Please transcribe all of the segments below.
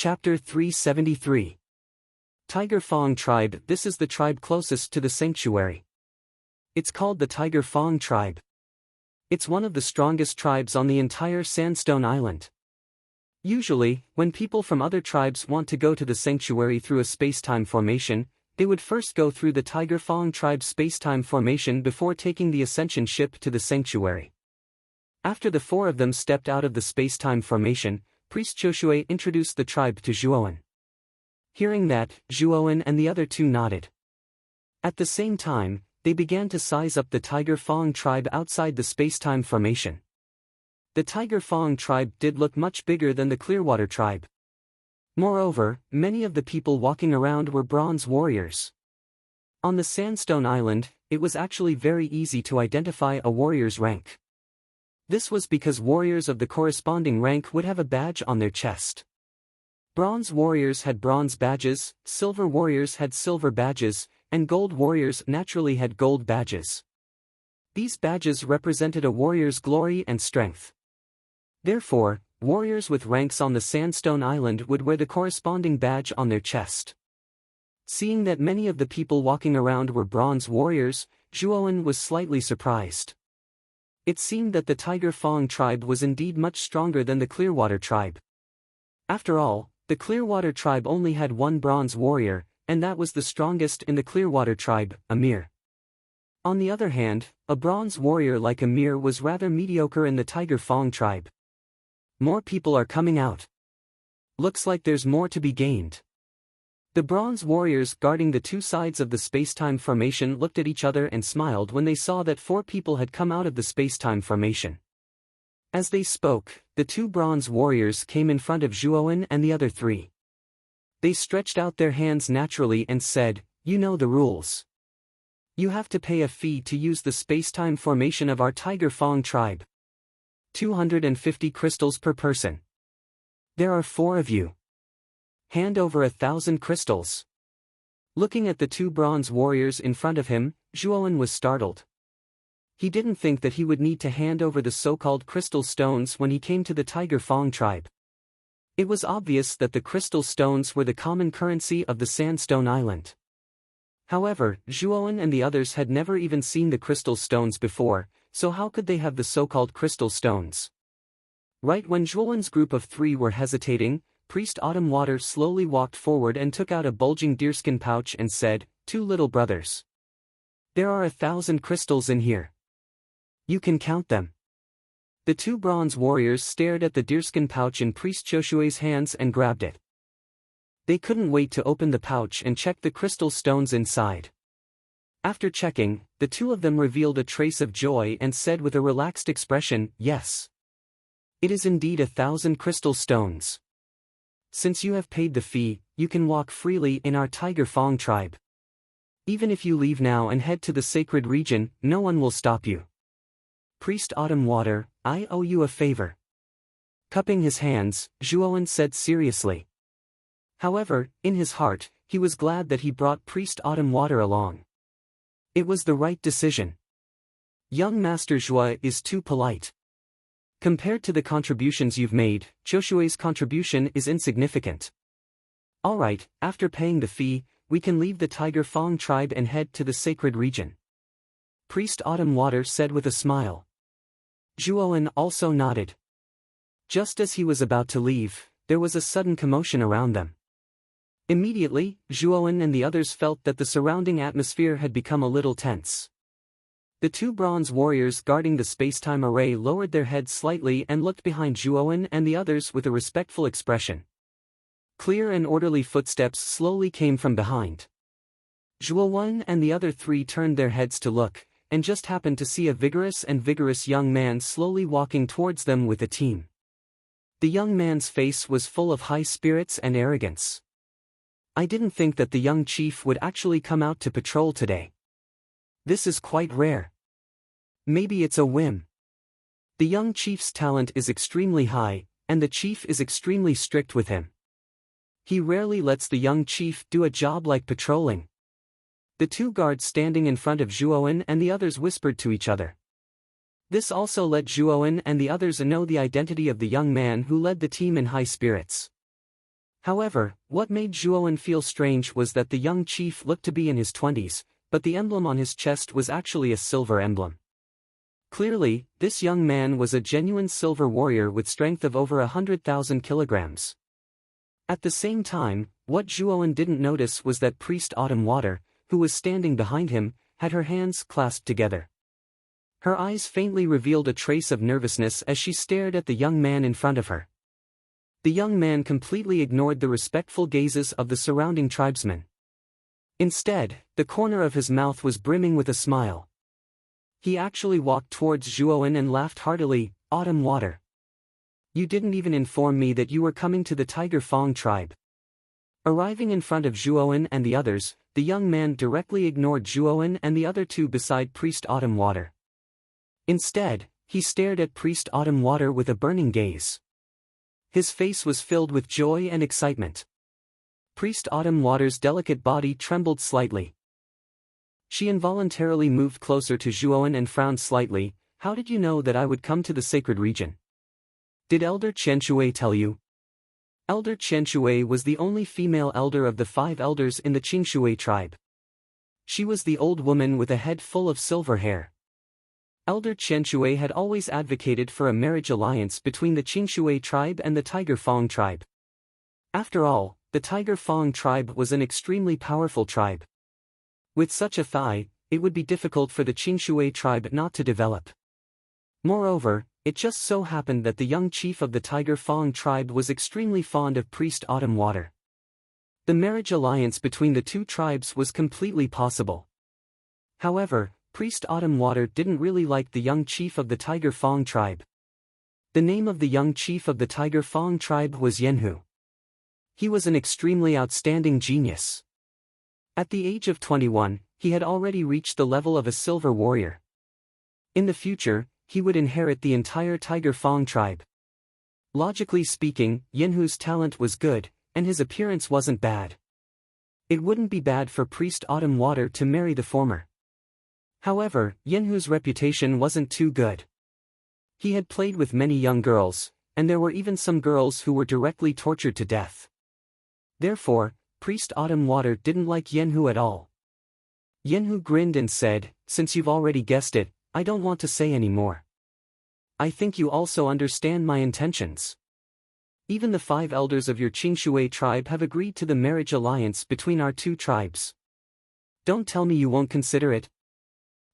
Chapter 373. Tiger Fong Tribe. This is the tribe closest to the sanctuary. It's called the Tiger Fong Tribe. It's one of the strongest tribes on the entire Sandstone Island. Usually, when people from other tribes want to go to the sanctuary through a space-time formation, they would first go through the Tiger Fong Tribe space-time formation before taking the ascension ship to the sanctuary. After the four of them stepped out of the space-time formation, Priest Joshua introduced the tribe to Zhuowen. Hearing that, Zhuowen and the other two nodded. At the same time, they began to size up the Tiger Fong tribe outside the space-time formation. The Tiger Fong tribe did look much bigger than the Clearwater tribe. Moreover, many of the people walking around were bronze warriors. On the Sandstone Island, it was actually very easy to identify a warrior's rank. This was because warriors of the corresponding rank would have a badge on their chest. Bronze warriors had bronze badges, silver warriors had silver badges, and gold warriors naturally had gold badges. These badges represented a warrior's glory and strength. Therefore, warriors with ranks on the Sandstone Island would wear the corresponding badge on their chest. Seeing that many of the people walking around were bronze warriors, Zhuowen was slightly surprised. It seemed that the Tiger Fong tribe was indeed much stronger than the Clearwater tribe. After all, the Clearwater tribe only had one bronze warrior, and that was the strongest in the Clearwater tribe, Amir. On the other hand, a bronze warrior like Amir was rather mediocre in the Tiger Fong tribe. More people are coming out. Looks like there's more to be gained. The bronze warriors guarding the two sides of the space-time formation looked at each other and smiled when they saw that four people had come out of the space-time formation. As they spoke, the two bronze warriors came in front of Zhuowen and the other three. They stretched out their hands naturally and said, "You know the rules. You have to pay a fee to use the space-time formation of our Tiger Fong tribe. 250 crystals per person. There are 4 of you. Hand over 1,000 crystals." Looking at the two bronze warriors in front of him, Zhuowen was startled. He didn't think that he would need to hand over the so-called crystal stones when he came to the Tiger Fong tribe. It was obvious that the crystal stones were the common currency of the Sandstone Island. However, Zhuowen and the others had never even seen the crystal stones before, so how could they have the so-called crystal stones? Right when Zhuowen's group of 3 were hesitating, Priest Autumn Water slowly walked forward and took out a bulging deerskin pouch and said, "2 little brothers. There are 1,000 crystals in here. You can count them." The 2 bronze warriors stared at the deerskin pouch in Priest Joshua's hands and grabbed it. They couldn't wait to open the pouch and check the crystal stones inside. After checking, the 2 of them revealed a trace of joy and said with a relaxed expression, "Yes. It is indeed 1,000 crystal stones. Since you have paid the fee, you can walk freely in our Tiger Fong tribe. Even if you leave now and head to the sacred region, no one will stop you. Priest Autumn Water, I owe you a favor." Cupping his hands, Zhuowen said seriously. However, in his heart, he was glad that he brought Priest Autumn Water along. It was the right decision. Young Master Zhua is too polite. Compared to the contributions you've made, Joshua's contribution is insignificant. Alright, after paying the fee, we can leave the Tiger Fong tribe and head to the sacred region. Priest Autumn Water said with a smile. Zhuowen also nodded. Just as he was about to leave, there was a sudden commotion around them. Immediately, Zhuowen and the others felt that the surrounding atmosphere had become a little tense. The 2 bronze warriors guarding the space-time array lowered their heads slightly and looked behind Zhuowen and the others with a respectful expression. Clear and orderly footsteps slowly came from behind. Zhuowen and the other 3 turned their heads to look, and just happened to see a vigorous young man slowly walking towards them with a team. The young man's face was full of high spirits and arrogance. "I didn't think that the young chief would actually come out to patrol today. This is quite rare. Maybe it's a whim. The young chief's talent is extremely high, and the chief is extremely strict with him. He rarely lets the young chief do a job like patrolling." The 2 guards standing in front of Zhuowen and the others whispered to each other. This also let Zhuowen and the others know the identity of the young man who led the team in high spirits. However, what made Zhuowen feel strange was that the young chief looked to be in his 20s, but the emblem on his chest was actually a silver emblem. Clearly, this young man was a genuine silver warrior with strength of over 100,000 kilograms. At the same time, what Zhuowen didn't notice was that Priest Autumn Water, who was standing behind him, had her hands clasped together. Her eyes faintly revealed a trace of nervousness as she stared at the young man in front of her. The young man completely ignored the respectful gazes of the surrounding tribesmen. Instead, the corner of his mouth was brimming with a smile. He actually walked towards Zhuowen and laughed heartily. "Autumn Water. You didn't even inform me that you were coming to the Tiger Fong tribe." Arriving in front of Zhuowen and the others, the young man directly ignored Zhuowen and the other two beside Priest Autumn Water. Instead, he stared at Priest Autumn Water with a burning gaze. His face was filled with joy and excitement. Priest Autumn Water's delicate body trembled slightly. She involuntarily moved closer to Zhuowen and frowned slightly. "How did you know that I would come to the sacred region? Did Elder Qianshui tell you?" Elder Qianshui was the only female elder of the 5 elders in the Qingshui tribe. She was the old woman with a head full of silver hair. Elder Qianshui had always advocated for a marriage alliance between the Qingshui tribe and the Tiger Fong tribe. After all, the Tiger Fong tribe was an extremely powerful tribe. With such a tie, it would be difficult for the Qingshui tribe not to develop. Moreover, it just so happened that the young chief of the Tiger Fong tribe was extremely fond of Priest Autumn Water. The marriage alliance between the two tribes was completely possible. However, Priest Autumn Water didn't really like the young chief of the Tiger Fong tribe. The name of the young chief of the Tiger Fong tribe was Yanhu. He was an extremely outstanding genius. At the age of 21, he had already reached the level of a silver warrior. In the future, he would inherit the entire Tiger Fong tribe. Logically speaking, Yanhu's talent was good, and his appearance wasn't bad. It wouldn't be bad for Priest Autumn Water to marry the former. However, Yanhu's reputation wasn't too good. He had played with many young girls, and there were even some girls who were directly tortured to death. Therefore, Priest Autumn Water didn't like Yanhu at all. Yanhu grinned and said, "Since you've already guessed it, I don't want to say any more. I think you also understand my intentions. Even the 5 elders of your Qingshui tribe have agreed to the marriage alliance between our two tribes. Don't tell me you won't consider it.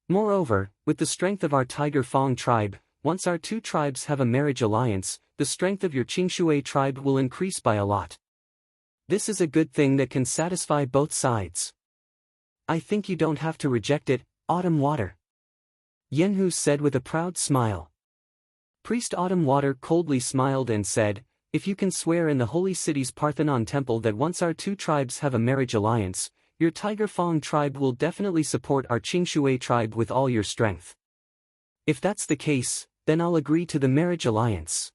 Moreover, with the strength of our Tiger Fong tribe, once our two tribes have a marriage alliance, the strength of your Qingshui tribe will increase by a lot. This is a good thing that can satisfy both sides. I think you don't have to reject it, Autumn Water," Yanhu said with a proud smile. Priest Autumn Water coldly smiled and said, "If you can swear in the holy city's Parthenon temple that once our two tribes have a marriage alliance, your Tiger Fong tribe will definitely support our Qingshui tribe with all your strength. If that's the case, then I'll agree to the marriage alliance.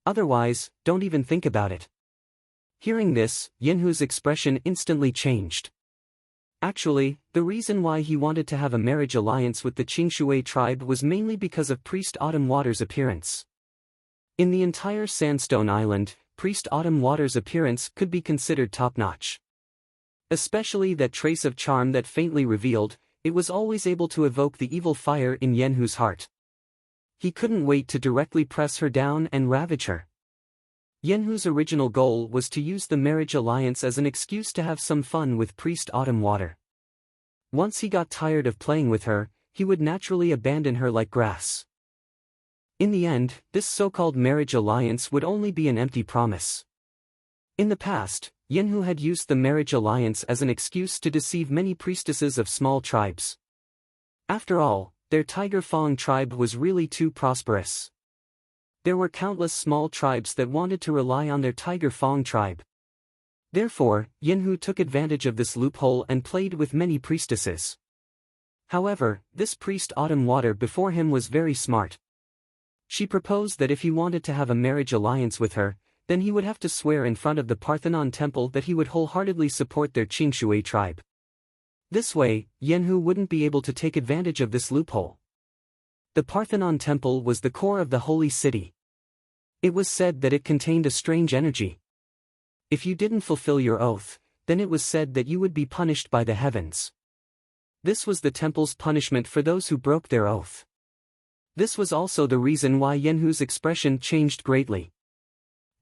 Otherwise, don't even think about it." Hearing this, Yanhu's expression instantly changed. Actually, the reason why he wanted to have a marriage alliance with the Qingshui tribe was mainly because of Priest Autumn Water's appearance. In the entire Sandstone Island, Priest Autumn Water's appearance could be considered top-notch. Especially that trace of charm that faintly revealed, it was always able to evoke the evil fire in Yanhu's heart. He couldn't wait to directly press her down and ravage her. Yanhu's original goal was to use the marriage alliance as an excuse to have some fun with Priest Autumn Water. Once he got tired of playing with her, he would naturally abandon her like grass. In the end, this so-called marriage alliance would only be an empty promise. In the past, Yanhu had used the marriage alliance as an excuse to deceive many priestesses of small tribes. After all, their Tiger Fong tribe was really too prosperous. There were countless small tribes that wanted to rely on their Tiger Fong tribe. Therefore, Yanhu took advantage of this loophole and played with many priestesses. However, this Priest Autumn Water before him was very smart. She proposed that if he wanted to have a marriage alliance with her, then he would have to swear in front of the Parthenon temple that he would wholeheartedly support their Qingshui tribe. This way, Yanhu wouldn't be able to take advantage of this loophole. The Parthenon temple was the core of the holy city. It was said that it contained a strange energy. If you didn't fulfill your oath, then it was said that you would be punished by the heavens. This was the temple's punishment for those who broke their oath. This was also the reason why Yenhu's expression changed greatly.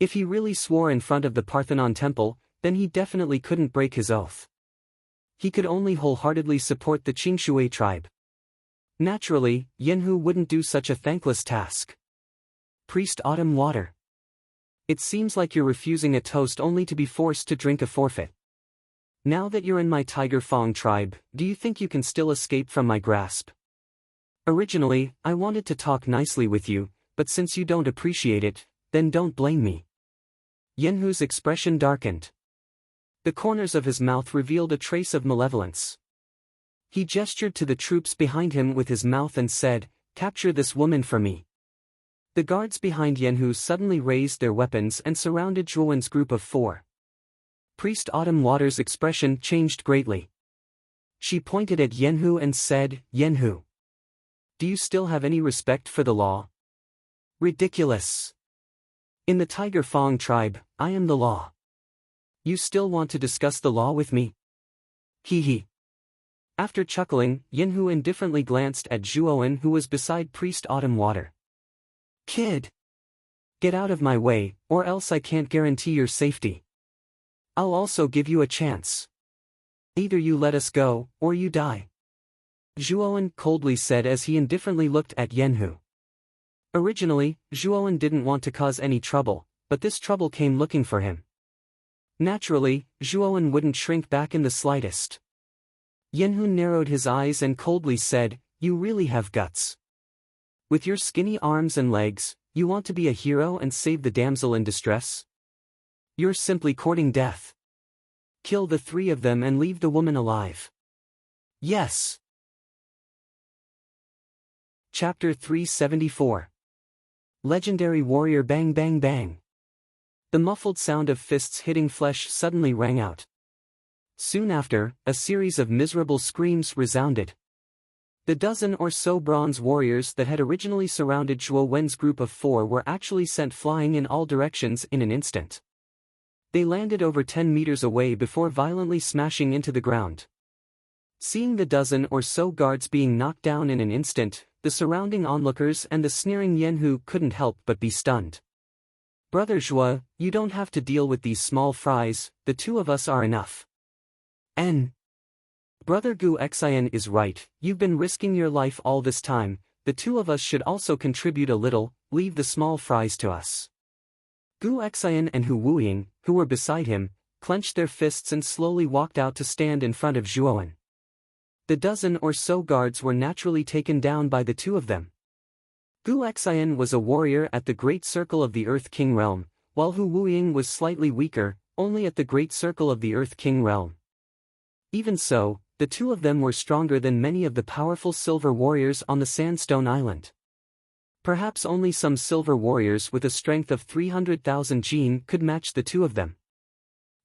If he really swore in front of the Parthenon temple, then he definitely couldn't break his oath. He could only wholeheartedly support the Qingshui tribe. Naturally, Yenhu wouldn't do such a thankless task. Priest Autumn Water. It seems like you're refusing a toast only to be forced to drink a forfeit. Now that you're in my Tiger Fong tribe, do you think you can still escape from my grasp? Originally, I wanted to talk nicely with you, but since you don't appreciate it, then don't blame me. Yenhu's expression darkened. The corners of his mouth revealed a trace of malevolence. He gestured to the troops behind him with his mouth and said, "Capture this woman for me." The guards behind Yenhu suddenly raised their weapons and surrounded Zhuowen's group of 4. Priest Autumn Water's expression changed greatly. She pointed at Yenhu and said, "Yenhu, do you still have any respect for the law?" Ridiculous. In the Tiger Fong tribe, I am the law. You still want to discuss the law with me? Hee hee. After chuckling, Yenhu indifferently glanced at Zhuowen who was beside Priest Autumn Water. Kid! Get out of my way, or else I can't guarantee your safety. I'll also give you a chance. Either you let us go, or you die. Zhuowen coldly said as he indifferently looked at Yenhu. Originally, Zhuowen didn't want to cause any trouble, but this trouble came looking for him. Naturally, Zhuowen wouldn't shrink back in the slightest. Yenhu narrowed his eyes and coldly said, "You really have guts. With your skinny arms and legs, you want to be a hero and save the damsel in distress? You're simply courting death. Kill the 3 of them and leave the woman alive." Yes. Chapter 374. Legendary Warrior Bang Bang Bang. The muffled sound of fists hitting flesh suddenly rang out. Soon after, a series of miserable screams resounded. The dozen or so bronze warriors that had originally surrounded Zhuo Wen's group of 4 were actually sent flying in all directions in an instant. They landed over 10 meters away before violently smashing into the ground. Seeing the dozen or so guards being knocked down in an instant, the surrounding onlookers and the sneering Yenhu couldn't help but be stunned. "Brother Zhuo, you don't have to deal with these small fries, the 2 of us are enough." Brother Gu Xian is right, you've been risking your life all this time, the 2 of us should also contribute a little, leave the small fries to us. Gu Xian and Hu Wuying, who were beside him, clenched their fists and slowly walked out to stand in front of Zhuowen. The dozen or so guards were naturally taken down by the 2 of them. Gu Xian was a warrior at the Great Circle of the Earth King Realm, while Hu Wuying was slightly weaker, only at the Great Circle of the Earth King Realm. Even so, the 2 of them were stronger than many of the powerful silver warriors on the Sandstone Island. Perhaps only some silver warriors with a strength of 300,000 jin could match the 2 of them.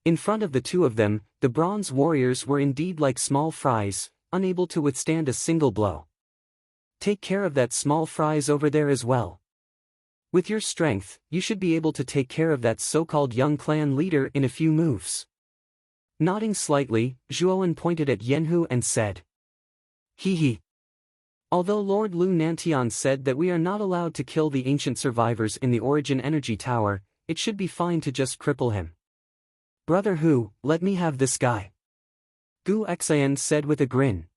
In front of the 2 of them, the bronze warriors were indeed like small fries, unable to withstand a single blow. Take care of that small fries over there as well. With your strength, you should be able to take care of that so-called young clan leader in a few moves. Nodding slightly, Zhuowen pointed at Yenhu and said, "Hee hee. Although Lord Lu Nantian said that we are not allowed to kill the ancient survivors in the Origin Energy Tower, it should be fine to just cripple him. Brother Hu, let me have this guy." Gu Xian said with a grin.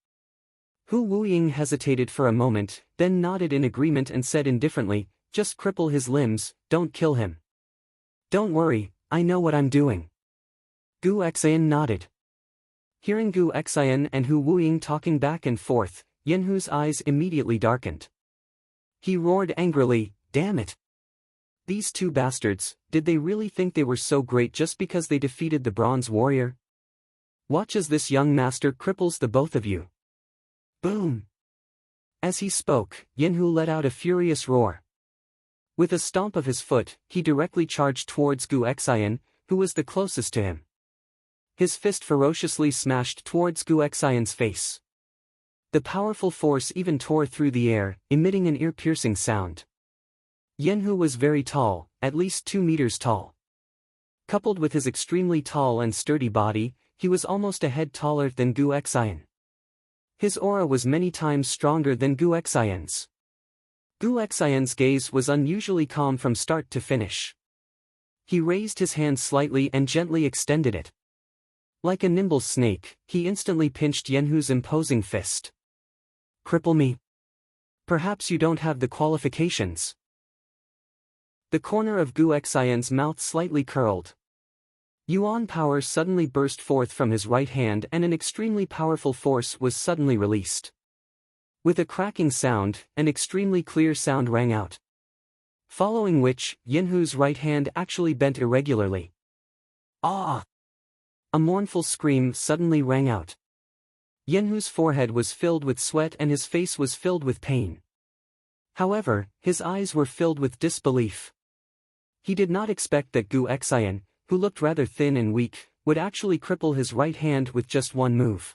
Hu Wuying hesitated for a moment, then nodded in agreement and said indifferently, "Just cripple his limbs, don't kill him." "Don't worry, I know what I'm doing." Gu Xian nodded. Hearing Gu Xian and Hu Wuying talking back and forth, Yenhu's eyes immediately darkened. He roared angrily, "Damn it! These 2 bastards, did they really think they were so great just because they defeated the bronze warrior? Watch as this young master cripples the both of you." Boom! As he spoke, Yenhu let out a furious roar. With a stomp of his foot, he directly charged towards Gu Xian, who was the closest to him. His fist ferociously smashed towards Gu Xian's face. The powerful force even tore through the air, emitting an ear-piercing sound. Yenhu was very tall, at least 2 meters tall. Coupled with his extremely tall and sturdy body, he was almost a head taller than Gu Xian. His aura was many times stronger than Gu Xian's. Gu Xian's gaze was unusually calm from start to finish. He raised his hand slightly and gently extended it. Like a nimble snake, he instantly pinched Yenhu's imposing fist. Cripple me? Perhaps you don't have the qualifications. The corner of Gu Xian's mouth slightly curled. Yuan power suddenly burst forth from his right hand and an extremely powerful force was suddenly released. With a cracking sound, an extremely clear sound rang out. Following which, Yenhu's right hand actually bent irregularly. Ah! A mournful scream suddenly rang out. Yenhu's forehead was filled with sweat and his face was filled with pain. However, his eyes were filled with disbelief. He did not expect that Gu Xian, who looked rather thin and weak, would actually cripple his right hand with just one move.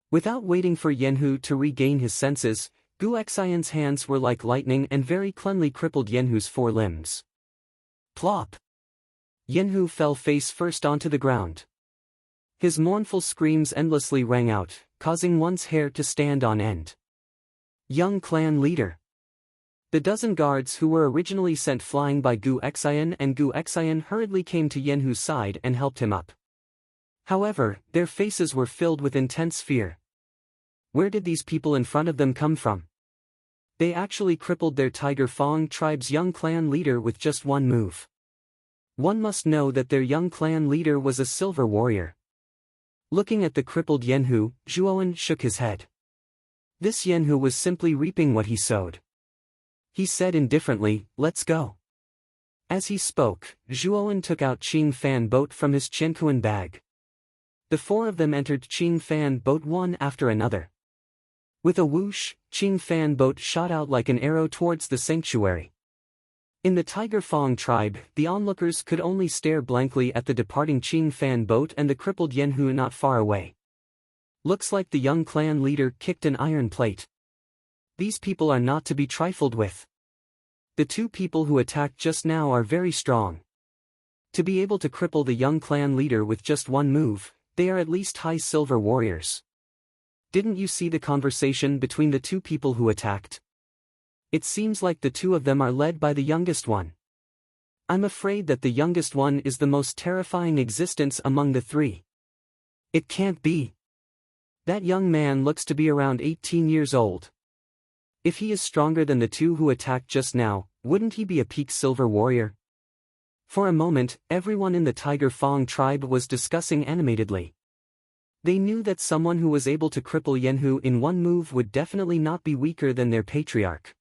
Without waiting for Yenhu to regain his senses, Gu Xian's hands were like lightning and very cleanly crippled Yenhu's four limbs. Plop! Yenhu fell face first onto the ground. His mournful screams endlessly rang out, causing one's hair to stand on end. Young clan leader. The dozen guards who were originally sent flying by Gu Xian and Gu Xian hurriedly came to Yenhu's side and helped him up. However, their faces were filled with intense fear. Where did these people in front of them come from? They actually crippled their Tiger Fang tribe's young clan leader with just one move. One must know that their young clan leader was a silver warrior. Looking at the crippled Yenhu, Zhuowen shook his head. This Yenhu was simply reaping what he sowed. He said indifferently, "Let's go." As he spoke, Zhuowen took out Qing Fan boat from his Chenkuan bag. The four of them entered Qing Fan boat one after another. With a whoosh, Qing Fan boat shot out like an arrow towards the sanctuary. In the Tiger Fang tribe, the onlookers could only stare blankly at the departing Qing Fan boat and the crippled Yenhu not far away. Looks like the young clan leader kicked an iron plate. These people are not to be trifled with. The two people who attacked just now are very strong. To be able to cripple the young clan leader with just one move, they are at least high silver warriors. Didn't you see the conversation between the two people who attacked? It seems like the two of them are led by the youngest one. I'm afraid that the youngest one is the most terrifying existence among the three. It can't be. That young man looks to be around 18 years old. If he is stronger than the two who attacked just now, wouldn't he be a peak silver warrior? For a moment, everyone in the Tiger Fang tribe was discussing animatedly. They knew that someone who was able to cripple Yenhu in one move would definitely not be weaker than their patriarch.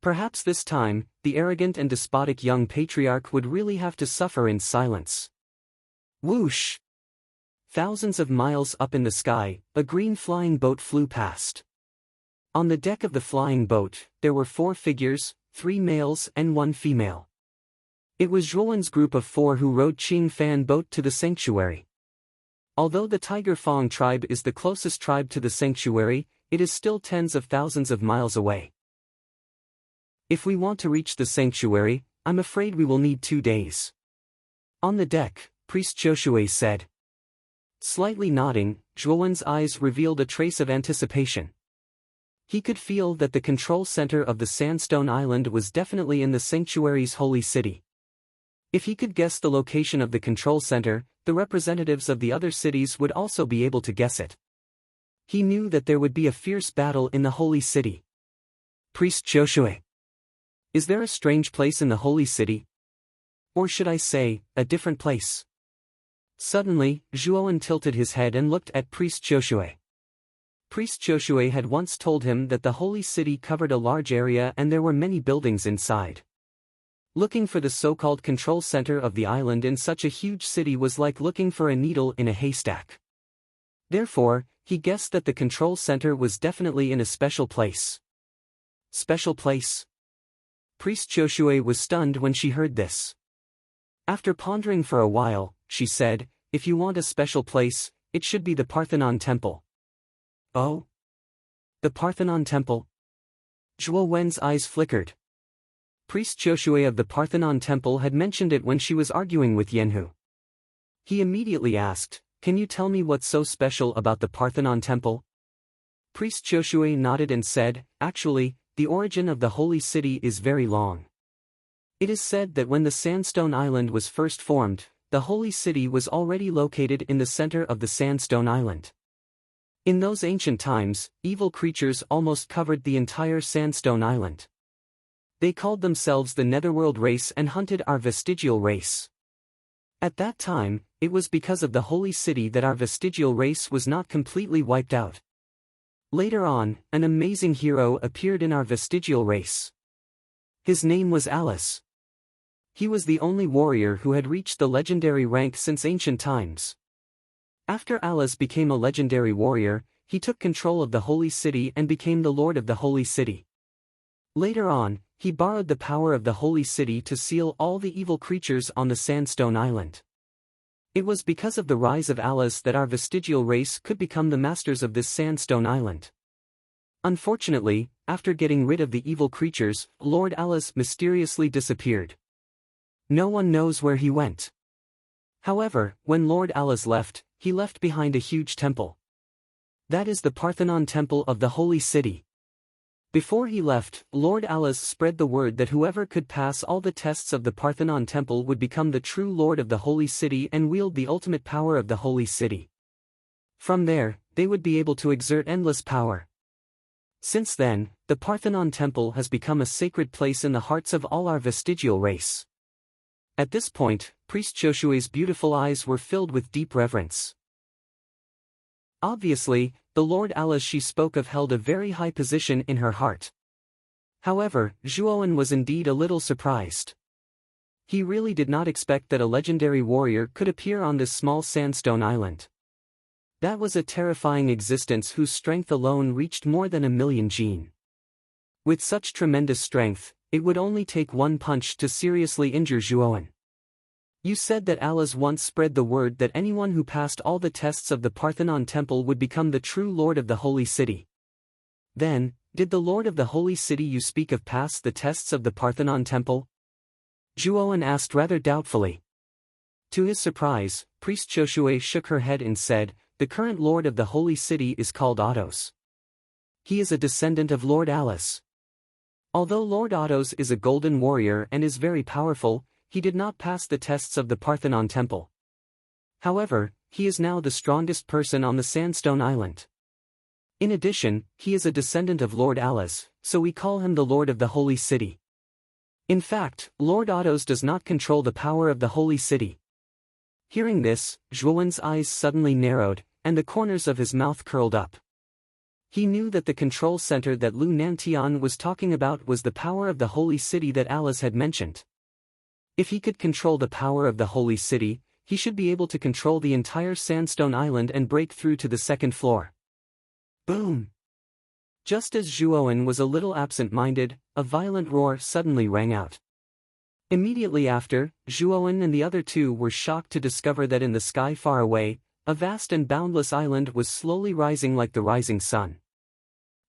Perhaps this time, the arrogant and despotic young patriarch would really have to suffer in silence. Whoosh! Thousands of miles up in the sky, a green flying boat flew past. On the deck of the flying boat, there were 4 figures, 3 males and 1 female. It was Zhuowen's group of 4 who rowed Qing Fan boat to the sanctuary. Although the Tiger Fang tribe is the closest tribe to the sanctuary, it is still tens of thousands of miles away. If we want to reach the sanctuary, I'm afraid we will need 2 days. On the deck, Priest Joshua said. Slightly nodding, Zhuowen's eyes revealed a trace of anticipation. He could feel that the control center of the Sandstone Island was definitely in the sanctuary's holy city. If he could guess the location of the control center, the representatives of the other cities would also be able to guess it. He knew that there would be a fierce battle in the holy city. Priest Joshua. Is there a strange place in the holy city? Or should I say, a different place? Suddenly, Zhuowen tilted his head and looked at Priest Joshua. Priest Joshua had once told him that the holy city covered a large area and there were many buildings inside. Looking for the so-called control center of the island in such a huge city was like looking for a needle in a haystack. Therefore, he guessed that the control center was definitely in a special place. Special place? Priest Joshua was stunned when she heard this. After pondering for a while, she said, "If you want a special place, it should be the Parthenon Temple." Oh? The Parthenon Temple? Zhuo Wen's eyes flickered. Priest Joshua of the Parthenon Temple had mentioned it when she was arguing with Yenhu. He immediately asked, "Can you tell me what's so special about the Parthenon Temple?" Priest Joshua nodded and said, "Actually, the origin of the holy city is very long. It is said that when the sandstone island was first formed, the holy city was already located in the center of the sandstone island. In those ancient times, evil creatures almost covered the entire sandstone island. They called themselves the Netherworld race and hunted our vestigial race. At that time, it was because of the holy city that our vestigial race was not completely wiped out. Later on, an amazing hero appeared in our vestigial race. His name was Alice. He was the only warrior who had reached the legendary rank since ancient times. After Alice became a legendary warrior, he took control of the holy city and became the lord of the holy city. Later on, he borrowed the power of the holy city to seal all the evil creatures on the sandstone island. It was because of the rise of Alice that our vestigial race could become the masters of this sandstone island. Unfortunately, after getting rid of the evil creatures, Lord Alice mysteriously disappeared. No one knows where he went. However, when Lord Alice left, he left behind a huge temple. That is the Parthenon Temple of the Holy City. Before he left, Lord Alice spread the word that whoever could pass all the tests of the Parthenon Temple would become the true Lord of the Holy City and wield the ultimate power of the Holy City. From there, they would be able to exert endless power. Since then, the Parthenon Temple has become a sacred place in the hearts of all our vestigial race. At this point, Priest Joshua's beautiful eyes were filled with deep reverence. Obviously, the Lord Alice she spoke of held a very high position in her heart. However, Zhuowen was indeed a little surprised. He really did not expect that a legendary warrior could appear on this small sandstone island. That was a terrifying existence whose strength alone reached more than 1,000,000 jin. With such tremendous strength, it would only take one punch to seriously injure Zhuowen. You said that Alice once spread the word that anyone who passed all the tests of the Parthenon Temple would become the true Lord of the Holy City. Then, did the Lord of the Holy City you speak of pass the tests of the Parthenon Temple? Zhuowen asked rather doubtfully. To his surprise, Priest Joshua shook her head and said, "The current Lord of the Holy City is called Ados. He is a descendant of Lord Alice. Although Lord Ados is a golden warrior and is very powerful, he did not pass the tests of the Parthenon Temple. However, he is now the strongest person on the Sandstone Island. In addition, he is a descendant of Lord Alice, so we call him the Lord of the Holy City. In fact, Lord Ados does not control the power of the Holy City." Hearing this, Zhuowen's eyes suddenly narrowed, and the corners of his mouth curled up. He knew that the control center that Lu Nantian was talking about was the power of the Holy City that Alice had mentioned. If he could control the power of the Holy City, he should be able to control the entire Sandstone Island and break through to the second floor. Boom! Just as Zhuowen was a little absent-minded, a violent roar suddenly rang out. Immediately after, Zhuowen and the other two were shocked to discover that in the sky far away, a vast and boundless island was slowly rising like the rising sun.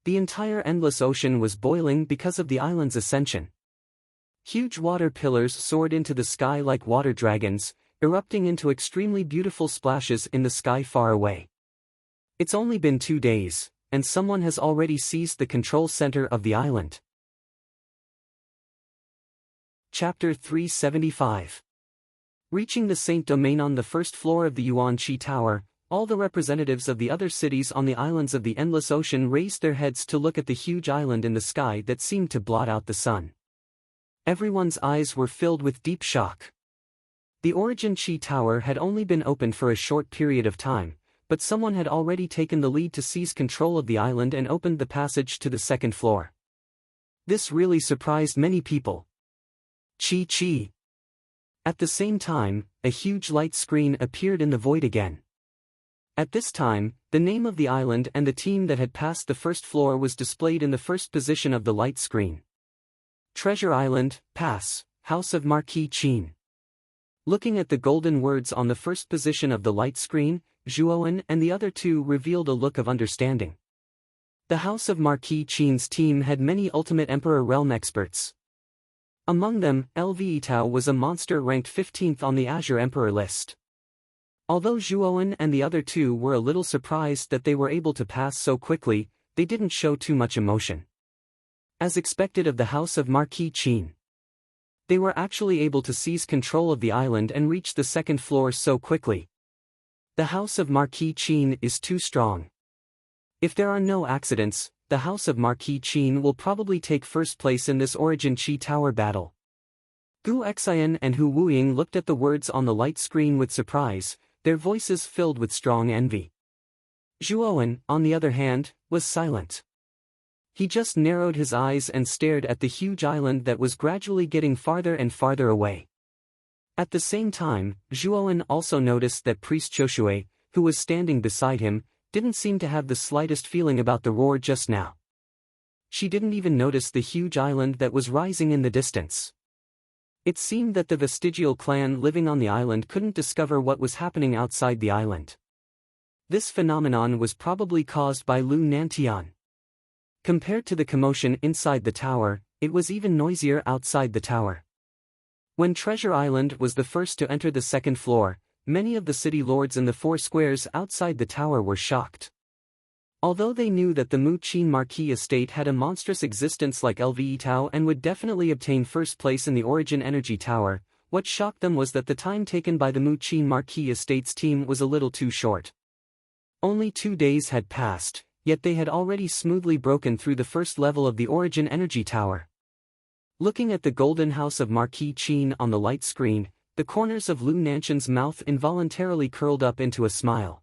The entire endless ocean was boiling because of the island's ascension. Huge water pillars soared into the sky like water dragons, erupting into extremely beautiful splashes in the sky far away. It's only been 2 days, and someone has already seized the control center of the island. Chapter 375. Reaching the Saint Domain on the first floor of the Yuanqi Tower, all the representatives of the other cities on the islands of the Endless Ocean raised their heads to look at the huge island in the sky that seemed to blot out the sun. Everyone's eyes were filled with deep shock. The Origin Chi Tower had only been opened for a short period of time, but someone had already taken the lead to seize control of the island and opened the passage to the second floor. This really surprised many people. Chi. At the same time, a huge light screen appeared in the void again. At this time, the name of the island and the team that had passed the first floor was displayed in the first position of the light screen. Treasure Island, Pass, House of Marquis Qin. Looking at the golden words on the first position of the light screen, Zhuowen and the other two revealed a look of understanding. The House of Marquis Qin's team had many Ultimate Emperor Realm experts. Among them, Lvetao was a monster ranked 15th on the Azure Emperor list. Although Zhuowen and the other two were a little surprised that they were able to pass so quickly, they didn't show too much emotion. As expected of the House of Marquis Qin, they were actually able to seize control of the island and reach the second floor so quickly. The House of Marquis Qin is too strong. If there are no accidents, the House of Marquis Qin will probably take first place in this Origin Qi Tower battle. Gu Xian and Hu Wuying looked at the words on the light screen with surprise, their voices filled with strong envy. Zhuowen, on the other hand, was silent. He just narrowed his eyes and stared at the huge island that was gradually getting farther and farther away. At the same time, Zhuowen also noticed that Priest Choshue, who was standing beside him, didn't seem to have the slightest feeling about the roar just now. She didn't even notice the huge island that was rising in the distance. It seemed that the vestigial clan living on the island couldn't discover what was happening outside the island. This phenomenon was probably caused by Lu Nantian. Compared to the commotion inside the tower, it was even noisier outside the tower. When Treasure Island was the first to enter the second floor, many of the city lords in the 4 squares outside the tower were shocked. Although they knew that the Mu Qin Marquis estate had a monstrous existence like Lvetao and would definitely obtain first place in the Origin Energy Tower, what shocked them was that the time taken by the Mu Qin Marquis estate's team was a little too short. Only 2 days had passed, yet they had already smoothly broken through the first level of the Origin Energy Tower. Looking at the golden house of Marquis Qin on the light screen, the corners of Lu Nantian's mouth involuntarily curled up into a smile.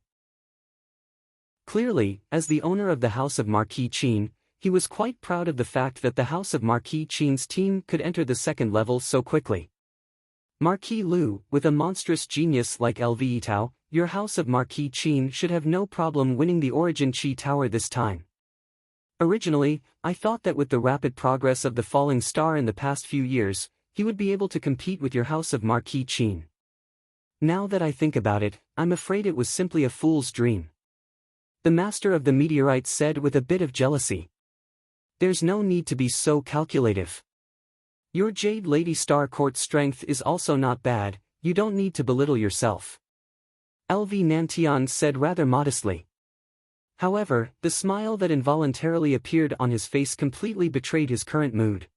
Clearly, as the owner of the House of Marquis Qin, he was quite proud of the fact that the House of Marquis Qin's team could enter the second level so quickly. Marquis Lu, with a monstrous genius like Lvetao, your House of Marquis Qin should have no problem winning the Origin Qi Tower this time. Originally, I thought that with the rapid progress of the falling star in the past few years, he would be able to compete with your House of Marquis Qin. Now that I think about it, I'm afraid it was simply a fool's dream. The master of the meteorites said with a bit of jealousy. There's no need to be so calculative. Your Jade Lady Star Court's strength is also not bad, you don't need to belittle yourself. Lv Nantian said rather modestly. However, the smile that involuntarily appeared on his face completely betrayed his current mood.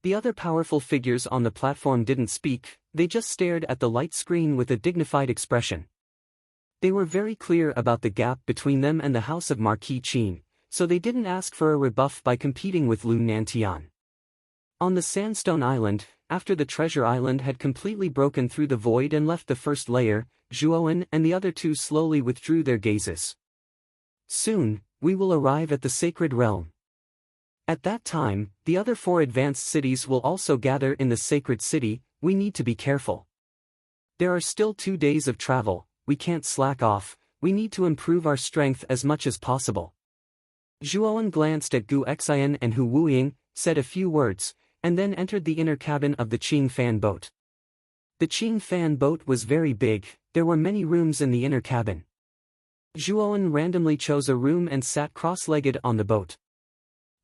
The other powerful figures on the platform didn't speak, they just stared at the light screen with a dignified expression. They were very clear about the gap between them and the House of Marquis Qin, so they didn't ask for a rebuff by competing with Lu Nantian. On the Sandstone Island, after the Treasure Island had completely broken through the void and left the first layer, Zhuowen and the other two slowly withdrew their gazes. Soon, we will arrive at the Sacred Realm. At that time, the other 4 advanced cities will also gather in the Sacred City. We need to be careful. There are still 2 days of travel, we can't slack off, we need to improve our strength as much as possible. Zhuowen glanced at Gu Xian and Hu Wuying, said a few words, and then entered the inner cabin of the Qing Fan boat. The Qing Fan boat was very big, there were many rooms in the inner cabin. Zhuowen randomly chose a room and sat cross-legged on the boat.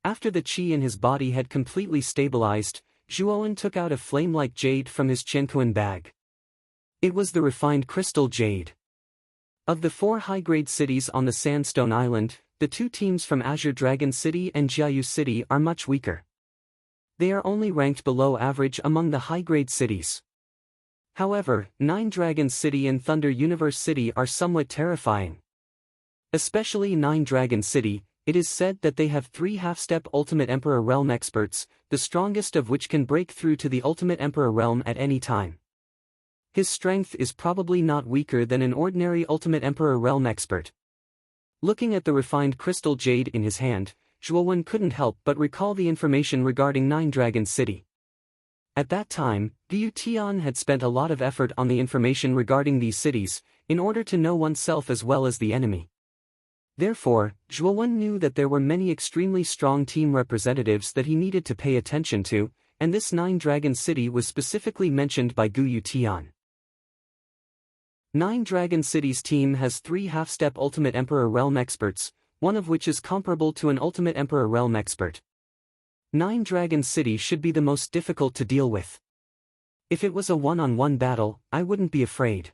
After the qi in his body had completely stabilized, Zhuowen took out a flame-like jade from his Qianquan bag. It was the refined crystal jade. Of the 4 high-grade cities on the Sandstone Island, the 2 teams from Azure Dragon City and Jiayu City are much weaker. They are only ranked below average among the high-grade cities. However, 9 Dragon City and Thunder Universe City are somewhat terrifying. Especially 9 Dragon City, it is said that they have 3 half-step Ultimate Emperor Realm experts, the strongest of which can break through to the Ultimate Emperor Realm at any time. His strength is probably not weaker than an ordinary Ultimate Emperor Realm expert. Looking at the refined crystal jade in his hand, Zhuowen couldn't help but recall the information regarding 9 Dragon City. At that time, Liu Tian had spent a lot of effort on the information regarding these cities, in order to know oneself as well as the enemy. Therefore, Zhuowen knew that there were many extremely strong team representatives that he needed to pay attention to, and this 9 Dragon City was specifically mentioned by Gu Tian. 9 Dragon City's team has 3 half-step Ultimate Emperor Realm experts, one of which is comparable to an Ultimate Emperor Realm expert. Nine Dragon City should be the most difficult to deal with. If it was a one-on-one battle, I wouldn't be afraid.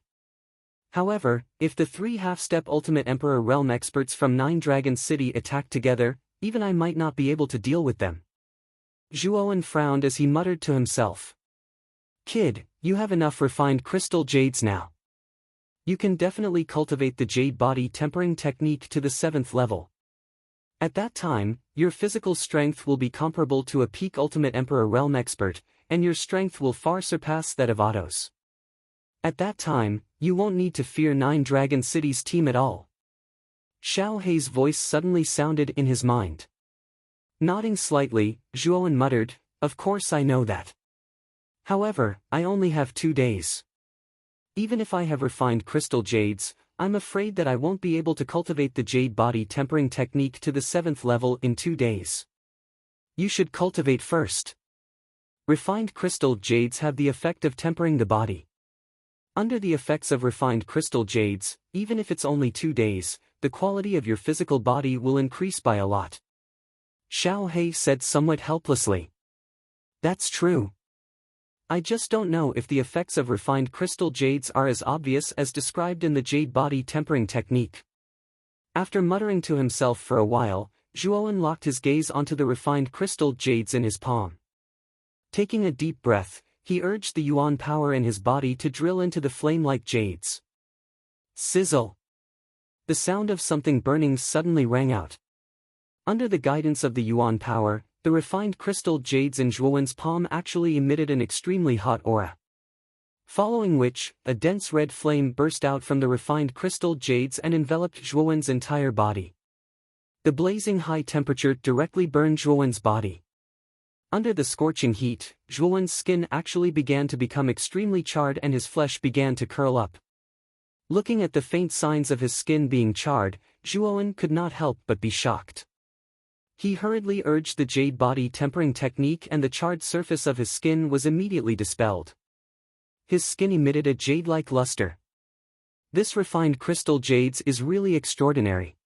However, if the three half-step Ultimate Emperor Realm experts from Nine Dragon City attacked together, even I might not be able to deal with them. Zhuowen frowned as he muttered to himself. Kid, you have enough refined crystal jades now. You can definitely cultivate the jade body tempering technique to the 7th level. At that time, your physical strength will be comparable to a peak Ultimate Emperor Realm expert, and your strength will far surpass that of Otto's. At that time, you won't need to fear Nine Dragon City's team at all. Xiao Hei's voice suddenly sounded in his mind. Nodding slightly, Zhuowen muttered, "Of course I know that. However, I only have 2 days. Even if I have refined crystal jades, I'm afraid that I won't be able to cultivate the jade body tempering technique to the 7th level in 2 days. You should cultivate first. Refined crystal jades have the effect of tempering the body. Under the effects of refined crystal jades, even if it's only 2 days, the quality of your physical body will increase by a lot." Xiao Hei said somewhat helplessly. "That's true. I just don't know if the effects of refined crystal jades are as obvious as described in the jade body tempering technique." After muttering to himself for a while, Zhuowen locked his gaze onto the refined crystal jades in his palm. Taking a deep breath, he urged the yuan power in his body to drill into the flame-like jades. Sizzle! The sound of something burning suddenly rang out. Under the guidance of the yuan power, the refined crystal jades in Zhuowen's palm actually emitted an extremely hot aura. Following which, a dense red flame burst out from the refined crystal jades and enveloped Zhuowen's entire body. The blazing high temperature directly burned Zhuowen's body. Under the scorching heat, Zhuowen's skin actually began to become extremely charred and his flesh began to curl up. Looking at the faint signs of his skin being charred, Zhuowen could not help but be shocked. He hurriedly urged the jade body tempering technique and the charred surface of his skin was immediately dispelled. His skin emitted a jade-like luster. This refined crystal jades is really extraordinary.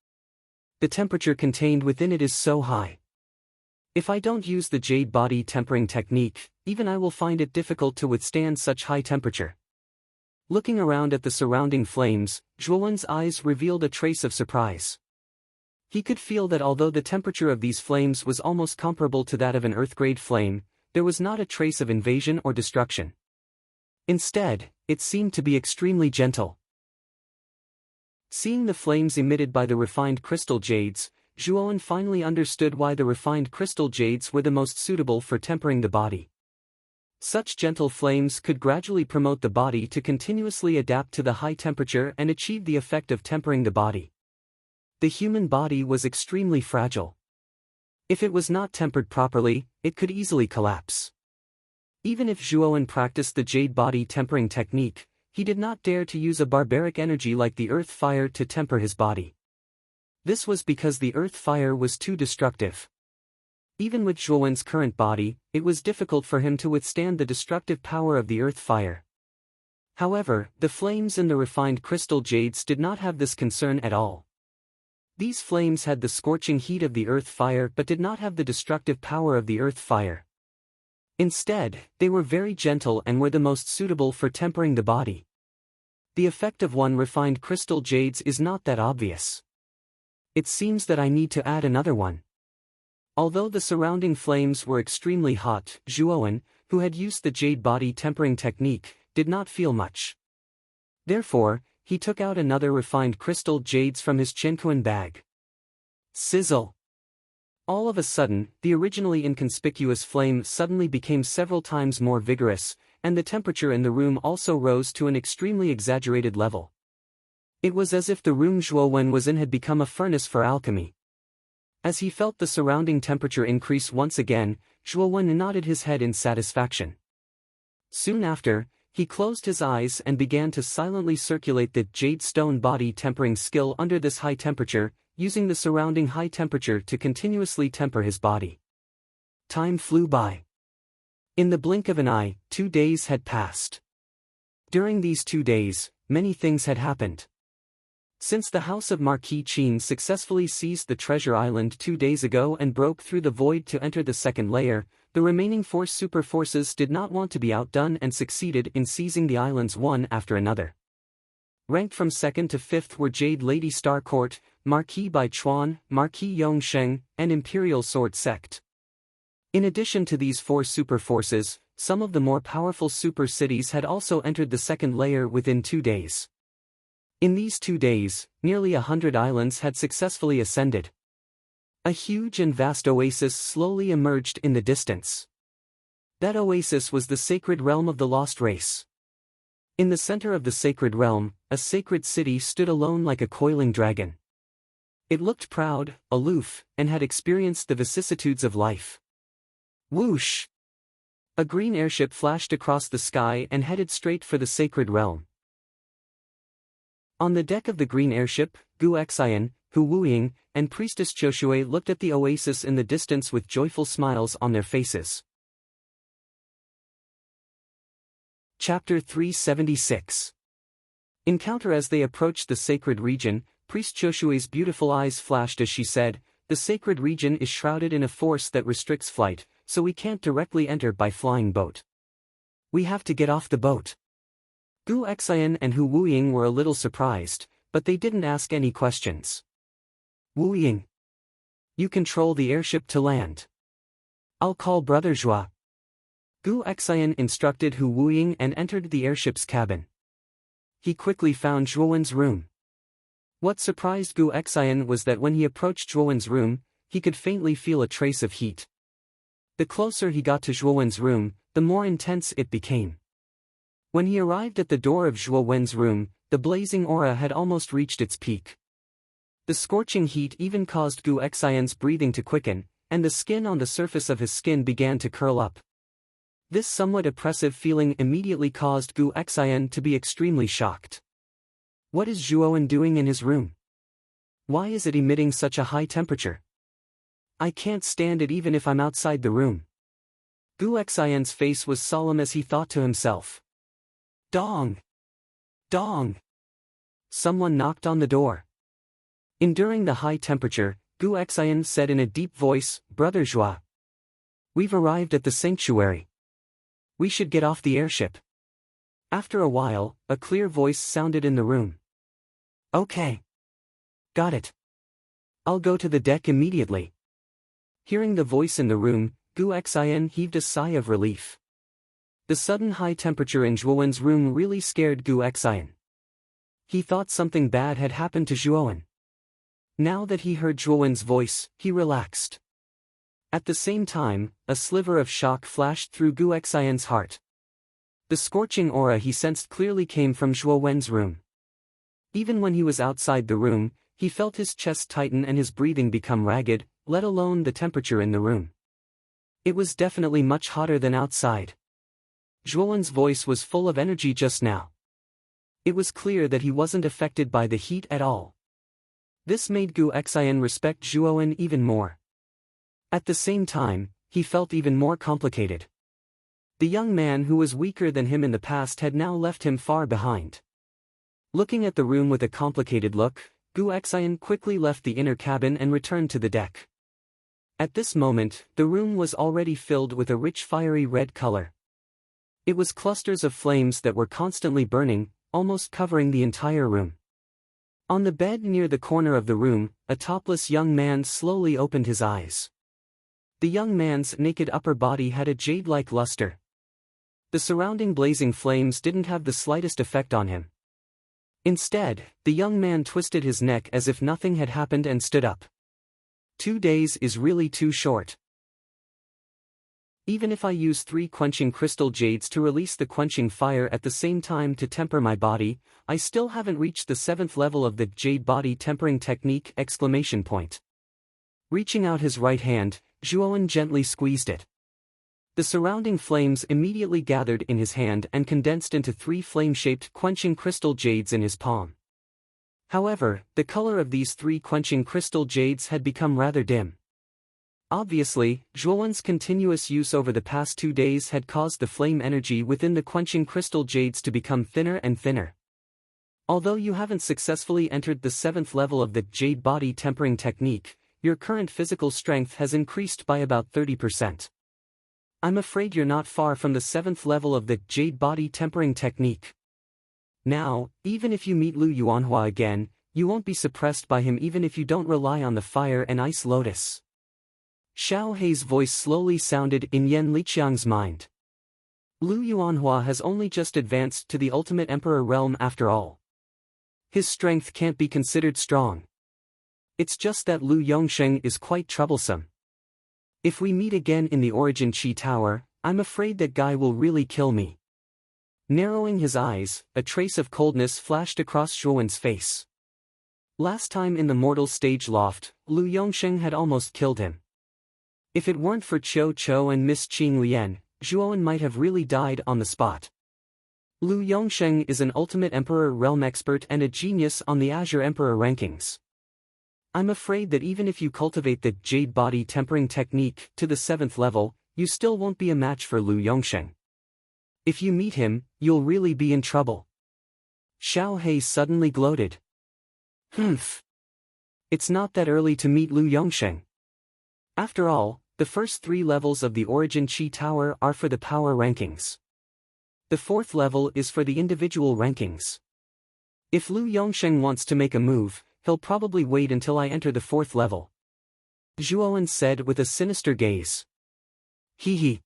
The temperature contained within it is so high. If I don't use the jade body tempering technique, even I will find it difficult to withstand such high temperature. Looking around at the surrounding flames, Zhuowen's eyes revealed a trace of surprise. He could feel that although the temperature of these flames was almost comparable to that of an Earth-grade flame, there was not a trace of invasion or destruction. Instead, it seemed to be extremely gentle. Seeing the flames emitted by the refined crystal jades, Zhuowen finally understood why the refined crystal jades were the most suitable for tempering the body. Such gentle flames could gradually promote the body to continuously adapt to the high temperature and achieve the effect of tempering the body. The human body was extremely fragile. If it was not tempered properly, it could easily collapse. Even if Zhuowen practiced the jade body tempering technique, he did not dare to use a barbaric energy like the earth fire to temper his body. This was because the earth fire was too destructive. Even with Zhuowen's current body, it was difficult for him to withstand the destructive power of the earth fire. However, the flames in the refined crystal jades did not have this concern at all. These flames had the scorching heat of the earth fire but did not have the destructive power of the earth fire. Instead, they were very gentle and were the most suitable for tempering the body. The effect of one refined crystal jades is not that obvious. It seems that I need to add another one. Although the surrounding flames were extremely hot, Zhuowen, who had used the jade body tempering technique, did not feel much. Therefore, he took out another refined crystal jades from his Chenkuan bag. Sizzle! All of a sudden, the originally inconspicuous flame suddenly became several times more vigorous, and the temperature in the room also rose to an extremely exaggerated level. It was as if the room Zhuowen was in had become a furnace for alchemy. As he felt the surrounding temperature increase once again, Zhuowen nodded his head in satisfaction. Soon after, he closed his eyes and began to silently circulate the jade stone body tempering skill under this high temperature, using the surrounding high temperature to continuously temper his body. Time flew by. In the blink of an eye, 2 days had passed. During these 2 days, many things had happened. Since the House of Marquis Qin successfully seized the treasure island 2 days ago and broke through the void to enter the second layer, the remaining 4 super forces did not want to be outdone and succeeded in seizing the islands one after another. Ranked from 2nd to 5th were Jade Lady Starcourt, Marquis Bai Chuan, Marquis Yongsheng, and Imperial Sword Sect. In addition to these 4 super forces, some of the more powerful super cities had also entered the second layer within 2 days. In these 2 days, nearly 100 islands had successfully ascended. A huge and vast oasis slowly emerged in the distance. That oasis was the sacred realm of the lost race. In the center of the sacred realm, a sacred city stood alone like a coiling dragon. It looked proud, aloof, and had experienced the vicissitudes of life. Whoosh! A green airship flashed across the sky and headed straight for the sacred realm. On the deck of the green airship, Gu Xian, Hu Wuying, and Priestess Qiushui looked at the oasis in the distance with joyful smiles on their faces. Chapter 376. Encounter. As they approached the sacred region, Priest Qiushui's beautiful eyes flashed as she said, "The sacred region is shrouded in a force that restricts flight, so we can't directly enter by flying boat. We have to get off the boat." Gu Xian and Hu Wuying were a little surprised, but they didn't ask any questions. "Wuying, you control the airship to land. I'll call Brother Zhua." Gu Xian instructed Hu Wuying and entered the airship's cabin. He quickly found Zhuowen's room. What surprised Gu Xian was that when he approached Zhuowen's room, he could faintly feel a trace of heat. The closer he got to Zhuowen's room, the more intense it became. When he arrived at the door of Zhuowen's room, the blazing aura had almost reached its peak. The scorching heat even caused Gu Xian's breathing to quicken, and the skin on the surface of his skin began to curl up. This somewhat oppressive feeling immediately caused Gu Xian to be extremely shocked. What is Zhuowen doing in his room? Why is it emitting such a high temperature? I can't stand it even if I'm outside the room. Gu Xian's face was solemn as he thought to himself. Dong! Dong! Someone knocked on the door. Enduring the high temperature, Gu Xian said in a deep voice, "Brother Zhua. We've arrived at the sanctuary. We should get off the airship." After a while, a clear voice sounded in the room. "Okay. Got it. I'll go to the deck immediately." Hearing the voice in the room, Gu Xian heaved a sigh of relief. The sudden high temperature in Zhuowen's room really scared Gu Xian. He thought something bad had happened to Zhuowen. Now that he heard Zhuowen's voice, he relaxed. At the same time, a sliver of shock flashed through Gu Xian's heart. The scorching aura he sensed clearly came from Zhuowen's room. Even when he was outside the room, he felt his chest tighten and his breathing become ragged, let alone the temperature in the room. It was definitely much hotter than outside. Zhuowen's voice was full of energy just now. It was clear that he wasn't affected by the heat at all. This made Gu Xian respect Zhuowen even more. At the same time, he felt even more complicated. The young man who was weaker than him in the past had now left him far behind. Looking at the room with a complicated look, Gu Xian quickly left the inner cabin and returned to the deck. At this moment, the room was already filled with a rich fiery red color. It was clusters of flames that were constantly burning, almost covering the entire room. On the bed near the corner of the room, a topless young man slowly opened his eyes. The young man's naked upper body had a jade-like luster. The surrounding blazing flames didn't have the slightest effect on him. Instead, the young man twisted his neck as if nothing had happened and stood up. 2 days is really too short. Even if I use 3 quenching crystal jades to release the quenching fire at the same time to temper my body, I still haven't reached the 7th level of the jade body tempering technique! Reaching out his right hand, Zhuowen gently squeezed it. The surrounding flames immediately gathered in his hand and condensed into 3 flame-shaped quenching crystal jades in his palm. However, the color of these 3 quenching crystal jades had become rather dim. Obviously, Zhuowen's continuous use over the past 2 days had caused the flame energy within the quenching crystal jades to become thinner and thinner. Although you haven't successfully entered the 7th level of the Jade Body Tempering Technique, your current physical strength has increased by about 30%. I'm afraid you're not far from the 7th level of the Jade Body Tempering Technique. Now, even if you meet Lu Yuanhua again, you won't be suppressed by him even if you don't rely on the Fire and Ice Lotus. Xiao Hei's voice slowly sounded in Yan Liqiang's mind. Lu Yuanhua has only just advanced to the Ultimate Emperor realm after all. His strength can't be considered strong. It's just that Lu Yongsheng is quite troublesome. If we meet again in the Origin Qi Tower, I'm afraid that guy will really kill me. Narrowing his eyes, a trace of coldness flashed across Zhuowen's face. Last time in the mortal stage loft, Lu Yongsheng had almost killed him. If it weren't for Qiu Qiu and Miss Qing Lian, Zhuowen might have really died on the spot. Lu Yongsheng is an Ultimate Emperor realm expert and a genius on the Azure Emperor rankings. I'm afraid that even if you cultivate the Jade Body Tempering Technique to the 7th level, you still won't be a match for Lu Yongsheng. If you meet him, you'll really be in trouble. Xiao Hei suddenly gloated. Humph. It's not that early to meet Lu Yongsheng. After all, the first 3 levels of the Origin Qi Tower are for the power rankings. The 4th level is for the individual rankings. If Lu Yongsheng wants to make a move, he'll probably wait until I enter the 4th level. Zhuowen said with a sinister gaze. Hee.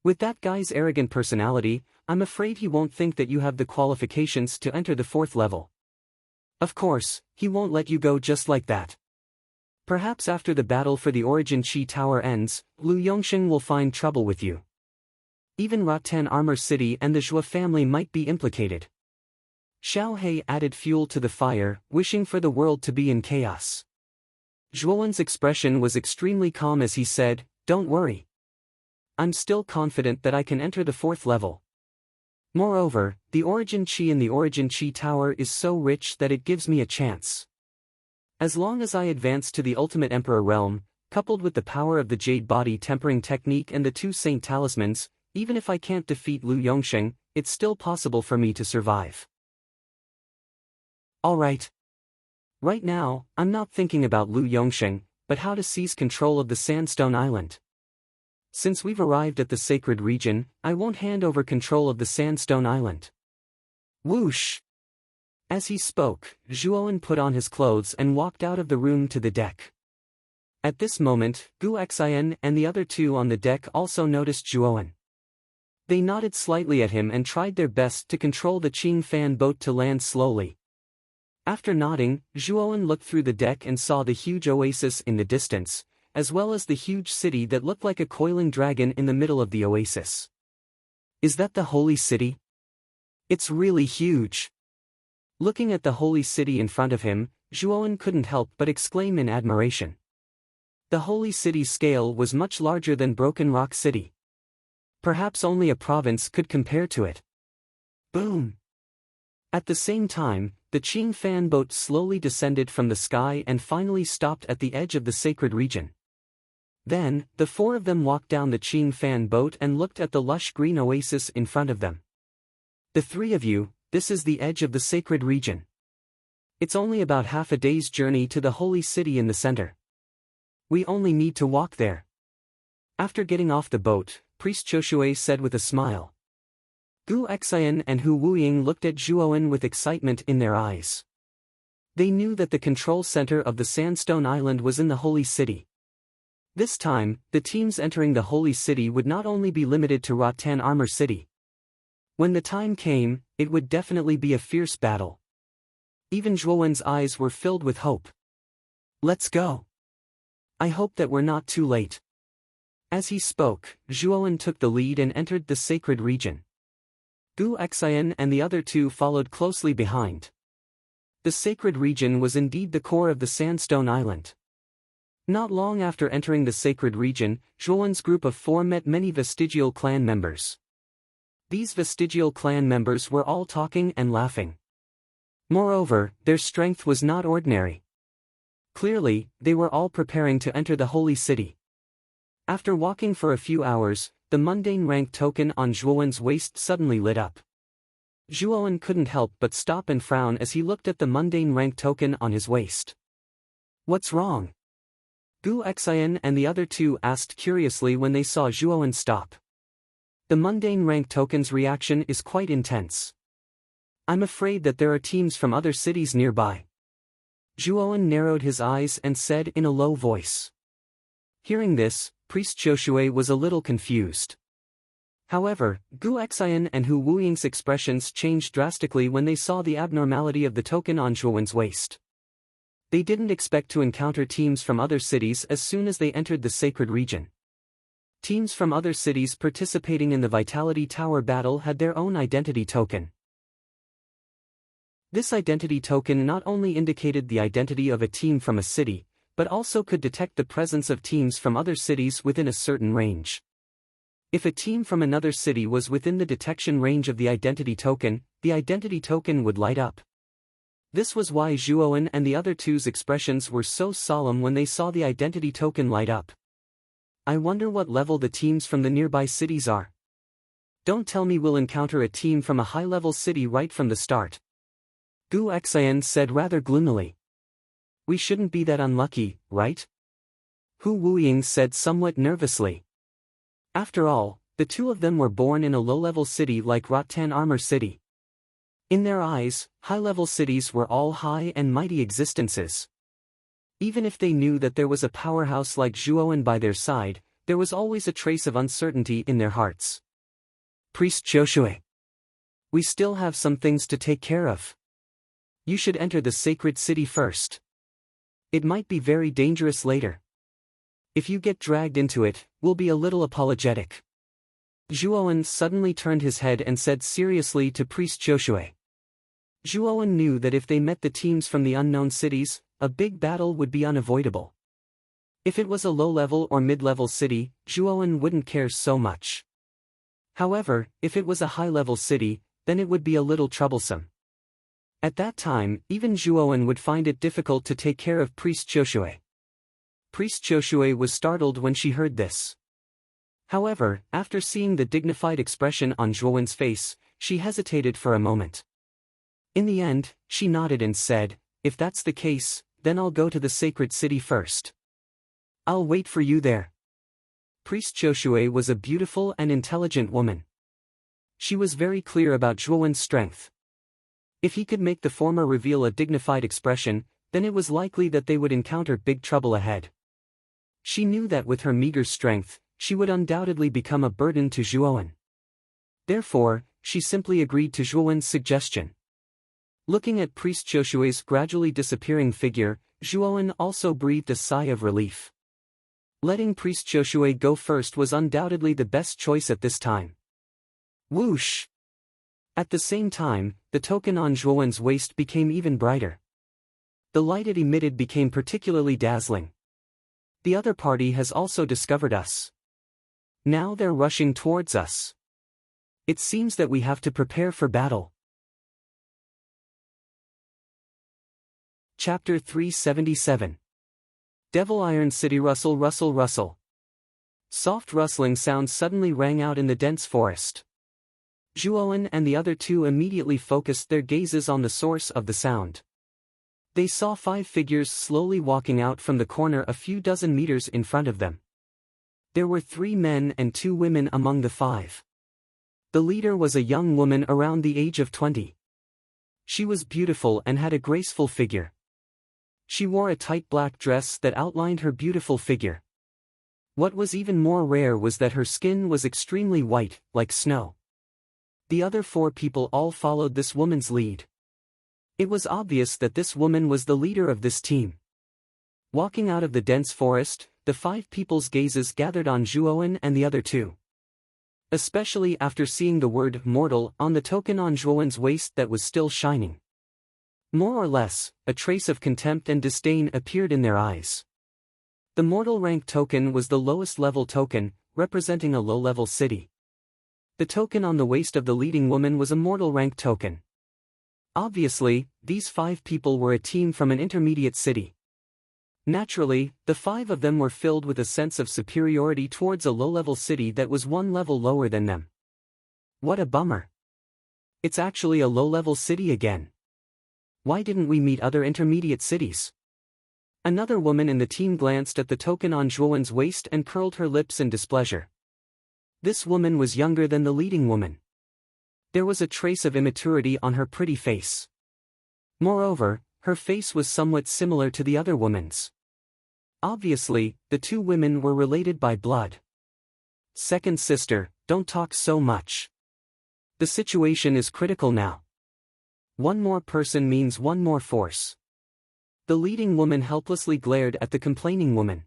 With that guy's arrogant personality, I'm afraid he won't think that you have the qualifications to enter the 4th level. Of course, he won't let you go just like that. Perhaps after the battle for the Origin Qi Tower ends, Lu Yongsheng will find trouble with you. Even Rattan Armor City and the Zhua family might be implicated. Xiao Hei added fuel to the fire, wishing for the world to be in chaos. Zhuowen's expression was extremely calm as he said, "Don't worry. I'm still confident that I can enter the 4th level. Moreover, the Origin Qi in the Origin Qi Tower is so rich that it gives me a chance. As long as I advance to the Ultimate Emperor realm, coupled with the power of the Jade Body Tempering Technique and the 2 Saint Talismans, even if I can't defeat Lu Yongsheng, it's still possible for me to survive." Alright. Right now, I'm not thinking about Lu Yongsheng, but how to seize control of the Sandstone Island. Since we've arrived at the sacred region, I won't hand over control of the Sandstone Island. Whoosh! As he spoke, Zhuowen put on his clothes and walked out of the room to the deck. At this moment, Gu Xian and the other 2 on the deck also noticed Zhuowen. They nodded slightly at him and tried their best to control the Qing Fan boat to land slowly. After nodding, Zhuowen looked through the deck and saw the huge oasis in the distance, as well as the huge city that looked like a coiling dragon in the middle of the oasis. Is that the holy city? It's really huge. Looking at the holy city in front of him, Zhuowen couldn't help but exclaim in admiration. The holy city's scale was much larger than Broken Rock City. Perhaps only a province could compare to it. Boom! At the same time, the Qing Fan boat slowly descended from the sky and finally stopped at the edge of the sacred region. Then, the 4 of them walked down the Qing Fan boat and looked at the lush green oasis in front of them. The 3 of you, this is the edge of the sacred region. It's only about half a day's journey to the holy city in the center. We only need to walk there. After getting off the boat, Priest Choshue said with a smile. Gu Xian and Hu Wuying looked at Zhuowen with excitement in their eyes. They knew that the control center of the Sandstone Island was in the Holy City. This time, the teams entering the Holy City would not only be limited to Rattan Armor City. When the time came, it would definitely be a fierce battle. Even Zhuowen's eyes were filled with hope. Let's go. I hope that we're not too late. As he spoke, Zhuowen took the lead and entered the sacred region. Gu Xian and the other 2 followed closely behind. The sacred region was indeed the core of the Sandstone Island. Not long after entering the sacred region, Zhuowen's group of 4 met many vestigial clan members. These vestigial clan members were all talking and laughing. Moreover, their strength was not ordinary. Clearly, they were all preparing to enter the holy city. After walking for a few hours, the mundane rank token on Zhuowen's waist suddenly lit up. Zhuowen couldn't help but stop and frown as he looked at the mundane rank token on his waist. What's wrong? Gu Xian and the other two asked curiously when they saw Zhuowen stop. The mundane rank token's reaction is quite intense. I'm afraid that there are teams from other cities nearby. Zhuowen narrowed his eyes and said in a low voice. Hearing this, Priest Joshua was a little confused. However, Gu Xian and Hu Wuying's expressions changed drastically when they saw the abnormality of the token on Zhuowen's waist. They didn't expect to encounter teams from other cities as soon as they entered the sacred region. Teams from other cities participating in the Vitality Tower battle had their own identity token. This identity token not only indicated the identity of a team from a city, but also could detect the presence of teams from other cities within a certain range. If a team from another city was within the detection range of the identity token would light up. This was why Zhuowen and the other two's expressions were so solemn when they saw the identity token light up. I wonder what level the teams from the nearby cities are. Don't tell me we'll encounter a team from a high-level city right from the start. Gu Xian said rather gloomily. We shouldn't be that unlucky, right? Hu Wuying said somewhat nervously. After all, the two of them were born in a low-level city like Rotan Armor City. In their eyes, high-level cities were all high and mighty existences. Even if they knew that there was a powerhouse like Zhuowen by their side, there was always a trace of uncertainty in their hearts. Priest Joshua. We still have some things to take care of. You should enter the sacred city first. It might be very dangerous later. If you get dragged into it, we'll be a little apologetic. Zhuowen suddenly turned his head and said seriously to Priest Joshua. Zhuowen knew that if they met the teams from the unknown cities, a big battle would be unavoidable. If it was a low-level or mid-level city, Zhuowen wouldn't care so much. However, if it was a high-level city, then it would be a little troublesome. At that time, even Zhuowen would find it difficult to take care of Priest Joshua. Priest Joshua was startled when she heard this. However, after seeing the dignified expression on Zhuowen's face, she hesitated for a moment. In the end, she nodded and said, if that's the case, then I'll go to the sacred city first. I'll wait for you there. Priest Joshua was a beautiful and intelligent woman. She was very clear about Zhuowen's strength. If he could make the former reveal a dignified expression, then it was likely that they would encounter big trouble ahead. She knew that with her meager strength, she would undoubtedly become a burden to Zhuowen. Therefore, she simply agreed to Zhuowen's suggestion. Looking at Priest Joshua's gradually disappearing figure, Zhuowen also breathed a sigh of relief. Letting Priest Joshua go first was undoubtedly the best choice at this time. Whoosh! At the same time, the token on Zhuowen's waist became even brighter. The light it emitted became particularly dazzling. The other party has also discovered us. Now they're rushing towards us. It seems that we have to prepare for battle. Chapter 377. Devil Iron City. Rustle, rustle, rustle. Soft rustling sounds suddenly rang out in the dense forest. Zhuowen and the other two immediately focused their gazes on the source of the sound. They saw 5 figures slowly walking out from the corner a few dozen meters in front of them. There were 3 men and 2 women among the 5. The leader was a young woman around the age of 20. She was beautiful and had a graceful figure. She wore a tight black dress that outlined her beautiful figure. What was even more rare was that her skin was extremely white, like snow. The other 4 people all followed this woman's lead. It was obvious that this woman was the leader of this team. Walking out of the dense forest, the 5 people's gazes gathered on Zhuowen and the other 2. Especially after seeing the word mortal on the token on Zhuowen's waist that was still shining. More or less, a trace of contempt and disdain appeared in their eyes. The mortal rank token was the lowest level token, representing a low-level city. The token on the waist of the leading woman was a mortal rank token. Obviously, these 5 people were a team from an intermediate city. Naturally, the 5 of them were filled with a sense of superiority towards a low-level city that was 1 level lower than them. What a bummer. It's actually a low-level city again. Why didn't we meet other intermediate cities? Another woman in the team glanced at the token on Zhuowen's waist and curled her lips in displeasure. This woman was younger than the leading woman. There was a trace of immaturity on her pretty face. Moreover, her face was somewhat similar to the other woman's. Obviously, the two women were related by blood. Second sister, don't talk so much. The situation is critical now. One more person means one more force. The leading woman helplessly glared at the complaining woman.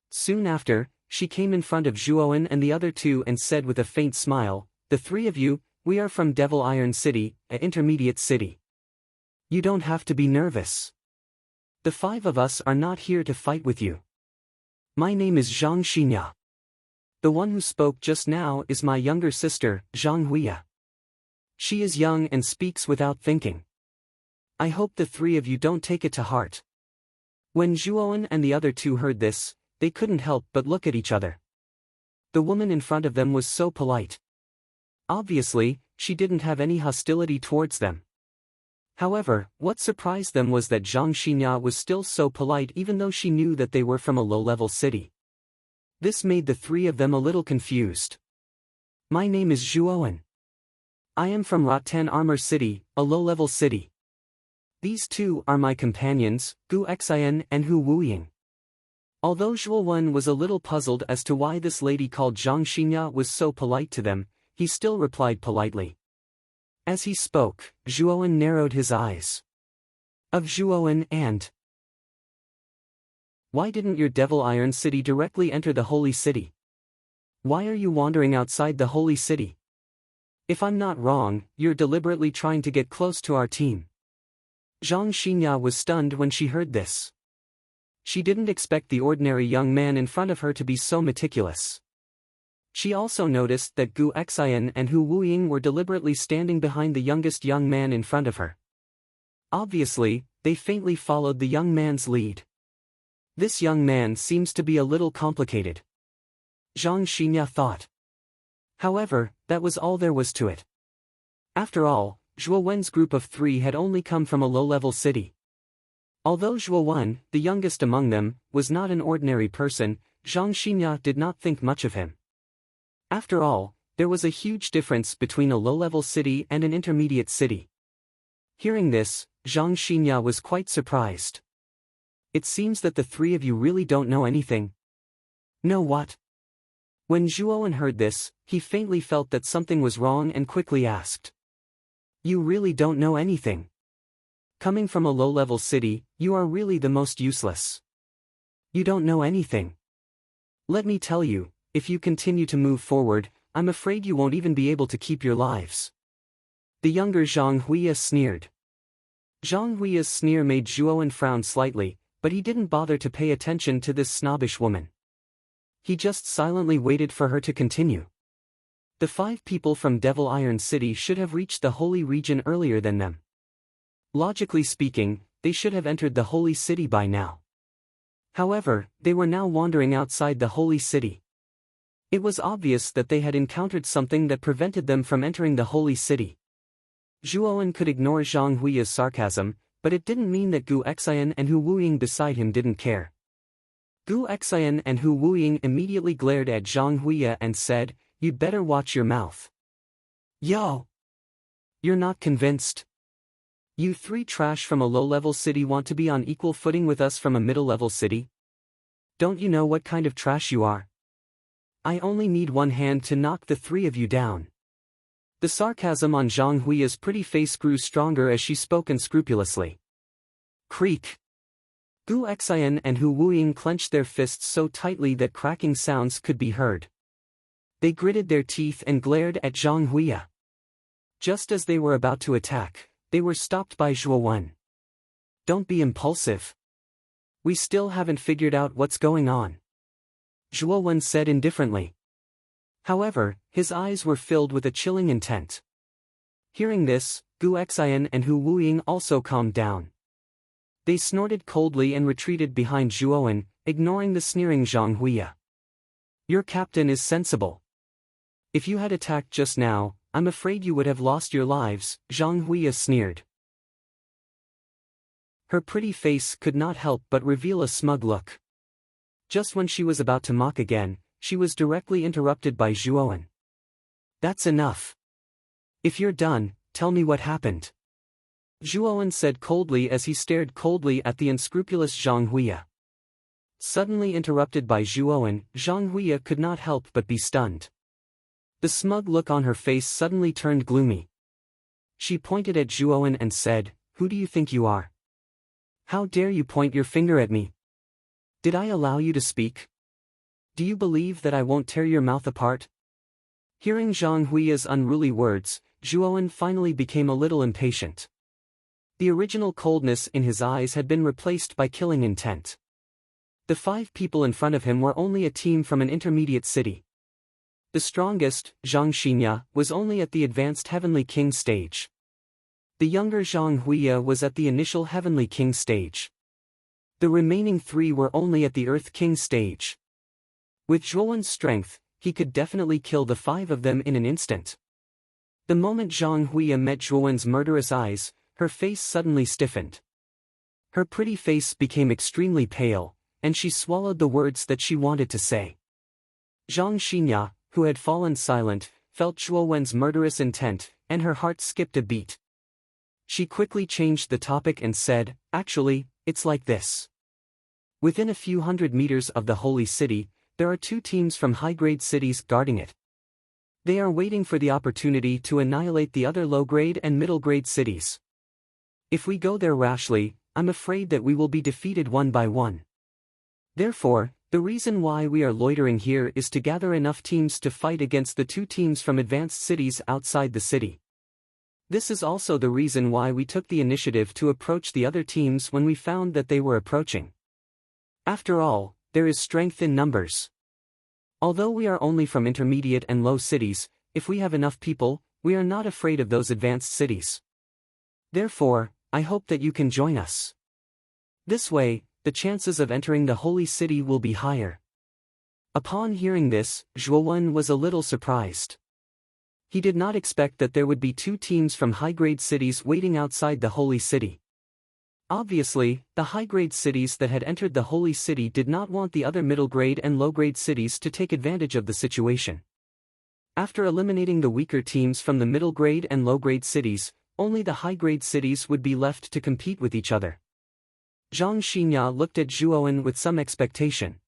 Soon after, she came in front of Zhuowen and the other two and said with a faint smile, "The three of you, we are from Devil Iron City, an intermediate city. You don't have to be nervous. The five of us are not here to fight with you. My name is Zhang Xinya. The one who spoke just now is my younger sister, Zhang Huiya. She is young and speaks without thinking. I hope the three of you don't take it to heart." When Zhuowen and the other two heard this, they couldn't help but look at each other. The woman in front of them was so polite. Obviously, she didn't have any hostility towards them. However, what surprised them was that Zhang Xinya was still so polite even though she knew that they were from a low-level city. This made the three of them a little confused. My name is Zhuowen. I am from Rotan Armor City, a low-level city. These two are my companions, Gu Xian and Hu Wuying. Although Zhuowen was a little puzzled as to why this lady called Zhang Xinya was so polite to them, he still replied politely. As he spoke, Zhuowen narrowed his eyes. Of Zhuowen and... Why didn't your Devil Iron City directly enter the Holy City? Why are you wandering outside the Holy City? If I'm not wrong, you're deliberately trying to get close to our team. Zhang Xinya was stunned when she heard this. She didn't expect the ordinary young man in front of her to be so meticulous. She also noticed that Gu Xian and Hu Wuying were deliberately standing behind the youngest young man in front of her. Obviously, they faintly followed the young man's lead. This young man seems to be a little complicated. Zhang Xinya thought. However, that was all there was to it. After all, Zhuowen's group of three had only come from a low-level city. Although Zhuowen, the youngest among them, was not an ordinary person, Zhang Xinya did not think much of him. After all, there was a huge difference between a low-level city and an intermediate city. Hearing this, Zhang Xinya was quite surprised. It seems that the three of you really don't know anything. Know what? When Zhuowen heard this, he faintly felt that something was wrong and quickly asked. You really don't know anything. Coming from a low-level city, you are really the most useless. You don't know anything. Let me tell you, if you continue to move forward, I'm afraid you won't even be able to keep your lives. The younger Zhang Huiya sneered. Zhang Huiya's sneer made Zhuowen frown slightly, but he didn't bother to pay attention to this snobbish woman. He just silently waited for her to continue. The five people from Devil Iron City should have reached the holy region earlier than them. Logically speaking, they should have entered the holy city by now. However, they were now wandering outside the holy city. It was obvious that they had encountered something that prevented them from entering the holy city. Zhuowen could ignore Zhang Huiya's sarcasm, but it didn't mean that Gu Xian and Hu Wuying beside him didn't care. Gu Xian and Hu Wuying immediately glared at Zhang Huiya and said, "You'd better watch your mouth." Yo! You're not convinced? You three trash from a low-level city want to be on equal footing with us from a middle-level city? Don't you know what kind of trash you are? I only need one hand to knock the three of you down. The sarcasm on Zhang Huiya's pretty face grew stronger as she spoke unscrupulously. Creak. Gu Xian and Hu Wuying clenched their fists so tightly that cracking sounds could be heard. They gritted their teeth and glared at Zhang Huiya. Just as they were about to attack, they were stopped by Zhuowen. Don't be impulsive. We still haven't figured out what's going on, Zhuowen said indifferently. However, his eyes were filled with a chilling intent. Hearing this, Gu Xian and Hu Wuying also calmed down. They snorted coldly and retreated behind Zhuowen, ignoring the sneering Zhang Huiya. Your captain is sensible. If you had attacked just now, I'm afraid you would have lost your lives, Zhang Huiya sneered. Her pretty face could not help but reveal a smug look. Just when she was about to mock again, she was directly interrupted by Zhuowen. That's enough. If you're done, tell me what happened. Zhuowen said coldly as he stared coldly at the unscrupulous Zhang Huiya. Suddenly interrupted by Zhuowen, Zhang Huiya could not help but be stunned. The smug look on her face suddenly turned gloomy. She pointed at Zhuowen and said, "Who do you think you are? How dare you point your finger at me? Did I allow you to speak? Do you believe that I won't tear your mouth apart?" Hearing Zhang Huiya's unruly words, Zhuowen finally became a little impatient. The original coldness in his eyes had been replaced by killing intent. The 5 people in front of him were only a team from an intermediate city. The strongest, Zhang Xinya, was only at the advanced Heavenly King stage. The younger Zhang Huiya was at the initial Heavenly King stage. The remaining 3 were only at the Earth King stage. With Zhuowen's strength, he could definitely kill the 5 of them in an instant. The moment Zhang Huiya met Zhuowen's murderous eyes, her face suddenly stiffened. Her pretty face became extremely pale, and she swallowed the words that she wanted to say. Zhang Xinya, who had fallen silent, felt Zhuowen's murderous intent, and her heart skipped a beat. She quickly changed the topic and said, "Actually, it's like this. Within a few hundred meters of the holy city, there are 2 teams from high-grade cities guarding it. They are waiting for the opportunity to annihilate the other low-grade and middle-grade cities. If we go there rashly, I'm afraid that we will be defeated one by one. Therefore, the reason why we are loitering here is to gather enough teams to fight against the 2 teams from advanced cities outside the city. This is also the reason why we took the initiative to approach the other teams when we found that they were approaching. After all, there is strength in numbers. Although we are only from intermediate and low cities, if we have enough people, we are not afraid of those advanced cities. Therefore, I hope that you can join us. This way, the chances of entering the holy city will be higher." Upon hearing this, Zhuowen was a little surprised. He did not expect that there would be 2 teams from high-grade cities waiting outside the holy city. Obviously, the high-grade cities that had entered the holy city did not want the other middle-grade and low-grade cities to take advantage of the situation. After eliminating the weaker teams from the middle-grade and low-grade cities, only the high-grade cities would be left to compete with each other. Zhang Xinya looked at Zhuowen with some expectation.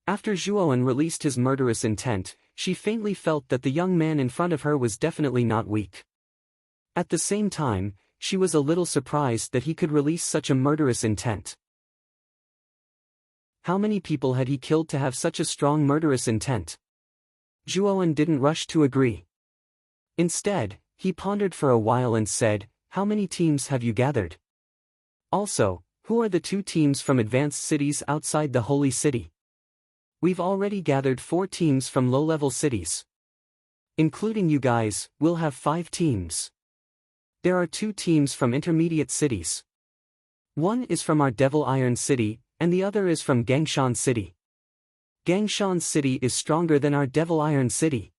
After Zhuowen released his murderous intent, she faintly felt that the young man in front of her was definitely not weak. At the same time, she was a little surprised that he could release such a murderous intent. How many people had he killed to have such a strong murderous intent? Zhuowen didn't rush to agree. Instead, he pondered for a while and said, "How many teams have you gathered? Also, who are the 2 teams from advanced cities outside the holy city?" "We've already gathered 4 teams from low-level cities. Including you guys, we'll have 5 teams. There are 2 teams from intermediate cities. One is from our Devil Iron City, and the other is from Gangshan City. Gangshan City is stronger than our Devil Iron City.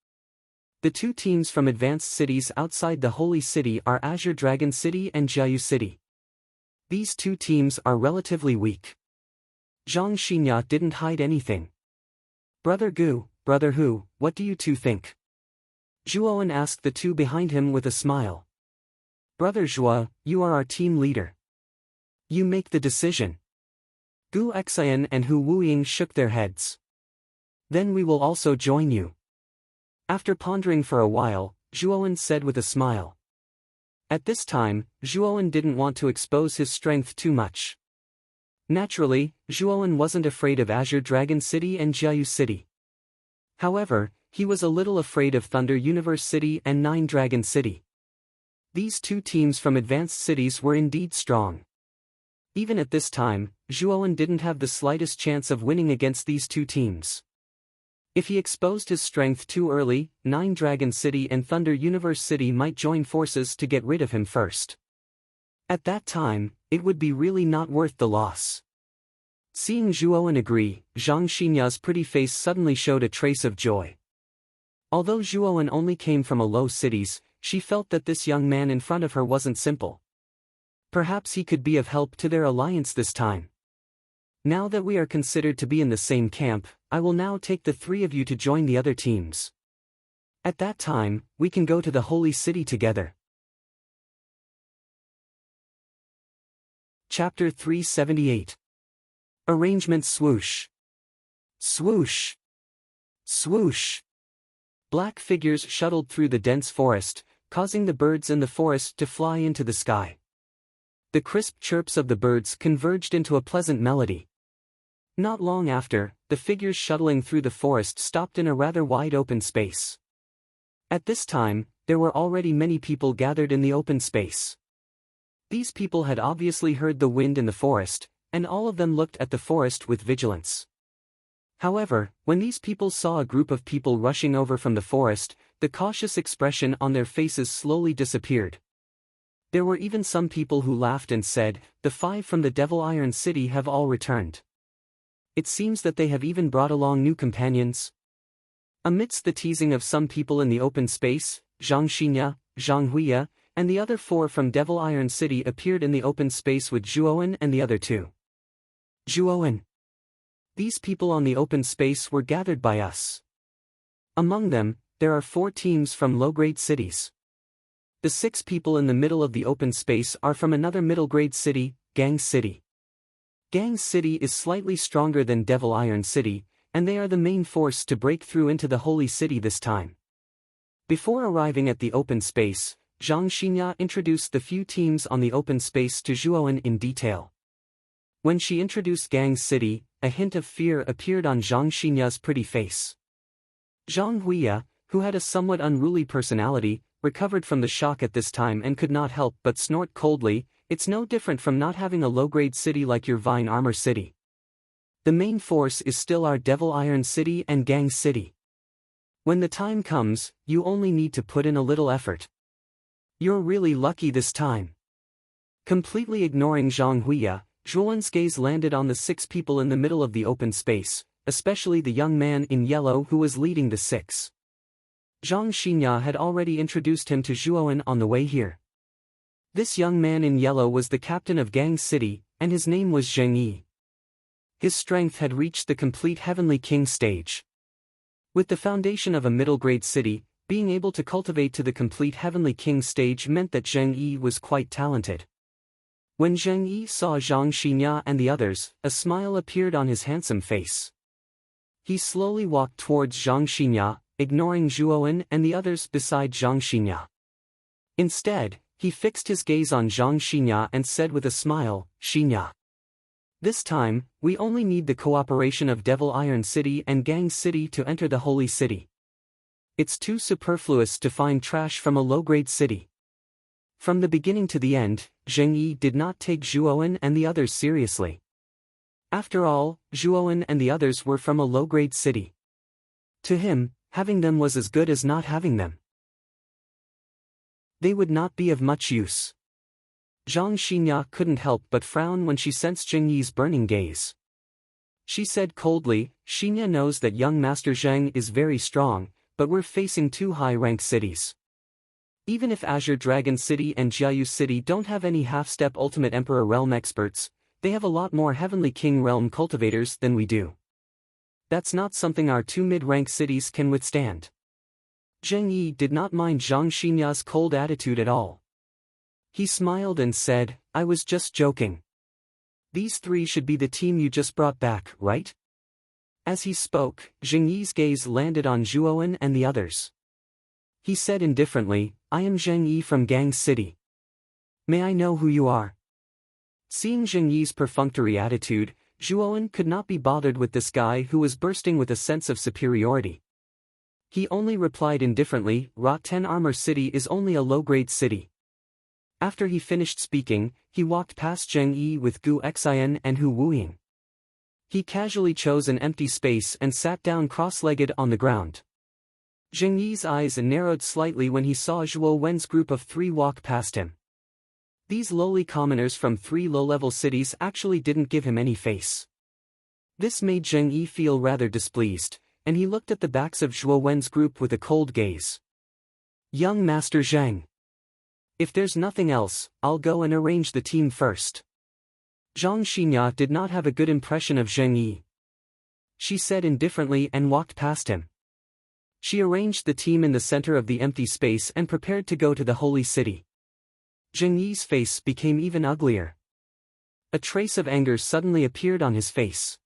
The 2 teams from advanced cities outside the holy city are Azure Dragon City and Jiayu City. These 2 teams are relatively weak." Zhang Xinya didn't hide anything. "Brother Gu, Brother Hu, what do you 2 think?" Zhuowen asked the 2 behind him with a smile. "Brother Zhua, you are our team leader. You make the decision." Gu Xian and Hu Wuying shook their heads. "Then we will also join you." After pondering for a while, Zhuowen said with a smile. At this time, Zhuowen didn't want to expose his strength too much. Naturally, Zhuowen wasn't afraid of Azure Dragon City and Jiayu City. However, he was a little afraid of Thunder Universe City and Nine Dragon City. These 2 teams from advanced cities were indeed strong. Even at this time, Zhuowen didn't have the slightest chance of winning against these 2 teams. If he exposed his strength too early, Nine Dragon City and Thunder Universe City might join forces to get rid of him first. At that time, it would be really not worth the loss. Seeing Zhuowen agree, Zhang Xinya's pretty face suddenly showed a trace of joy. Although Zhuowen only came from a low cities, she felt that this young man in front of her wasn't simple. Perhaps he could be of help to their alliance this time. Now that we are considered to be in the same camp, I will now take the three of you to join the other teams. At that time, we can go to the holy city together. Chapter 378. Arrangement swoosh. Swoosh. Swoosh. Black figures shuttled through the dense forest, causing the birds in the forest to fly into the sky. The crisp chirps of the birds converged into a pleasant melody. Not long after, the figures shuttling through the forest stopped in a rather wide open space. At this time, there were already many people gathered in the open space. These people had obviously heard the wind in the forest, and all of them looked at the forest with vigilance. However, when these people saw a group of people rushing over from the forest, the cautious expression on their faces slowly disappeared. There were even some people who laughed and said, "The 5 from the Devil Iron City have all returned. It seems that they have even brought along new companions." Amidst the teasing of some people in the open space, Zhang Xinya, Zhang Huiya, and the other 4 from Devil Iron City appeared in the open space with Zhuowen and the other 2. Zhuowen. These people on the open space were gathered by us. Among them, there are 4 teams from low-grade cities. The 6 people in the middle of the open space are from another middle-grade city, Gang City. Gang City is slightly stronger than Devil Iron City, and they are the main force to break through into the Holy City this time. Before arriving at the open space, Zhang Xinya introduced the few teams on the open space to Zhuowen in detail. When she introduced Gang City, a hint of fear appeared on Zhang Xinya's pretty face. Zhang Huiya, who had a somewhat unruly personality, recovered from the shock at this time and could not help but snort coldly. "It's no different from not having a low-grade city like your Vine Armor City. The main force is still our Devil Iron City and Gang City. When the time comes, you only need to put in a little effort. You're really lucky this time." Completely ignoring Zhang Huiya, Zhuowen's gaze landed on the 6 people in the middle of the open space, especially the young man in yellow who was leading the 6. Zhang Xinya had already introduced him to Zhuowen on the way here. This young man in yellow was the captain of Gang City, and his name was Zheng Yi. His strength had reached the complete Heavenly King stage. With the foundation of a middle-grade city, being able to cultivate to the complete Heavenly King stage meant that Zheng Yi was quite talented. When Zheng Yi saw Zhang Xinya and the others, a smile appeared on his handsome face. He slowly walked towards Zhang Xinya, ignoring Zhuowen and the others beside Zhang Xinya. Instead, he fixed his gaze on Zhang Xinya and said with a smile, "Xinya. This time, we only need the cooperation of Devil Iron City and Gang City to enter the Holy City. It's too superfluous to find trash from a low-grade city." From the beginning to the end, Zheng Yi did not take Zhuowen and the others seriously. After all, Zhuowen and the others were from a low-grade city. To him, having them was as good as not having them. They would not be of much use. Zhang Xinya couldn't help but frown when she sensed Zheng Yi's burning gaze. She said coldly, "Xinya knows that young Master Zheng is very strong, but we're facing 2 high-rank cities. Even if Azure Dragon City and Jiayu City don't have any half-step Ultimate Emperor Realm experts, they have a lot more Heavenly King Realm cultivators than we do. That's not something our 2 mid-rank cities can withstand." Zheng Yi did not mind Zhang Xinya's cold attitude at all. He smiled and said, "I was just joking. These 3 should be the team you just brought back, right?" As he spoke, Zheng Yi's gaze landed on Zhuowen and the others. He said indifferently, "I am Zheng Yi from Gang City. May I know who you are?" Seeing Zheng Yi's perfunctory attitude, Zhuowen could not be bothered with this guy who was bursting with a sense of superiority. He only replied indifferently, "Rot 10 Armor City is only a low-grade city." After he finished speaking, he walked past Zheng Yi with Gu Xian and Hu Wuying. He casually chose an empty space and sat down cross-legged on the ground. Zheng Yi's eyes narrowed slightly when he saw Zhuo Wen's group of 3 walk past him. These lowly commoners from 3 low-level cities actually didn't give him any face. This made Zheng Yi feel rather displeased, and he looked at the backs of Zhuo Wen's group with a cold gaze. Young Master Zhang. If there's nothing else, I'll go and arrange the team first. Zhang Xinya did not have a good impression of Zheng Yi. She said indifferently and walked past him. She arranged the team in the center of the empty space and prepared to go to the holy city. Zheng Yi's face became even uglier. A trace of anger suddenly appeared on his face.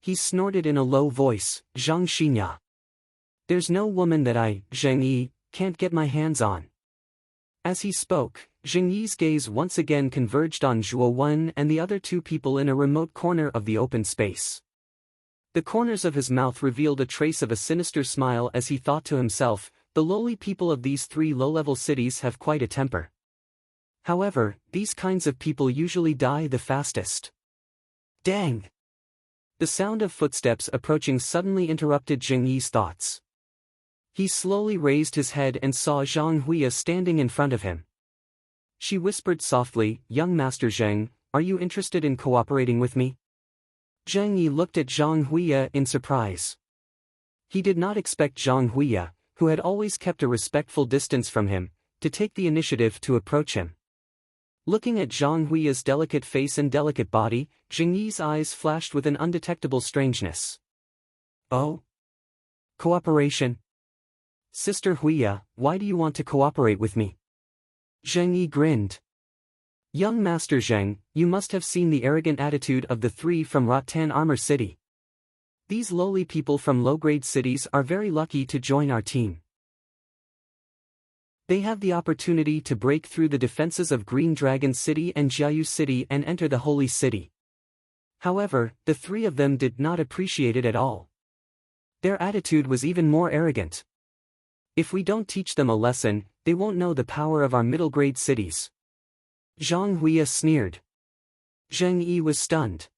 He snorted in a low voice, Zhang Xinya. There's no woman that I, Zheng Yi, can't get my hands on. As he spoke, Zheng Yi's gaze once again converged on Zhuo Wen and the other two people in a remote corner of the open space. The corners of his mouth revealed a trace of a sinister smile as he thought to himself, the lowly people of these three low-level cities have quite a temper. However, these kinds of people usually die the fastest. Dang! The sound of footsteps approaching suddenly interrupted Zheng Yi's thoughts. He slowly raised his head and saw Zhang Huiya standing in front of him. She whispered softly, Young Master Zheng, are you interested in cooperating with me? Zheng Yi looked at Zhang Huiya in surprise. He did not expect Zhang Huiya, who had always kept a respectful distance from him, to take the initiative to approach him. Looking at Zhang Huiya's delicate face and delicate body, Zheng Yi's eyes flashed with an undetectable strangeness. Oh? Cooperation? Sister Huiya, why do you want to cooperate with me? Zheng Yi grinned. Young Master Zheng, you must have seen the arrogant attitude of the three from Rattan Armor City. These lowly people from low-grade cities are very lucky to join our team. They have the opportunity to break through the defenses of Green Dragon City and Jiayu City and enter the Holy City. However, the three of them did not appreciate it at all. Their attitude was even more arrogant. If we don't teach them a lesson, they won't know the power of our middle-grade cities. Zhang Huiya sneered. Zheng Yi was stunned.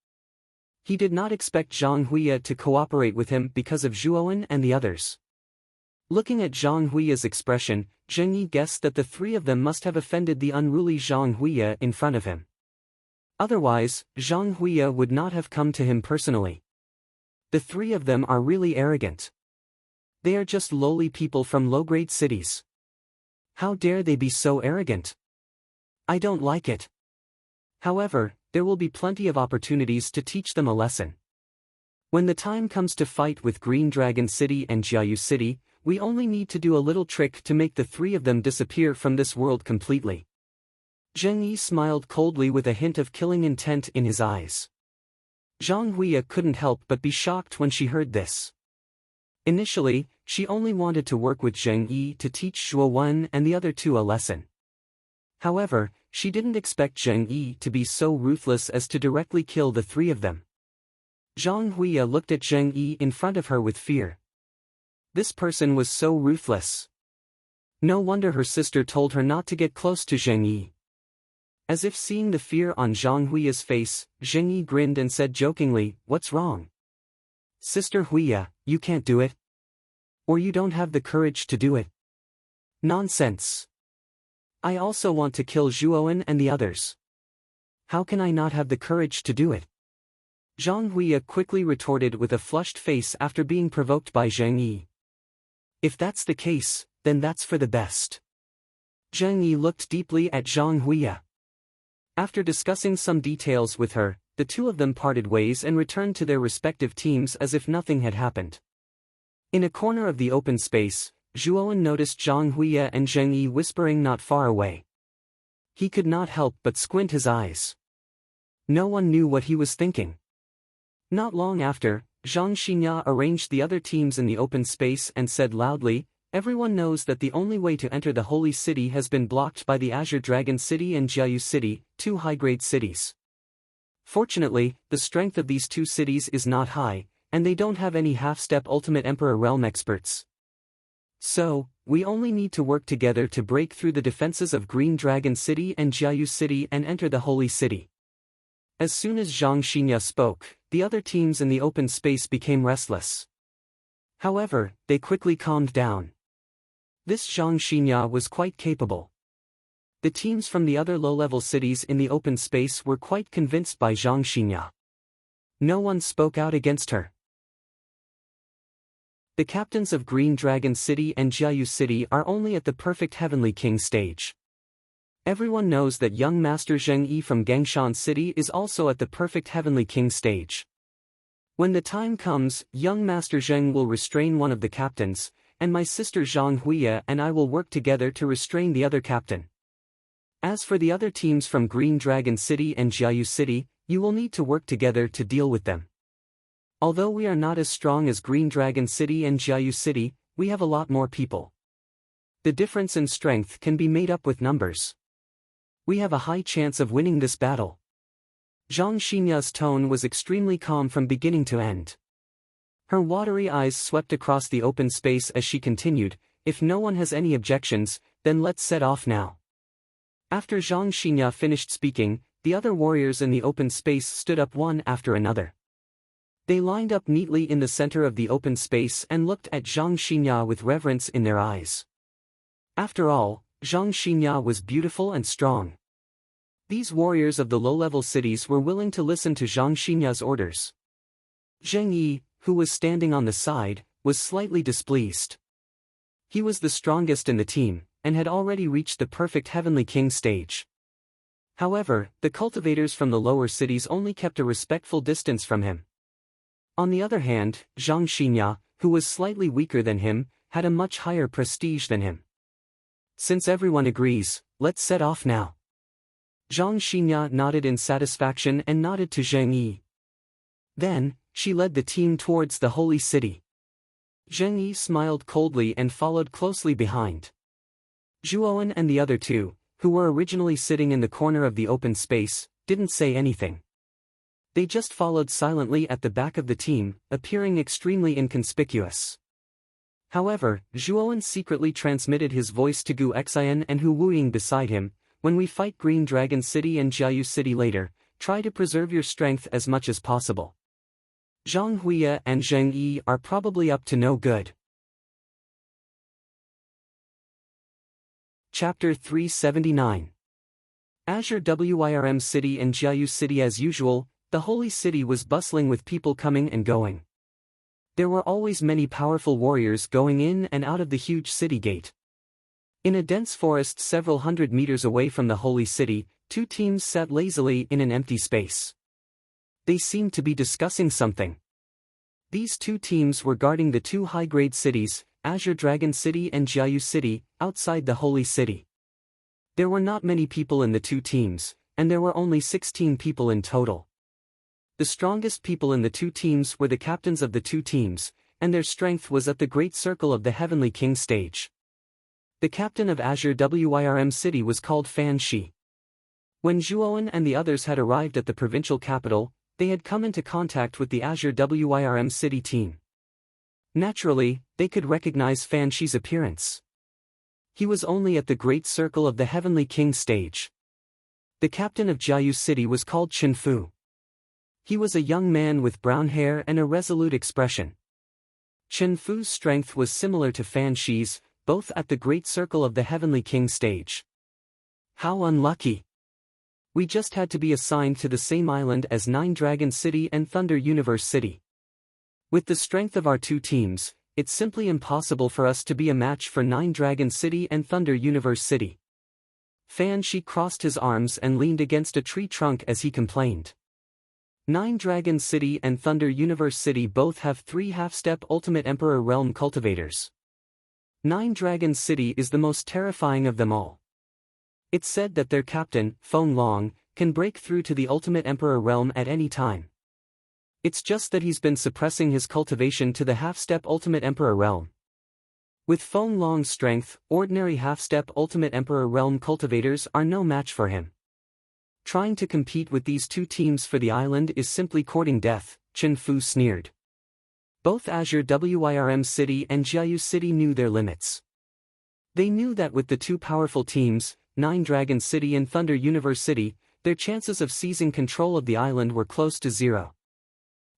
He did not expect Zhang Huiya to cooperate with him because of Zhuowen and the others. Looking at Zhang Huiya's expression, Zheng Yi guessed that the three of them must have offended the unruly Zhang Huiya in front of him. Otherwise, Zhang Huiya would not have come to him personally. The three of them are really arrogant. They are just lowly people from low-grade cities. How dare they be so arrogant? I don't like it. However, there will be plenty of opportunities to teach them a lesson. When the time comes to fight with Green Dragon City and Jiayu City, we only need to do a little trick to make the three of them disappear from this world completely. Zheng Yi smiled coldly with a hint of killing intent in his eyes. Zhang Huiya couldn't help but be shocked when she heard this. Initially, she only wanted to work with Zheng Yi to teach Zhuo Wen and the other two a lesson. However, she didn't expect Zheng Yi to be so ruthless as to directly kill the three of them. Zhang Huiya looked at Zheng Yi in front of her with fear. This person was so ruthless. No wonder her sister told her not to get close to Zheng Yi. As if seeing the fear on Zhang Huiya's face, Zheng Yi grinned and said jokingly, "What's wrong? Sister Huiya, you can't do it? Or you don't have the courage to do it? Nonsense. I also want to kill Zhuowen and the others. How can I not have the courage to do it?" Zhang Huiya quickly retorted with a flushed face after being provoked by Zheng Yi. If that's the case, then that's for the best. Zheng Yi looked deeply at Zhang Huiya. After discussing some details with her, the two of them parted ways and returned to their respective teams as if nothing had happened. In a corner of the open space, Zhuowen noticed Zhang Huiya and Zheng Yi whispering not far away. He could not help but squint his eyes. No one knew what he was thinking. Not long after, Zhang Xinya arranged the other teams in the open space and said loudly, "Everyone knows that the only way to enter the Holy City has been blocked by the Azure Dragon City and Jiayu City, two high-grade cities. Fortunately, the strength of these two cities is not high, and they don't have any half-step Ultimate Emperor realm experts. So, we only need to work together to break through the defenses of Green Dragon City and Jiayu City and enter the Holy City." As soon as Zhang Xinya spoke, the other teams in the open space became restless. However, they quickly calmed down. This Zhang Xinya was quite capable. The teams from the other low-level cities in the open space were quite convinced by Zhang Xinya. No one spoke out against her. The captains of Green Dragon City and Jiayu City are only at the perfect Heavenly King stage. Everyone knows that young Master Zheng Yi from Gangshan City is also at the perfect Heavenly King stage. When the time comes, young Master Zheng will restrain one of the captains, and my sister Zhang Huiya and I will work together to restrain the other captain. As for the other teams from Green Dragon City and Jiayu City, you will need to work together to deal with them. Although we are not as strong as Green Dragon City and Jiayu City, we have a lot more people. The difference in strength can be made up with numbers. We have a high chance of winning this battle. Zhang Xinya's tone was extremely calm from beginning to end. Her watery eyes swept across the open space as she continued, "If no one has any objections, then let's set off now." After Zhang Xinya finished speaking, the other warriors in the open space stood up one after another. They lined up neatly in the center of the open space and looked at Zhang Xinya with reverence in their eyes. After all, Zhang Xinya was beautiful and strong. These warriors of the low-level cities were willing to listen to Zhang Xinya's orders. Zheng Yi, who was standing on the side, was slightly displeased. He was the strongest in the team, and had already reached the perfect Heavenly King stage. However, the cultivators from the lower cities only kept a respectful distance from him. On the other hand, Zhang Xinya, who was slightly weaker than him, had a much higher prestige than him. Since everyone agrees, let's set off now. Zhang Xinya nodded in satisfaction and nodded to Zheng Yi. Then, she led the team towards the holy city. Zheng Yi smiled coldly and followed closely behind. Zhuowen and the other two, who were originally sitting in the corner of the open space, didn't say anything. They just followed silently at the back of the team, appearing extremely inconspicuous. However, Zhuowen secretly transmitted his voice to Gu Xian and Hu Wuying beside him, "When we fight Green Dragon City and Jiayu City later, try to preserve your strength as much as possible. Zhang Huiya and Zheng Yi are probably up to no good." Chapter 379. Azure Wyrm City and Jiayu City. As usual, the holy city was bustling with people coming and going. There were always many powerful warriors going in and out of the huge city gate. In a dense forest several hundred meters away from the holy city, two teams sat lazily in an empty space. They seemed to be discussing something. These two teams were guarding the two high-grade cities, Azure Dragon City and Jiayu City, outside the holy city. There were not many people in the two teams, and there were only 16 people in total. The strongest people in the two teams were the captains of the two teams, and their strength was at the great circle of the Heavenly King stage. The captain of Azure Wyrm City was called Fan Shi. When Zhuowen and the others had arrived at the provincial capital, they had come into contact with the Azure Wyrm City team. Naturally, they could recognize Fan Shi's appearance. He was only at the great circle of the Heavenly King stage. The captain of Jiayu City was called Chen Fu. He was a young man with brown hair and a resolute expression. Chen Fu's strength was similar to Fan Shi's, both at the great circle of the Heavenly King stage. How unlucky! We just had to be assigned to the same island as Nine Dragon City and Thunder Universe City. With the strength of our two teams, it's simply impossible for us to be a match for Nine Dragon City and Thunder Universe City. Fan Shi crossed his arms and leaned against a tree trunk as he complained. Nine Dragon City and Thunder Universe City both have 3 half-step Ultimate Emperor Realm cultivators. Nine Dragon City is the most terrifying of them all. It's said that their captain, Feng Long, can break through to the Ultimate Emperor Realm at any time. It's just that he's been suppressing his cultivation to the half-step Ultimate Emperor Realm. With Feng Long's strength, ordinary half-step Ultimate Emperor Realm cultivators are no match for him. Trying to compete with these two teams for the island is simply courting death, Chen Fu sneered. Both Azure Wyrm City and Jiayu City knew their limits. They knew that with the two powerful teams, Nine Dragon City and Thunder Universe City, their chances of seizing control of the island were close to zero.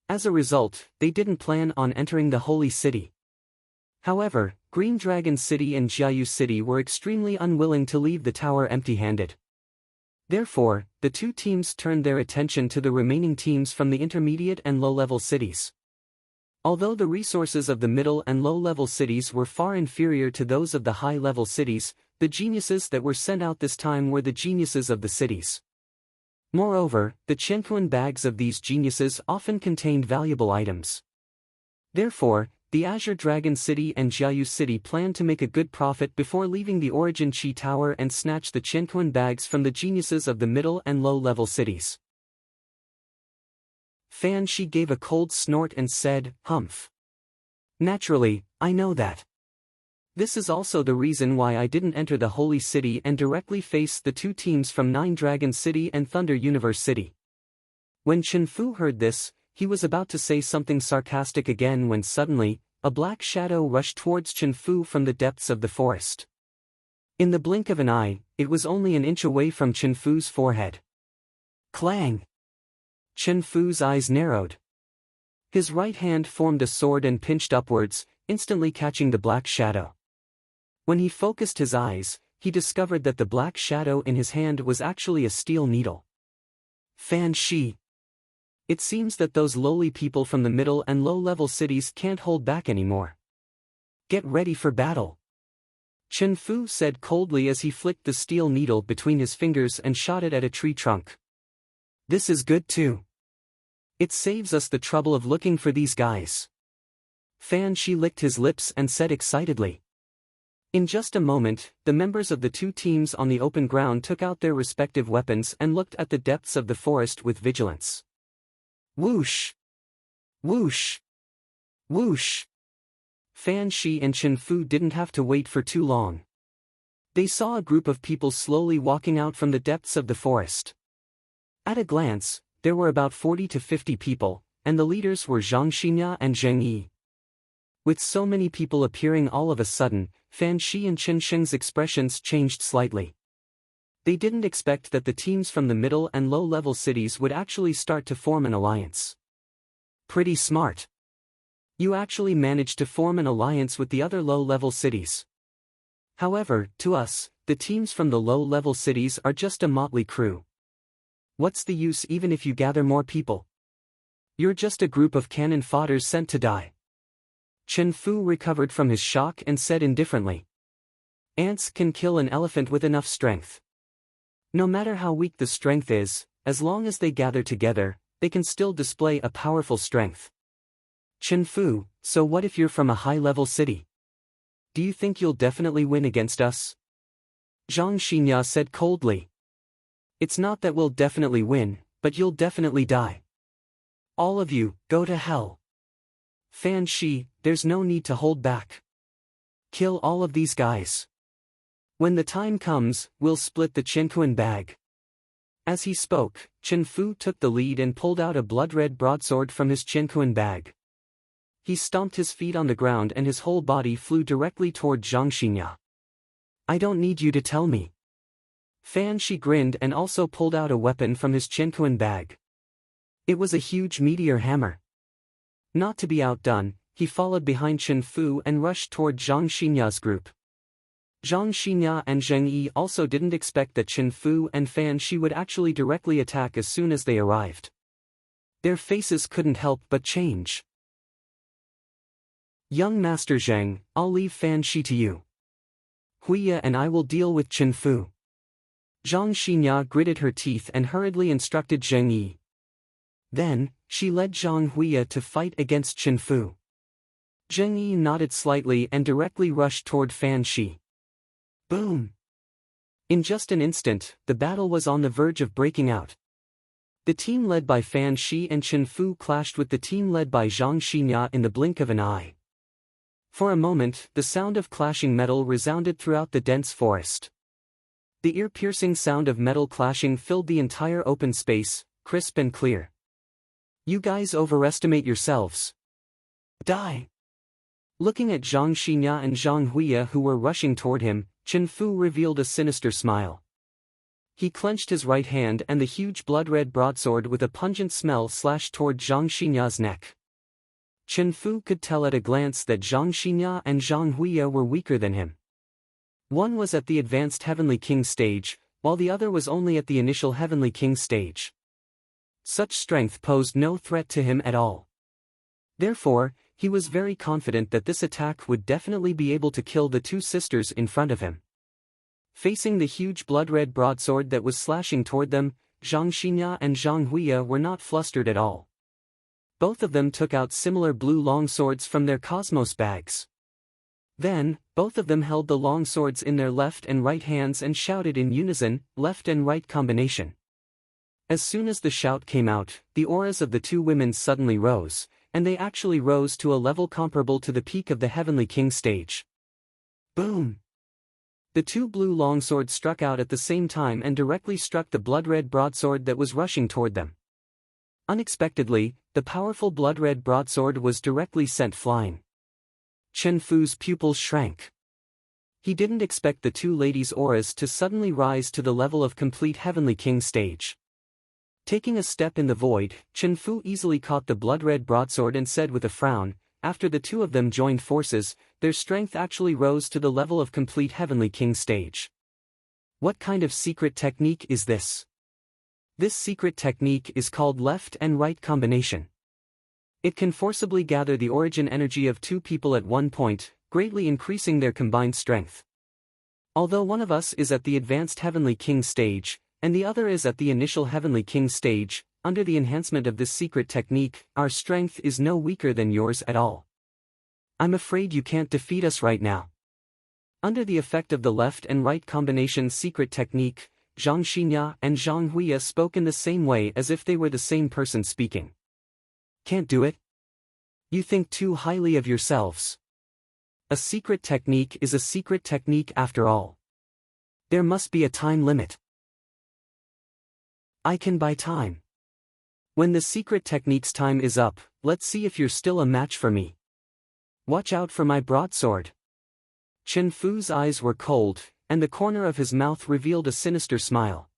As a result, they didn't plan on entering the holy city. However, Green Dragon City and Jiayu City were extremely unwilling to leave the tower empty-handed. Therefore, the two teams turned their attention to the remaining teams from the intermediate and low-level cities. Although the resources of the middle and low-level cities were far inferior to those of the high-level cities, the geniuses that were sent out this time were the geniuses of the cities. Moreover, the Qianquan bags of these geniuses often contained valuable items. Therefore, the Azure Dragon City and Jiayu City planned to make a good profit before leaving the Origin Qi Tower and snatch the Qianquan bags from the geniuses of the middle and low-level cities. Fan Shi gave a cold snort and said, "Humph. Naturally, I know that. This is also the reason why I didn't enter the Holy City and directly face the two teams from Nine Dragon City and Thunder Universe City." When Chen Fu heard this, he was about to say something sarcastic again when suddenly, a black shadow rushed towards Chen Fu from the depths of the forest. In the blink of an eye, it was only an inch away from Chen Fu's forehead. Clang! Chen Fu's eyes narrowed. His right hand formed a sword and pinched upwards, instantly catching the black shadow. When he focused his eyes, he discovered that the black shadow in his hand was actually a steel needle. Fan Shi. It seems that those lowly people from the middle and low-level cities can't hold back anymore. Get ready for battle. Chen Fu said coldly as he flicked the steel needle between his fingers and shot it at a tree trunk. This is good too. It saves us the trouble of looking for these guys. Fan Shi licked his lips and said excitedly. In just a moment, the members of the two teams on the open ground took out their respective weapons and looked at the depths of the forest with vigilance. Whoosh! Whoosh! Whoosh! Fan Shi and Chen Fu didn't have to wait for too long. They saw a group of people slowly walking out from the depths of the forest. At a glance, there were about 40 to 50 people, and the leaders were Zhang Xinya and Zheng Yi. With so many people appearing all of a sudden, Fan Shi and Chen Sheng's expressions changed slightly. They didn't expect that the teams from the middle and low-level cities would actually start to form an alliance. Pretty smart. You actually managed to form an alliance with the other low-level cities. However, to us, the teams from the low-level cities are just a motley crew. What's the use even if you gather more people? You're just a group of cannon fodders sent to die. Chen Fu recovered from his shock and said indifferently. Ants can kill an elephant with enough strength. No matter how weak the strength is, as long as they gather together, they can still display a powerful strength. Chen Fu, so what if you're from a high-level city? Do you think you'll definitely win against us? Zhang Xinya said coldly. It's not that we'll definitely win, but you'll definitely die. All of you, go to hell. Fan Shi, there's no need to hold back. Kill all of these guys. When the time comes, we'll split the Qianquan bag. As he spoke, Chen Fu took the lead and pulled out a blood-red broadsword from his Qianquan bag. He stomped his feet on the ground and his whole body flew directly toward Zhang Xinya. I don't need you to tell me. Fan Shi grinned and also pulled out a weapon from his Qianquan bag. It was a huge meteor hammer. Not to be outdone, he followed behind Chen Fu and rushed toward Zhang Xinya's group. Zhang Xinya and Zheng Yi also didn't expect that Chen Fu and Fan Shi would actually directly attack as soon as they arrived. Their faces couldn't help but change. Young Master Zheng, I'll leave Fan Shi to you. Huiya and I will deal with Chen Fu. Zhang Xinya gritted her teeth and hurriedly instructed Zheng Yi. Then, she led Zhang Huiya to fight against Chen Fu. Zheng Yi nodded slightly and directly rushed toward Fan Shi. Boom! In just an instant, the battle was on the verge of breaking out. The team led by Fan Shi and Chen Fu clashed with the team led by Zhang Xinya in the blink of an eye. For a moment, the sound of clashing metal resounded throughout the dense forest. The ear-piercing sound of metal clashing filled the entire open space, crisp and clear. You guys overestimate yourselves. Die! Looking at Zhang Xinya and Zhang Huiya who were rushing toward him, Chen Fu revealed a sinister smile. He clenched his right hand and the huge blood-red broadsword with a pungent smell slashed toward Zhang Xinya's neck. Chen Fu could tell at a glance that Zhang Xinya and Zhang Huiya were weaker than him. One was at the advanced Heavenly King stage, while the other was only at the initial Heavenly King stage. Such strength posed no threat to him at all. Therefore, He was very confident that this attack would definitely be able to kill the two sisters in front of him. Facing the huge blood-red broadsword that was slashing toward them, Zhang Xinya and Zhang Huiya were not flustered at all. Both of them took out similar blue longswords from their cosmos bags. Then, both of them held the longswords in their left and right hands and shouted in unison, left and right combination. As soon as the shout came out, the auras of the two women suddenly rose, and they actually rose to a level comparable to the peak of the Heavenly King stage. Boom! The two blue longswords struck out at the same time and directly struck the blood-red broadsword that was rushing toward them. Unexpectedly, the powerful blood-red broadsword was directly sent flying. Chen Fu's pupils shrank. He didn't expect the two ladies' auras to suddenly rise to the level of complete Heavenly King stage. Taking a step in the void, Chen Fu easily caught the blood-red broadsword and said with a frown, after the two of them joined forces, their strength actually rose to the level of complete Heavenly King stage. What kind of secret technique is this? This secret technique is called left and right combination. It can forcibly gather the origin energy of two people at one point, greatly increasing their combined strength. Although one of us is at the advanced Heavenly King stage, and the other is at the initial Heavenly King stage, under the enhancement of this secret technique, our strength is no weaker than yours at all. I'm afraid you can't defeat us right now. Under the effect of the left and right combination secret technique, Zhang Xinya and Zhang Huiya spoke in the same way as if they were the same person speaking. Can't do it? You think too highly of yourselves. A secret technique is a secret technique after all. There must be a time limit. I can buy time. When the secret technique's time is up, let's see if you're still a match for me. Watch out for my broadsword. Chen Fu's eyes were cold, and the corner of his mouth revealed a sinister smile.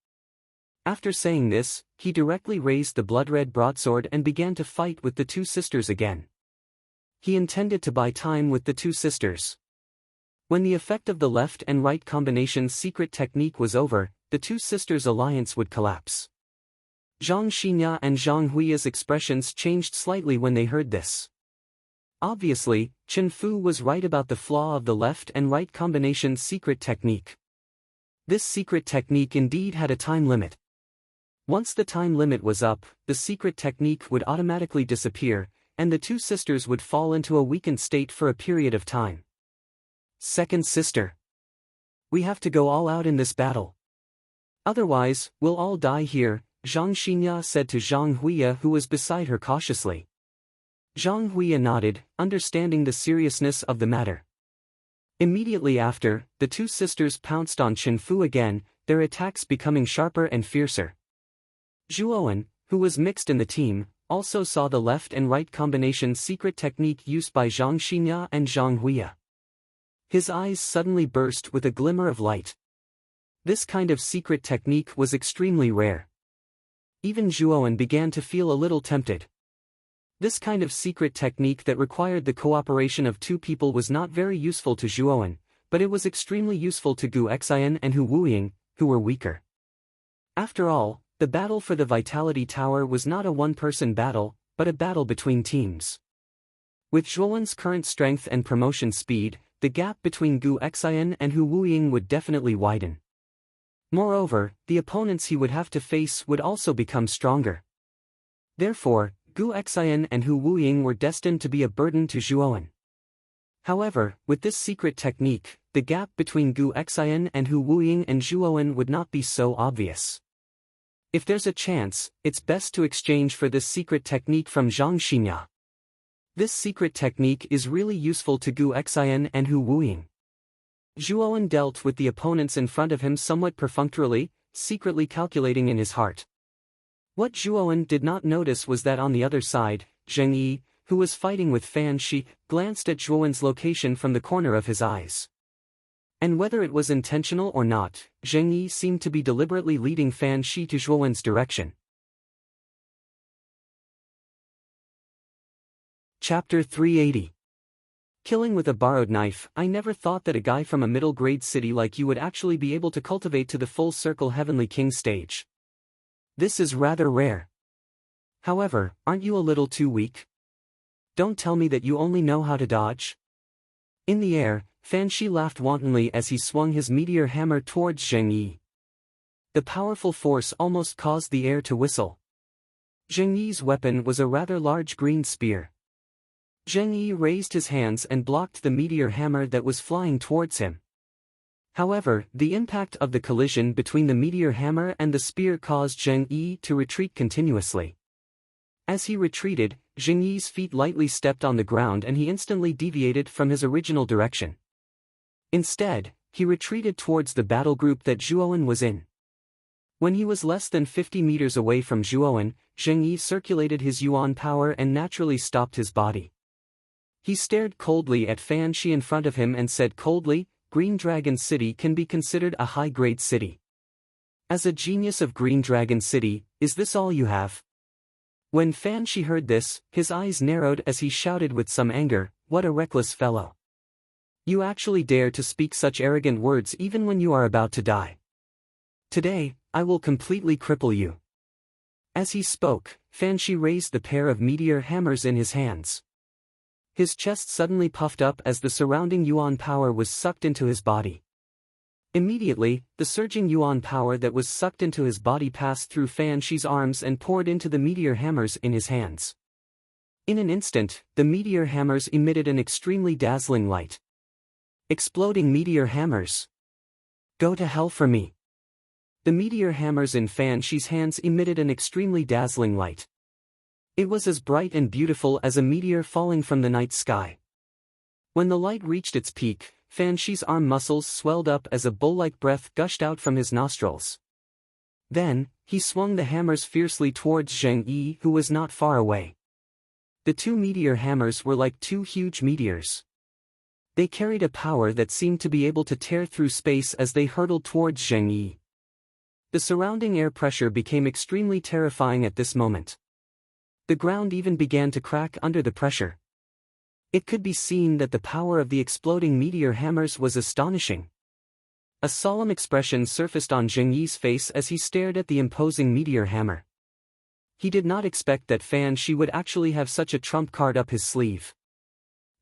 After saying this, he directly raised the blood-red broadsword and began to fight with the two sisters again. He intended to buy time with the two sisters. When the effect of the left and right combination secret technique was over, the two sisters' alliance would collapse. Zhang Xinya and Zhang Huiya's expressions changed slightly when they heard this. Obviously, Chen Fu was right about the flaw of the left and right combination secret technique. This secret technique indeed had a time limit. Once the time limit was up, the secret technique would automatically disappear, and the two sisters would fall into a weakened state for a period of time. Second sister. We have to go all out in this battle. Otherwise, we'll all die here, Zhang Xinya said to Zhang Huiya, who was beside her cautiously. Zhang Huiya nodded, understanding the seriousness of the matter. Immediately after, the two sisters pounced on Chen Fu again, their attacks becoming sharper and fiercer. Zhuowen, who was mixed in the team, also saw the left and right combination secret technique used by Zhang Xinya and Zhang Huiya. His eyes suddenly burst with a glimmer of light. This kind of secret technique was extremely rare. Even Zhuowen began to feel a little tempted. This kind of secret technique that required the cooperation of two people was not very useful to Zhuowen, but it was extremely useful to Gu Xian and Hu Wuying, who were weaker. After all, the battle for the Vitality Tower was not a one-person battle, but a battle between teams. With Zhuowen's current strength and promotion speed, the gap between Gu Xian and Hu Wuying would definitely widen. Moreover, the opponents he would have to face would also become stronger. Therefore, Gu Xian and Hu Wuying were destined to be a burden to Zhuowen. However, with this secret technique, the gap between Gu Xian and Hu Wuying and Zhuowen would not be so obvious. If there's a chance, it's best to exchange for this secret technique from Zhang Xinya. This secret technique is really useful to Gu Xian and Hu Wuying. Zhuowen dealt with the opponents in front of him somewhat perfunctorily, secretly calculating in his heart. What Zhuowen did not notice was that on the other side, Zheng Yi, who was fighting with Fan Shi, glanced at Zhuowen's location from the corner of his eyes. And whether it was intentional or not, Zheng Yi seemed to be deliberately leading Fan Shi to Zhuowen's direction. Chapter 380. Killing with a borrowed knife. I never thought that a guy from a middle-grade city like you would actually be able to cultivate to the full-circle Heavenly King stage. This is rather rare. However, aren't you a little too weak? Don't tell me that you only know how to dodge. In the air, Fan Shi laughed wantonly as he swung his meteor hammer towards Zheng Yi. The powerful force almost caused the air to whistle. Zheng Yi's weapon was a rather large green spear. Zheng Yi raised his hands and blocked the meteor hammer that was flying towards him. However, the impact of the collision between the meteor hammer and the spear caused Zheng Yi to retreat continuously. As he retreated, Zheng Yi's feet lightly stepped on the ground and he instantly deviated from his original direction. Instead, he retreated towards the battle group that Zhuowen was in. When he was less than 50 meters away from Zhuowen, Zheng Yi circulated his yuan power and naturally stopped his body. He stared coldly at Fan Shi in front of him and said coldly, "Green Dragon City can be considered a high-grade city. As a genius of Green Dragon City, is this all you have?" When Fan Shi heard this, his eyes narrowed as he shouted with some anger, "What a reckless fellow! You actually dare to speak such arrogant words even when you are about to die. Today, I will completely cripple you." As he spoke, Fan Shi raised the pair of meteor hammers in his hands. His chest suddenly puffed up as the surrounding yuan power was sucked into his body. Immediately, the surging yuan power that was sucked into his body passed through Fan Shi's arms and poured into the meteor hammers in his hands. In an instant, the meteor hammers emitted an extremely dazzling light. Exploding meteor hammers. Go to hell for me. The meteor hammers in Fan Shi's hands emitted an extremely dazzling light. It was as bright and beautiful as a meteor falling from the night sky. When the light reached its peak, Fan Shi's arm muscles swelled up as a bull-like breath gushed out from his nostrils. Then, he swung the hammers fiercely towards Zheng Yi, who was not far away. The two meteor hammers were like two huge meteors. They carried a power that seemed to be able to tear through space as they hurtled towards Zheng Yi. The surrounding air pressure became extremely terrifying at this moment. The ground even began to crack under the pressure. It could be seen that the power of the exploding meteor hammers was astonishing. A solemn expression surfaced on Zheng Yi's face as he stared at the imposing meteor hammer. He did not expect that Fan Shi would actually have such a trump card up his sleeve.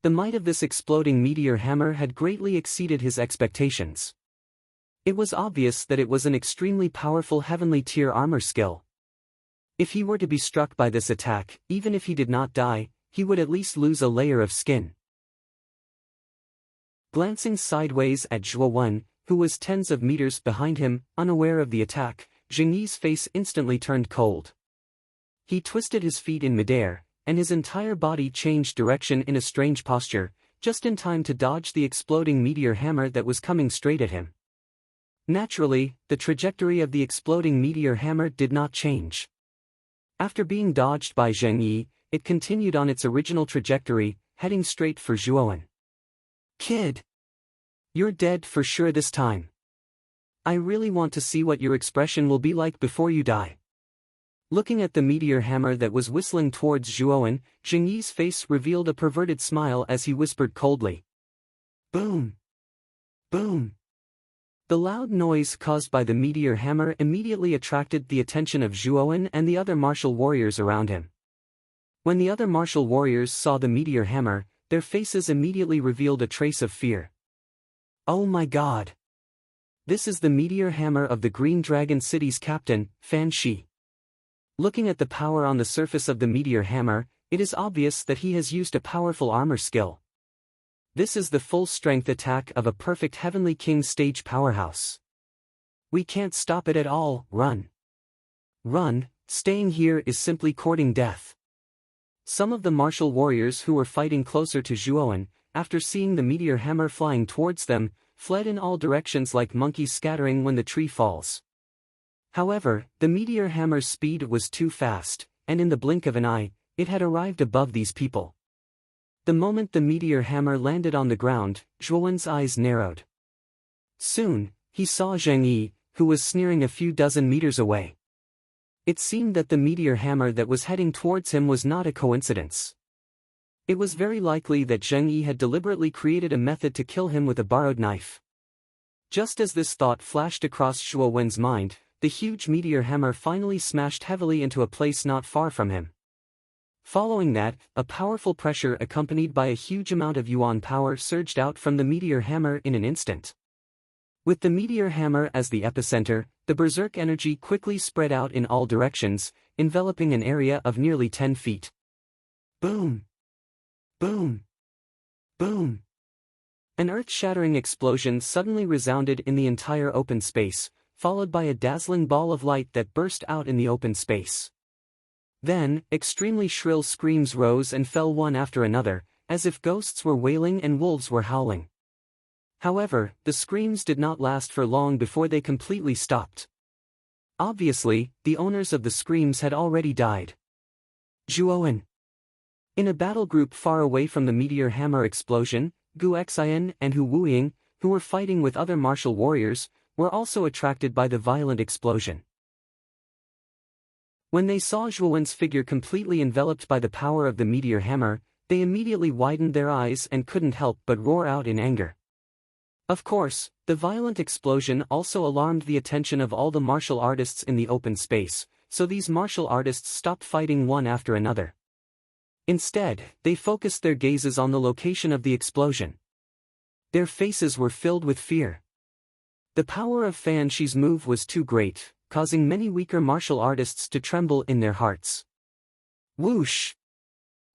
The might of this exploding meteor hammer had greatly exceeded his expectations. It was obvious that it was an extremely powerful heavenly tier armor skill. If he were to be struck by this attack, even if he did not die, he would at least lose a layer of skin. Glancing sideways at Zhuowen, who was tens of meters behind him, unaware of the attack, Zheng Yi's face instantly turned cold. He twisted his feet in midair, and his entire body changed direction in a strange posture, just in time to dodge the exploding meteor hammer that was coming straight at him. Naturally, the trajectory of the exploding meteor hammer did not change. After being dodged by Zheng Yi, it continued on its original trajectory, heading straight for Zhuowen. "Kid! You're dead for sure this time. I really want to see what your expression will be like before you die." Looking at the meteor hammer that was whistling towards Zhuowen, Zheng Yi's face revealed a perverted smile as he whispered coldly, "Boom! Boom!" The loud noise caused by the meteor hammer immediately attracted the attention of Zhuowen and the other martial warriors around him. When the other martial warriors saw the meteor hammer, their faces immediately revealed a trace of fear. "Oh my god! This is the meteor hammer of the Green Dragon City's captain, Fan Shi. Looking at the power on the surface of the meteor hammer, it is obvious that he has used a powerful armor skill. This is the full-strength attack of a perfect Heavenly King stage powerhouse. We can't stop it at all. Run! Run! Staying here is simply courting death." Some of the martial warriors who were fighting closer to Zhuowen, after seeing the meteor hammer flying towards them, fled in all directions like monkeys scattering when the tree falls. However, the meteor hammer's speed was too fast, and in the blink of an eye, it had arrived above these people. The moment the meteor hammer landed on the ground, Zhuowen's eyes narrowed. Soon, he saw Zheng Yi, who was sneering a few dozen meters away. It seemed that the meteor hammer that was heading towards him was not a coincidence. It was very likely that Zheng Yi had deliberately created a method to kill him with a borrowed knife. Just as this thought flashed across Zhuowen's mind, the huge meteor hammer finally smashed heavily into a place not far from him. Following that, a powerful pressure accompanied by a huge amount of yuan power surged out from the meteor hammer in an instant. With the meteor hammer as the epicenter, the berserk energy quickly spread out in all directions, enveloping an area of nearly 10 feet. Boom! Boom! Boom! An earth-shattering explosion suddenly resounded in the entire open space, followed by a dazzling ball of light that burst out in the open space. Then, extremely shrill screams rose and fell one after another, as if ghosts were wailing and wolves were howling. However, the screams did not last for long before they completely stopped. Obviously, the owners of the screams had already died. Zhuowen. In a battle group far away from the meteor hammer explosion, Gu Xian and Hu Wuying, who were fighting with other martial warriors, were also attracted by the violent explosion. When they saw Zhuowen's figure completely enveloped by the power of the meteor hammer, they immediately widened their eyes and couldn't help but roar out in anger. Of course, the violent explosion also alarmed the attention of all the martial artists in the open space, so these martial artists stopped fighting one after another. Instead, they focused their gazes on the location of the explosion. Their faces were filled with fear. The power of Fan Shi's move was too great, causing many weaker martial artists to tremble in their hearts. Whoosh!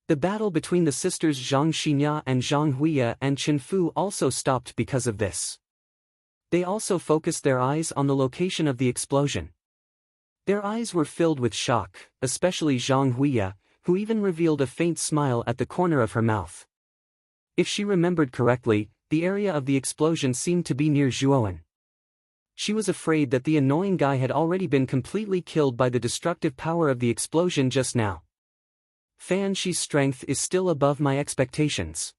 The battle between the sisters Zhang Xinya and Zhang Huiya and Qin Fu also stopped because of this. They also focused their eyes on the location of the explosion. Their eyes were filled with shock, especially Zhang Huiya, who even revealed a faint smile at the corner of her mouth. If she remembered correctly, the area of the explosion seemed to be near Zhuowen. She was afraid that the annoying guy had already been completely killed by the destructive power of the explosion just now. Fan Shi's strength is still above my expectations.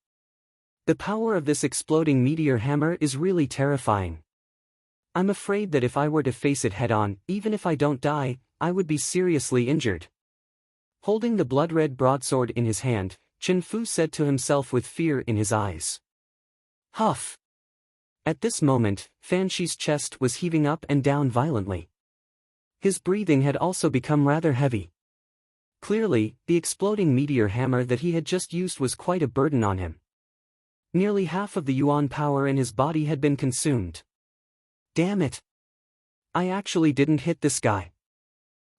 The power of this exploding meteor hammer is really terrifying. I'm afraid that if I were to face it head-on, even if I don't die, I would be seriously injured. Holding the blood-red broadsword in his hand, Qin Fu said to himself with fear in his eyes. Huff! At this moment, Fan Shi's chest was heaving up and down violently. His breathing had also become rather heavy. Clearly, the exploding meteor hammer that he had just used was quite a burden on him. Nearly half of the yuan power in his body had been consumed. Damn it! I actually didn't hit this guy.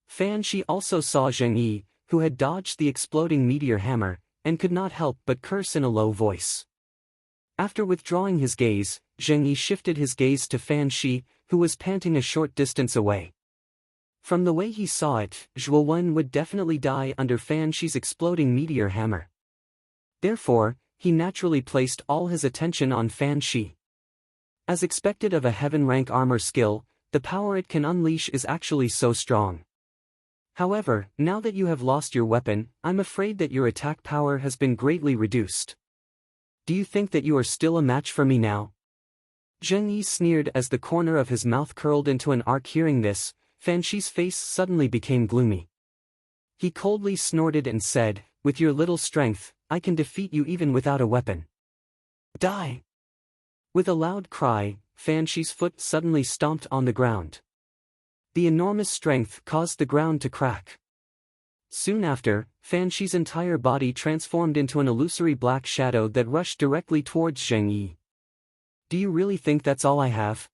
Fan Shi also saw Zheng Yi, who had dodged the exploding meteor hammer, and could not help but curse in a low voice. After withdrawing his gaze, Zheng Yi shifted his gaze to Fan Shi, who was panting a short distance away. From the way he saw it, Zhuowen would definitely die under Fan Shi's exploding meteor hammer. Therefore, he naturally placed all his attention on Fan Shi. As expected of a heaven-rank armor skill, the power it can unleash is actually so strong. However, now that you have lost your weapon, I'm afraid that your attack power has been greatly reduced. Do you think that you are still a match for me now? Zheng Yi sneered as the corner of his mouth curled into an arc. Hearing this, Fan Shi's face suddenly became gloomy. He coldly snorted and said, "With your little strength, I can defeat you even without a weapon. Die!" With a loud cry, Fan Shi's foot suddenly stomped on the ground. The enormous strength caused the ground to crack. Soon after, Fan Shi's entire body transformed into an illusory black shadow that rushed directly towards Zheng Yi. Do you really think that's all I have?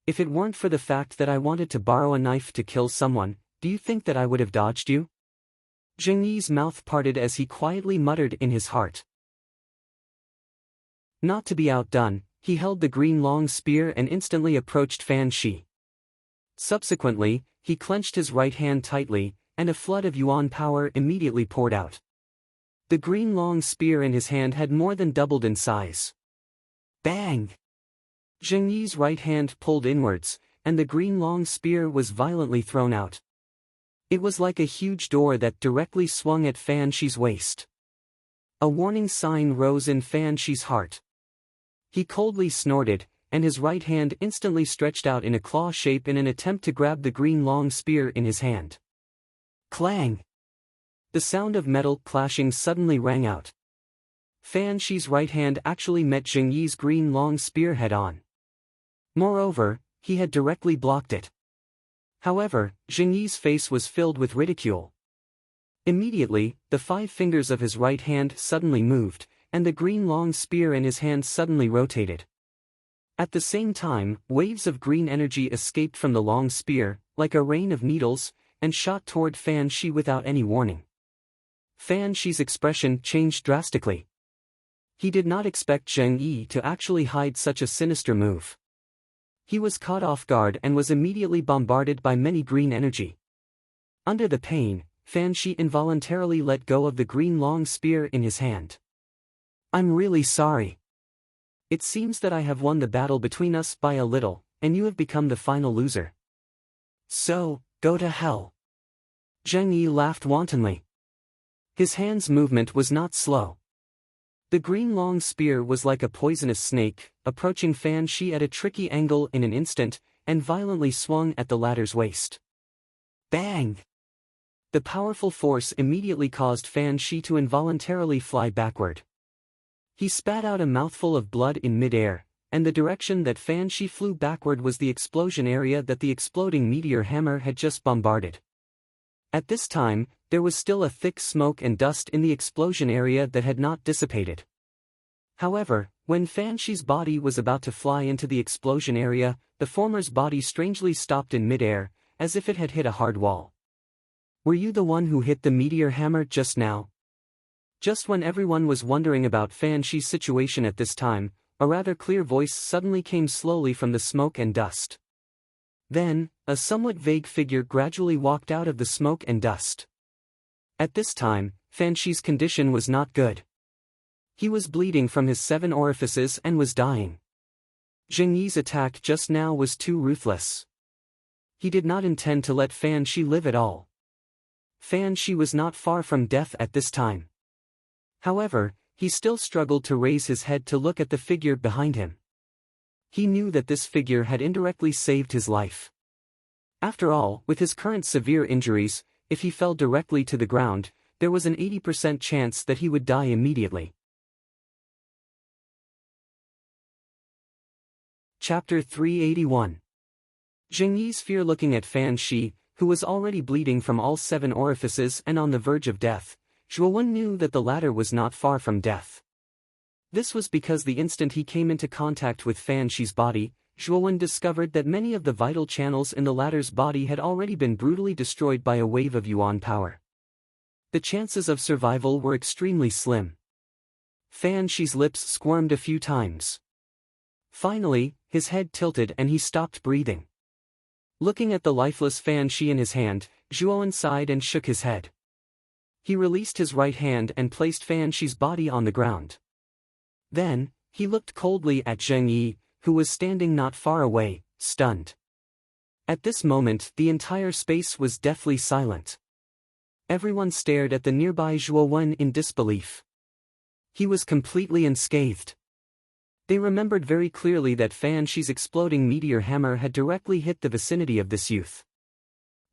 If it weren't for the fact that I wanted to borrow a knife to kill someone, do you think that I would have dodged you? Zheng Yi's mouth parted as he quietly muttered in his heart. Not to be outdone, he held the green long spear and instantly approached Fan Shi. Subsequently, he clenched his right hand tightly, and a flood of yuan power immediately poured out. The green long spear in his hand had more than doubled in size. Bang! Zheng Yi's right hand pulled inwards, and the green long spear was violently thrown out. It was like a huge door that directly swung at Fan Shi's waist. A warning sign rose in Fan Shi's heart. He coldly snorted, and his right hand instantly stretched out in a claw shape in an attempt to grab the green long spear in his hand. Clang! The sound of metal clashing suddenly rang out. Fan Shi's right hand actually met Zheng Yi's green long spear head-on. Moreover, he had directly blocked it. However, Zheng Yi's face was filled with ridicule. Immediately, the 5 fingers of his right hand suddenly moved, and the green long spear in his hand suddenly rotated. At the same time, waves of green energy escaped from the long spear, like a rain of needles, and shot toward Fan Shi without any warning. Fan Shi's expression changed drastically. He did not expect Zheng Yi to actually hide such a sinister move. He was caught off guard and was immediately bombarded by many green energy. Under the pain, Fan Shi involuntarily let go of the green long spear in his hand. "I'm really sorry. It seems that I have won the battle between us by a little, and you have become the final loser. So, go to hell." Zheng Yi laughed wantonly. His hand's movement was not slow. The green long spear was like a poisonous snake, approaching Fan Shi at a tricky angle in an instant, and violently swung at the latter's waist. Bang! The powerful force immediately caused Fan Shi to involuntarily fly backward. He spat out a mouthful of blood in midair, and the direction that Fan Shi flew backward was the explosion area that the exploding meteor hammer had just bombarded. At this time, there was still a thick smoke and dust in the explosion area that had not dissipated. However, when Fan Shi's body was about to fly into the explosion area, the former's body strangely stopped in midair, as if it had hit a hard wall. "Were you the one who hit the meteor hammer just now?" Just when everyone was wondering about Fan Shi's situation at this time, a rather clear voice suddenly came slowly from the smoke and dust. Then, a somewhat vague figure gradually walked out of the smoke and dust. At this time, Fan Shi's condition was not good. He was bleeding from his 7 orifices and was dying. Zheng Yi's attack just now was too ruthless. He did not intend to let Fan Shi live at all. Fan Shi was not far from death at this time. However, he still struggled to raise his head to look at the figure behind him. He knew that this figure had indirectly saved his life. After all, with his current severe injuries, if he fell directly to the ground, there was an 80% chance that he would die immediately. Chapter 381. Zheng Yi's fear. Looking at Fan Shi, who was already bleeding from all 7 orifices and on the verge of death, Zhuowen knew that the latter was not far from death. This was because the instant he came into contact with Fan Shi's body, Zhuowen discovered that many of the vital channels in the latter's body had already been brutally destroyed by a wave of yuan power. The chances of survival were extremely slim. Fan Shi's lips squirmed a few times. Finally, his head tilted and he stopped breathing. Looking at the lifeless Fan Shi in his hand, Zhuowen sighed and shook his head. He released his right hand and placed Fan Shi's body on the ground. Then, he looked coldly at Zheng Yi, who was standing not far away, stunned. At this moment the entire space was deathly silent. Everyone stared at the nearby Zhuowen in disbelief. He was completely unscathed. They remembered very clearly that Fan Shi's exploding meteor hammer had directly hit the vicinity of this youth.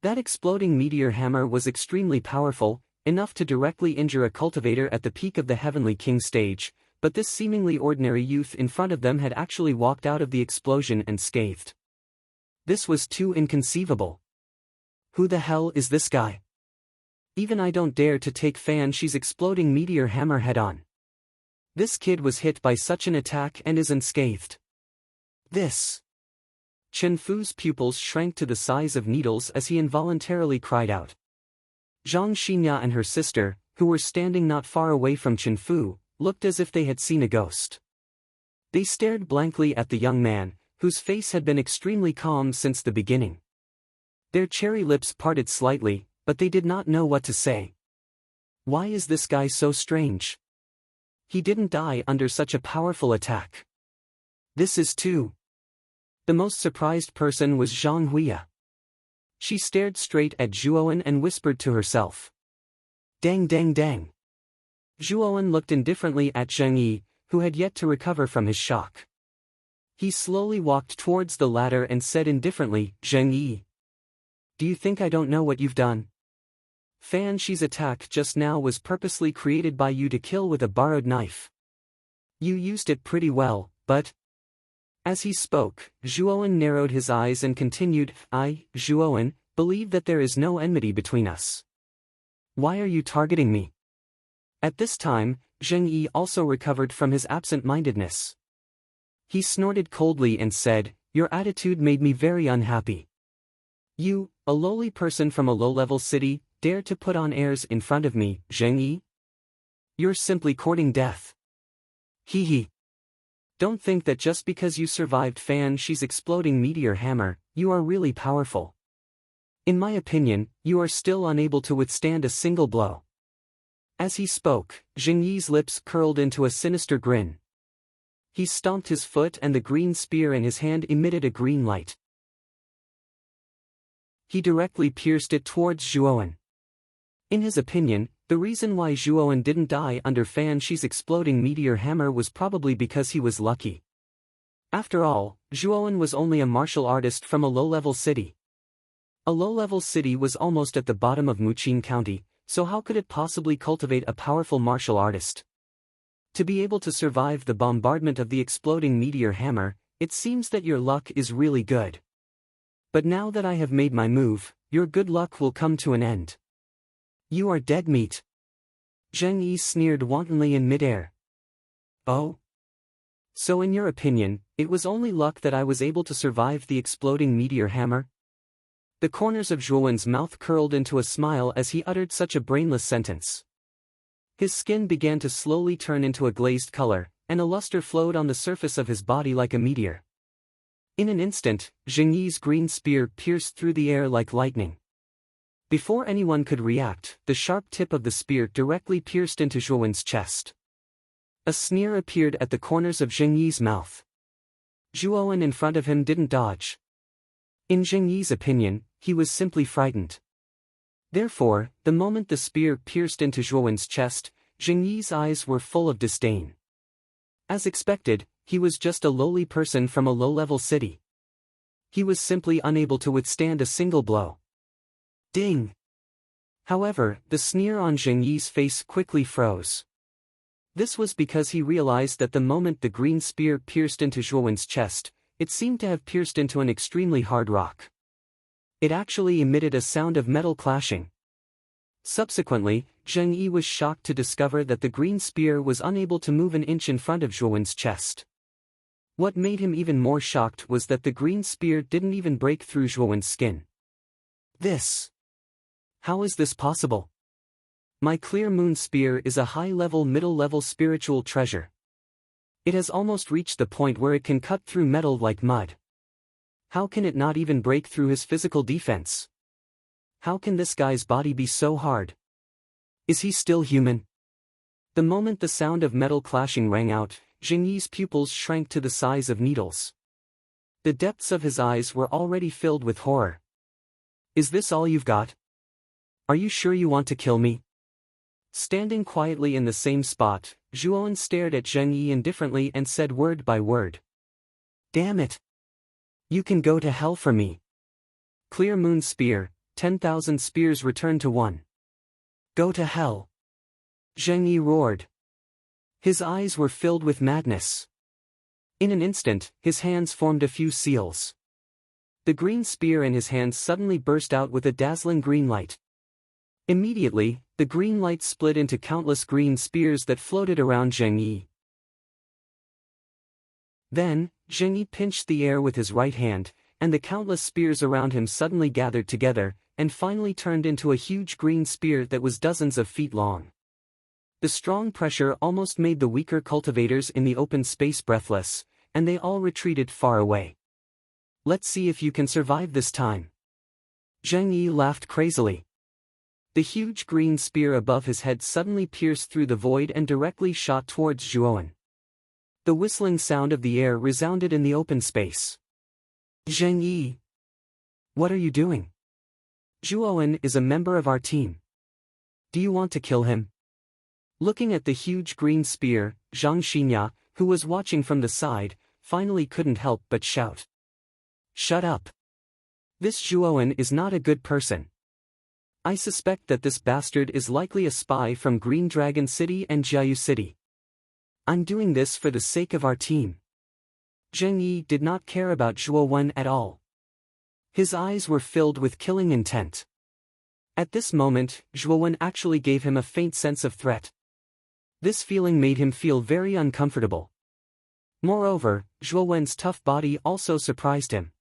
That exploding meteor hammer was extremely powerful, enough to directly injure a cultivator at the peak of the Heavenly King stage, but this seemingly ordinary youth in front of them had actually walked out of the explosion unscathed. This was too inconceivable. Who the hell is this guy? Even I don't dare to take Fan Shi's exploding meteor hammer head-on. This kid was hit by such an attack and is unscathed. This. Chen Fu's pupils shrank to the size of needles as he involuntarily cried out. Zhang Xinya and her sister, who were standing not far away from Chen Fu, looked as if they had seen a ghost. They stared blankly at the young man, whose face had been extremely calm since the beginning. Their cherry lips parted slightly, but they did not know what to say. Why is this guy so strange? He didn't die under such a powerful attack. This is too. The most surprised person was Zhang Huiya. She stared straight at Zhuowen and whispered to herself. Dang dang dang. Zhuowen looked indifferently at Zheng Yi, who had yet to recover from his shock. He slowly walked towards the ladder and said indifferently, Zheng Yi. Do you think I don't know what you've done? Fan Shi's attack just now was purposely created by you to kill with a borrowed knife. You used it pretty well, but... As he spoke, Zhuowen narrowed his eyes and continued, I, Zhuowen, believe that there is no enmity between us. Why are you targeting me? At this time, Zheng Yi also recovered from his absent-mindedness. He snorted coldly and said, "Your attitude made me very unhappy. You, a lowly person from a low-level city, dare to put on airs in front of me, Zheng Yi? You're simply courting death. Hee hee. Don't think that just because you survived Fan Shi's exploding meteor hammer, you are really powerful. In my opinion, you are still unable to withstand a single blow." As he spoke, Zheng Yi's lips curled into a sinister grin. He stomped his foot and the green spear in his hand emitted a green light. He directly pierced it towards Zhuowen. In his opinion, the reason why Zhuowen didn't die under Fan Shi's exploding meteor hammer was probably because he was lucky. After all, Zhuowen was only a martial artist from a low-level city. A low-level city was almost at the bottom of Muqing County, so how could it possibly cultivate a powerful martial artist? To be able to survive the bombardment of the exploding meteor hammer, it seems that your luck is really good. But now that I have made my move, your good luck will come to an end. You are dead meat. Zheng Yi sneered wantonly in midair. Oh? So in your opinion, it was only luck that I was able to survive the exploding meteor hammer? The corners of Zhuowen's mouth curled into a smile as he uttered such a brainless sentence. His skin began to slowly turn into a glazed color, and a luster flowed on the surface of his body like a meteor. In an instant, Zheng Yi's green spear pierced through the air like lightning. Before anyone could react, the sharp tip of the spear directly pierced into Zhuowen's chest. A sneer appeared at the corners of Zheng Yi's mouth. Zhuowen in front of him didn't dodge. In Zheng Yi's opinion, he was simply frightened. Therefore, the moment the spear pierced into Zhuowen's chest, Zheng Yi's eyes were full of disdain. As expected, he was just a lowly person from a low-level city. He was simply unable to withstand a single blow. Ding! However, the sneer on Zheng Yi's face quickly froze. This was because he realized that the moment the green spear pierced into Zhuowen's chest, it seemed to have pierced into an extremely hard rock. It actually emitted a sound of metal clashing. Subsequently, Zheng Yi was shocked to discover that the green spear was unable to move an inch in front of Zhuowen's chest. What made him even more shocked was that the green spear didn't even break through Zhuowen's skin. How is this possible? My clear moon spear is a high-level middle-level spiritual treasure. It has almost reached the point where it can cut through metal like mud. How can it not even break through his physical defense? How can this guy's body be so hard? Is he still human? The moment the sound of metal clashing rang out, Zheng Yi's pupils shrank to the size of needles. The depths of his eyes were already filled with horror. Is this all you've got? Are you sure you want to kill me? Standing quietly in the same spot, Zhuowen stared at Zheng Yi indifferently and said word by word. Damn it! You can go to hell for me. Clear moon spear, 10,000 spears return to one. Go to hell. Zheng Yi roared. His eyes were filled with madness. In an instant, his hands formed a few seals. The green spear in his hands suddenly burst out with a dazzling green light. Immediately, the green light split into countless green spears that floated around Zheng Yi. Then, Zheng Yi pinched the air with his right hand, and the countless spears around him suddenly gathered together, and finally turned into a huge green spear that was dozens of feet long. The strong pressure almost made the weaker cultivators in the open space breathless, and they all retreated far away. Let's see if you can survive this time. Zheng Yi laughed crazily. The huge green spear above his head suddenly pierced through the void and directly shot towards Zhuowen. The whistling sound of the air resounded in the open space. Zheng Yi! What are you doing? Zhuowen is a member of our team. Do you want to kill him? Looking at the huge green spear, Zhang Xinya, who was watching from the side, finally couldn't help but shout. Shut up! This Zhuowen is not a good person. I suspect that this bastard is likely a spy from Green Dragon City and Jiayu City. I'm doing this for the sake of our team. Zheng Yi did not care about Zhuowen at all. His eyes were filled with killing intent. At this moment, Zhuowen actually gave him a faint sense of threat. This feeling made him feel very uncomfortable. Moreover, Zhuowen's tough body also surprised him.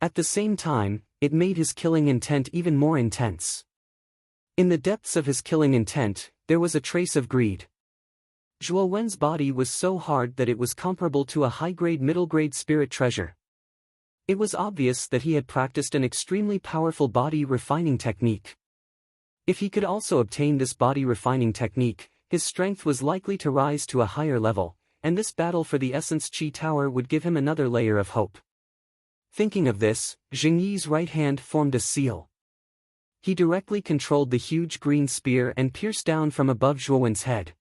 At the same time, it made his killing intent even more intense. In the depths of his killing intent, there was a trace of greed. Zhuowen's body was so hard that it was comparable to a high-grade middle-grade spirit treasure. It was obvious that he had practiced an extremely powerful body refining technique. If he could also obtain this body refining technique, his strength was likely to rise to a higher level, and this battle for the Essence Chi Tower would give him another layer of hope. Thinking of this, Zheng Yi's right hand formed a seal. He directly controlled the huge green spear and pierced down from above Zhuowen's head.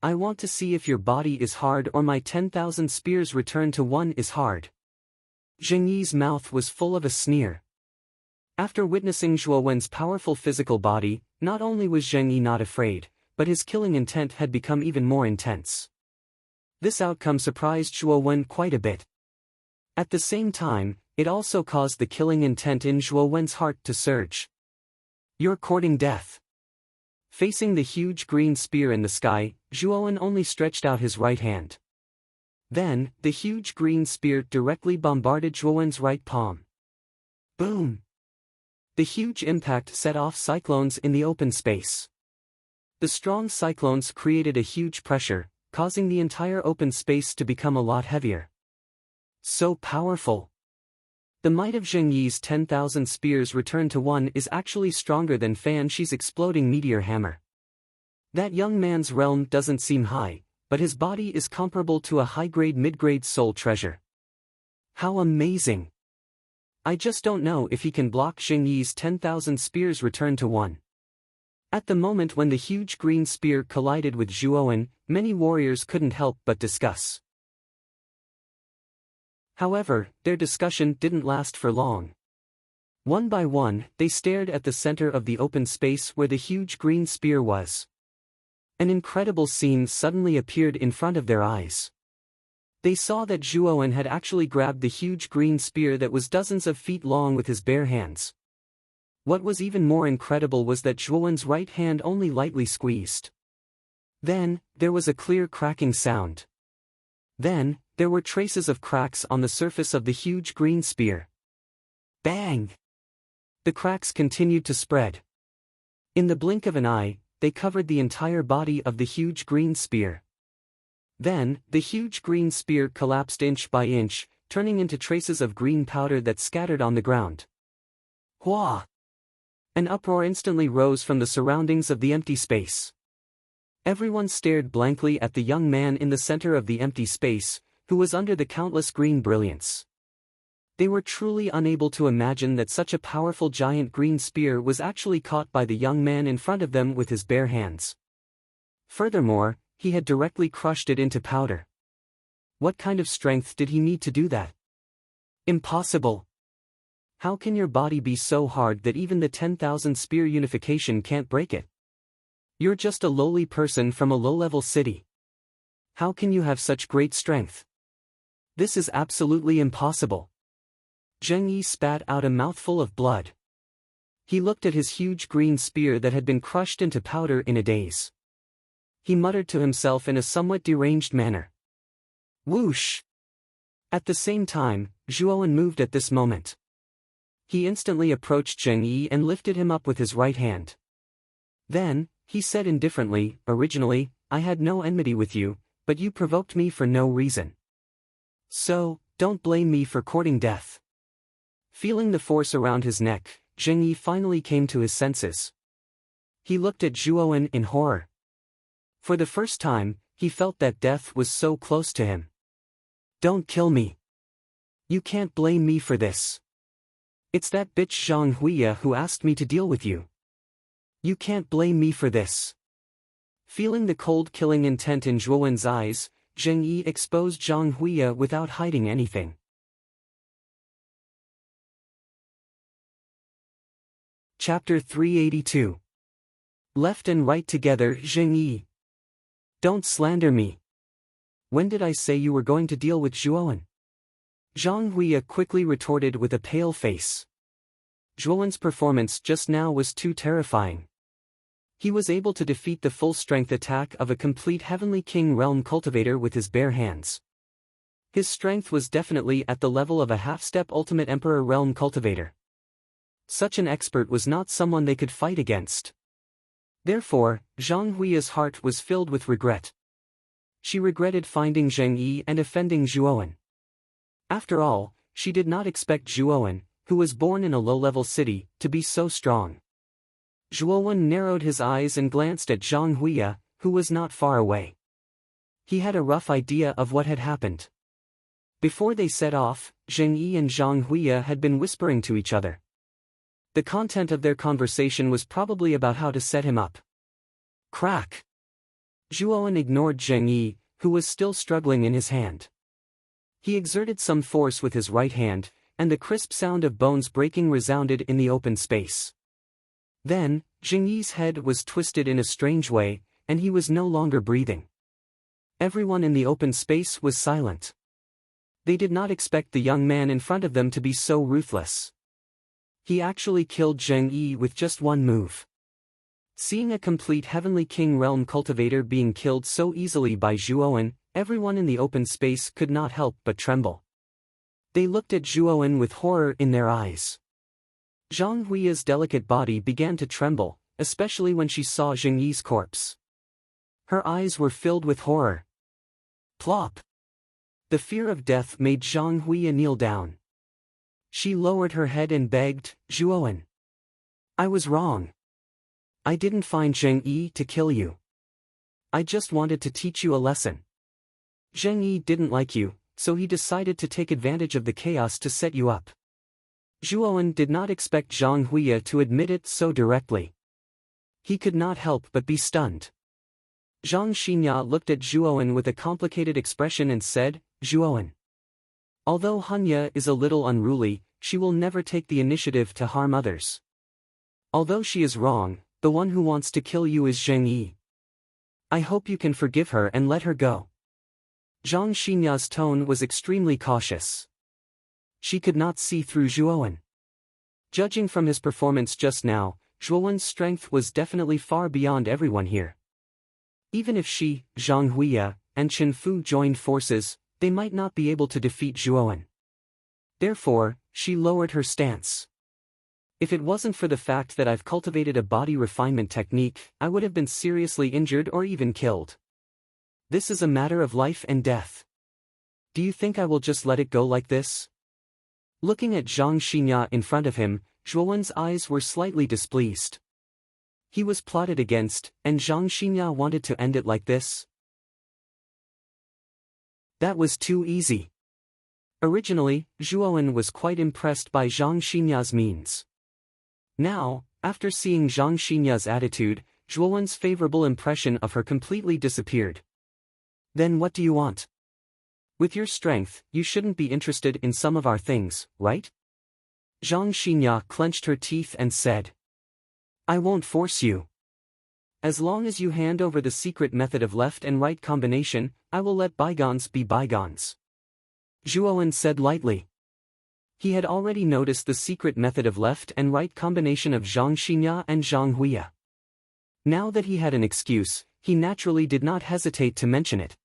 I want to see if your body is hard or my 10,000 spears return to one is hard. Zheng Yi's mouth was full of a sneer. After witnessing Zhuowen's powerful physical body, not only was Zheng Yi not afraid, but his killing intent had become even more intense. This outcome surprised Zhuowen quite a bit. At the same time, it also caused the killing intent in Zhuowen's heart to surge. You're courting death. Facing the huge green spear in the sky, Zhuowen only stretched out his right hand. Then, the huge green spear directly bombarded Zhuowen's right palm. Boom! The huge impact set off cyclones in the open space. The strong cyclones created a huge pressure, causing the entire open space to become a lot heavier. So powerful! The might of Zheng Yi's 10,000 spears returned to one is actually stronger than Fan Shi's exploding meteor hammer. That young man's realm doesn't seem high, but his body is comparable to a high-grade mid-grade soul treasure. How amazing! I just don't know if he can block Zheng Yi's 10,000 spears return to one. At the moment when the huge green spear collided with Zhuowen, many warriors couldn't help but discuss. However, their discussion didn't last for long. One by one, they stared at the center of the open space where the huge green spear was. An incredible scene suddenly appeared in front of their eyes. They saw that Zhuowen had actually grabbed the huge green spear that was dozens of feet long with his bare hands. What was even more incredible was that Zhuowen's right hand only lightly squeezed. Then, there was a clear cracking sound. Then, there were traces of cracks on the surface of the huge green spear. Bang! The cracks continued to spread. In the blink of an eye, they covered the entire body of the huge green spear. Then, the huge green spear collapsed inch by inch, turning into traces of green powder that scattered on the ground. Hua! An uproar instantly rose from the surroundings of the empty space. Everyone stared blankly at the young man in the center of the empty space, who was under the countless green brilliance. They were truly unable to imagine that such a powerful giant green spear was actually caught by the young man in front of them with his bare hands. Furthermore, he had directly crushed it into powder. What kind of strength did he need to do that? Impossible! How can your body be so hard that even the 10,000 spear unification can't break it? You're just a lowly person from a low-level city. How can you have such great strength? This is absolutely impossible. Zheng Yi spat out a mouthful of blood. He looked at his huge green spear that had been crushed into powder in a daze. He muttered to himself in a somewhat deranged manner. Whoosh! At the same time, Zhuowen moved at this moment. He instantly approached Zheng Yi and lifted him up with his right hand. Then, he said indifferently, originally, I had no enmity with you, but you provoked me for no reason. So, don't blame me for courting death. Feeling the force around his neck, Zheng Yi finally came to his senses. He looked at Zhuowen in horror. For the first time, he felt that death was so close to him. Don't kill me. You can't blame me for this. It's that bitch Zhang Huiya who asked me to deal with you. You can't blame me for this. Feeling the cold killing intent in Zhuowen's eyes, Zheng Yi exposed Zhang Huiya without hiding anything. Chapter 382. Left and right together, Zheng Yi. Don't slander me. When did I say you were going to deal with Zhuowen? Zhang Huiya quickly retorted with a pale face. Zhuowen's performance just now was too terrifying. He was able to defeat the full-strength attack of a complete Heavenly King Realm cultivator with his bare hands. His strength was definitely at the level of a half-step Ultimate Emperor Realm cultivator. Such an expert was not someone they could fight against. Therefore, Zhang Hui's heart was filled with regret. She regretted finding Zheng Yi and offending Zhuowen. After all, she did not expect Zhuowen, who was born in a low-level city, to be so strong. Zhuowen narrowed his eyes and glanced at Zhang Hui, who was not far away. He had a rough idea of what had happened. Before they set off, Zheng Yi and Zhang Hui had been whispering to each other. The content of their conversation was probably about how to set him up. Crack! Zhuowen ignored Zheng Yi, who was still struggling in his hand. He exerted some force with his right hand, and the crisp sound of bones breaking resounded in the open space. Then, Zheng Yi's head was twisted in a strange way, and he was no longer breathing. Everyone in the open space was silent. They did not expect the young man in front of them to be so ruthless. He actually killed Zheng Yi with just one move. Seeing a complete Heavenly King Realm cultivator being killed so easily by Zhuowen, everyone in the open space could not help but tremble. They looked at Zhuowen with horror in their eyes. Zhang Hui's delicate body began to tremble, especially when she saw Zheng Yi's corpse. Her eyes were filled with horror. Plop! The fear of death made Zhang Hui kneel down. She lowered her head and begged, "Zhuowen, I was wrong. I didn't find Zheng Yi to kill you. I just wanted to teach you a lesson. Zheng Yi didn't like you, so he decided to take advantage of the chaos to set you up." Zhuowen did not expect Zhang Hui to admit it so directly. He could not help but be stunned. Zhang Xinya looked at Zhuowen with a complicated expression and said, "Zhuowen, although Hanya is a little unruly, she will never take the initiative to harm others. Although she is wrong, the one who wants to kill you is Zheng Yi. I hope you can forgive her and let her go." Zhang Xinya's tone was extremely cautious. She could not see through Zhuowen. Judging from his performance just now, Zhuowen's strength was definitely far beyond everyone here. Even if she, Zhang Hui, and Chen Fu joined forces, they might not be able to defeat Zhuowen. Therefore, she lowered her stance. "If it wasn't for the fact that I've cultivated a body refinement technique, I would have been seriously injured or even killed. This is a matter of life and death. Do you think I will just let it go like this?" Looking at Zhang Xinya in front of him, Zhuowen's eyes were slightly displeased. He was plotted against, and Zhang Xinya wanted to end it like this? That was too easy. Originally, Zhuowen was quite impressed by Zhang Xinya's means. Now, after seeing Zhang Xinya's attitude, Zhuowen's favorable impression of her completely disappeared. "Then what do you want? With your strength, you shouldn't be interested in some of our things, right?" Zhang Xinya clenched her teeth and said, "I won't force you. As long as you hand over the secret method of left and right combination, I will let bygones be bygones." Zhuowen said lightly. He had already noticed the secret method of left and right combination of Zhang Xinya and Zhang Hui. Now that he had an excuse, he naturally did not hesitate to mention it.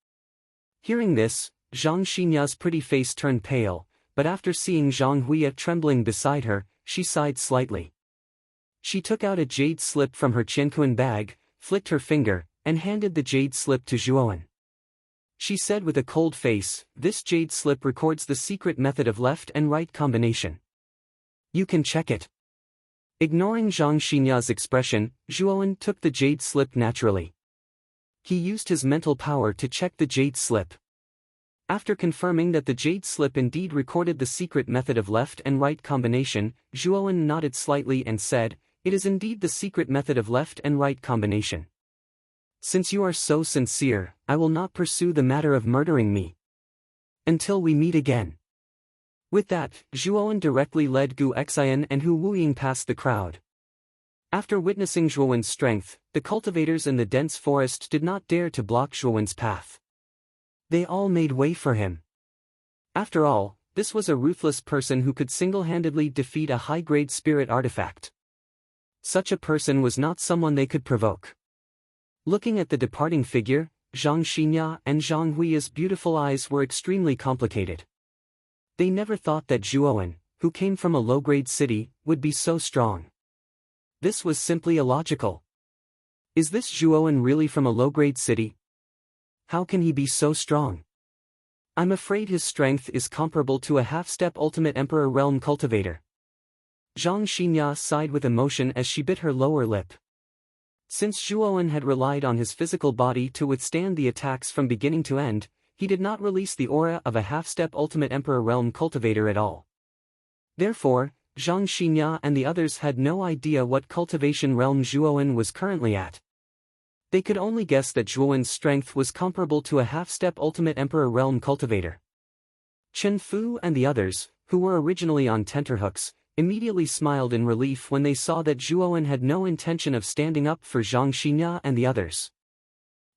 Hearing this, Zhang Xinya's pretty face turned pale, but after seeing Zhang Hui trembling beside her, she sighed slightly. She took out a jade slip from her qianquan bag, flicked her finger, and handed the jade slip to Zhuowen. She said with a cold face, "This jade slip records the secret method of left and right combination. You can check it." Ignoring Zhang Xinya's expression, Zhuowen took the jade slip naturally. He used his mental power to check the jade slip. After confirming that the jade slip indeed recorded the secret method of left and right combination, Zhuowen nodded slightly and said, "It is indeed the secret method of left and right combination. Since you are so sincere, I will not pursue the matter of murdering me. Until we meet again." With that, Zhuowen directly led Gu Xian and Hu Wuying past the crowd. After witnessing Zhuowen's strength, the cultivators in the dense forest did not dare to block Zhuowen's path. They all made way for him. After all, this was a ruthless person who could single-handedly defeat a high-grade spirit artifact. Such a person was not someone they could provoke. Looking at the departing figure, Zhang Xinya and Zhang Hui's beautiful eyes were extremely complicated. They never thought that Zhuowen, who came from a low-grade city, would be so strong. This was simply illogical. Is this Zhuowen really from a low-grade city? How can he be so strong? I'm afraid his strength is comparable to a half-step Ultimate Emperor Realm Cultivator. Zhang Xinya sighed with emotion as she bit her lower lip. Since Zhuowen had relied on his physical body to withstand the attacks from beginning to end, he did not release the aura of a half-step Ultimate Emperor Realm Cultivator at all. Therefore, Zhang Xinya and the others had no idea what cultivation realm Zhuowen was currently at. They could only guess that Zhuowen's strength was comparable to a half-step Ultimate Emperor Realm Cultivator. Chen Fu and the others, who were originally on tenterhooks, immediately smiled in relief when they saw that Zhuowen had no intention of standing up for Zhang Xinya and the others.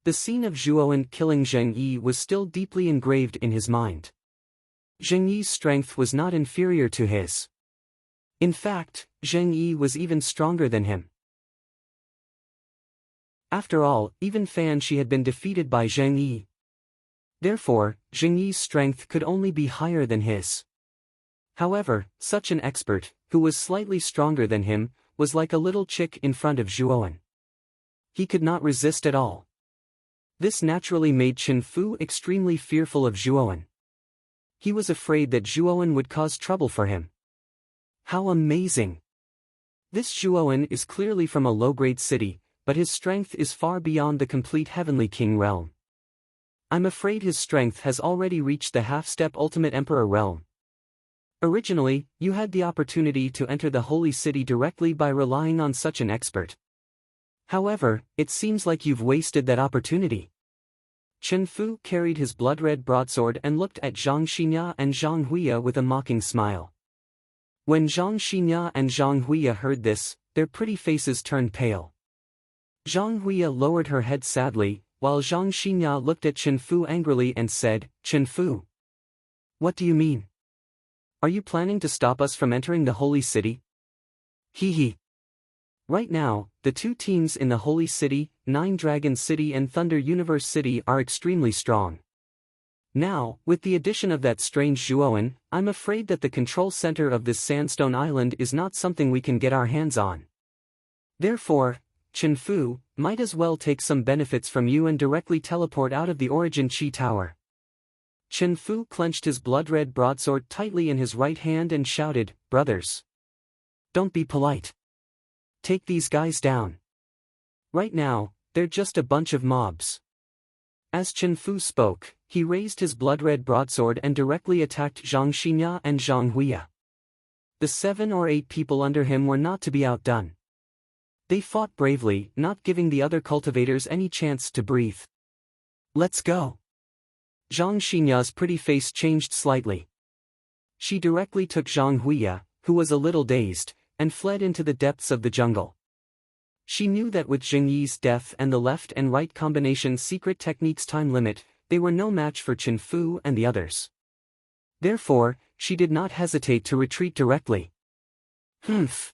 The scene of Zhuowen killing Zheng Yi was still deeply engraved in his mind. Zheng Yi's strength was not inferior to his. In fact, Zheng Yi was even stronger than him. After all, even Fan Shi had been defeated by Zheng Yi. Therefore, Zheng Yi's strength could only be higher than his. However, such an expert, who was slightly stronger than him, was like a little chick in front of Zhuowen. He could not resist at all. This naturally made Chen Fu extremely fearful of Zhuowen. He was afraid that Zhuowen would cause trouble for him. How amazing! This Zhuowen is clearly from a low-grade city, but his strength is far beyond the complete Heavenly King realm. I'm afraid his strength has already reached the half-step Ultimate Emperor realm. Originally, you had the opportunity to enter the Holy City directly by relying on such an expert. However, it seems like you've wasted that opportunity. Chen Fu carried his blood-red broadsword and looked at Zhang Xinya and Zhang Hui with a mocking smile. When Zhang Xinya and Zhang Hui heard this, their pretty faces turned pale. Zhang Hui lowered her head sadly, while Zhang Xinya looked at Chen Fu angrily and said, "Chen Fu, what do you mean? Are you planning to stop us from entering the Holy City?" Hee hee. Right now, the two teams in the Holy City, Nine Dragon City and Thunder Universe City are extremely strong. Now, with the addition of that strange Zhuowen, I'm afraid that the control center of this sandstone island is not something we can get our hands on. Therefore, Chen Fu might as well take some benefits from you and directly teleport out of the Origin Chi Tower. Chen Fu clenched his blood-red broadsword tightly in his right hand and shouted, "Brothers! Don't be polite. Take these guys down. Right now, they're just a bunch of mobs." As Chen Fu spoke, he raised his blood-red broadsword and directly attacked Zhang Xinya and Zhang Hui. The 7 or 8 people under him were not to be outdone. They fought bravely, not giving the other cultivators any chance to breathe. "Let's go." Zhang Xinya's pretty face changed slightly. She directly took Zhang Hui, who was a little dazed, and fled into the depths of the jungle. She knew that with Zheng Yi's death and the left and right combination secret technique's time limit, they were no match for Chen Fu and the others. Therefore, she did not hesitate to retreat directly. "Humph!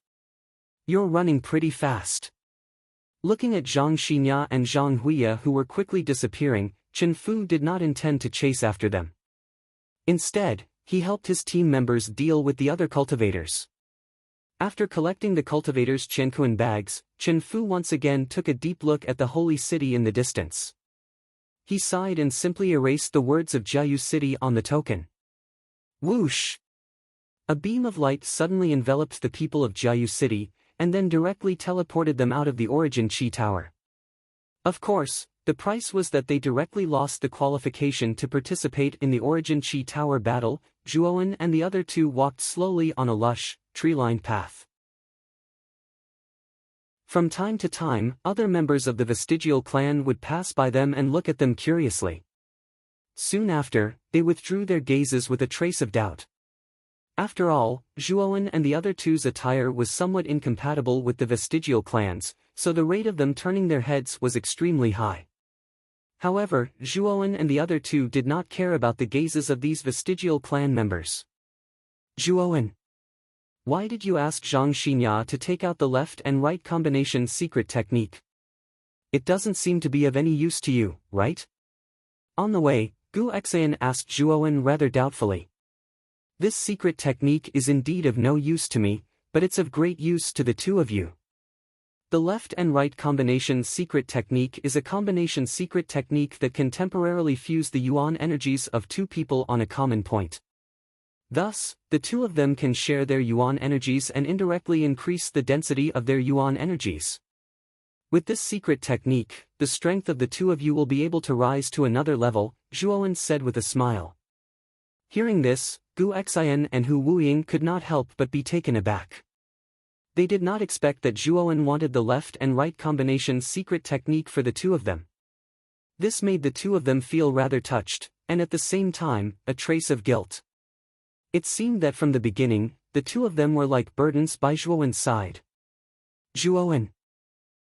You're running pretty fast." Looking at Zhang Xinya and Zhang Hui who were quickly disappearing, Chen Fu did not intend to chase after them. Instead, he helped his team members deal with the other cultivators. After collecting the cultivators' Qianquan bags, Chen Fu once again took a deep look at the holy city in the distance. He sighed and simply erased the words of Jiayu City on the token. Whoosh! A beam of light suddenly enveloped the people of Jiayu City, and then directly teleported them out of the Origin Chi Tower. Of course, the price was that they directly lost the qualification to participate in the Origin Chi Tower battle. Zhuowen and the other two walked slowly on a lush, tree-lined path. From time to time, other members of the vestigial clan would pass by them and look at them curiously. Soon after, they withdrew their gazes with a trace of doubt. After all, Zhuowen and the other two's attire was somewhat incompatible with the vestigial clans, so the rate of them turning their heads was extremely high. However, Zhuowen and the other two did not care about the gazes of these vestigial clan members. Zhuowen. Why did you ask Zhang Xinya to take out the left and right combination secret technique? It doesn't seem to be of any use to you, right? On the way, Gu Exayan asked Zhuowen rather doubtfully. This secret technique is indeed of no use to me, but it's of great use to the two of you. The left and right combination secret technique is a combination secret technique that can temporarily fuse the yuan energies of two people on a common point. Thus, the two of them can share their yuan energies and indirectly increase the density of their yuan energies. With this secret technique, the strength of the two of you will be able to rise to another level, Zhuowen said with a smile. Hearing this, Gu Exayan and Hu Wuying could not help but be taken aback. They did not expect that Zhuowen wanted the left and right combination secret technique for the two of them. This made the two of them feel rather touched, and at the same time, a trace of guilt. It seemed that from the beginning, the two of them were like burdens by Zhuowen's side. Zhuowen.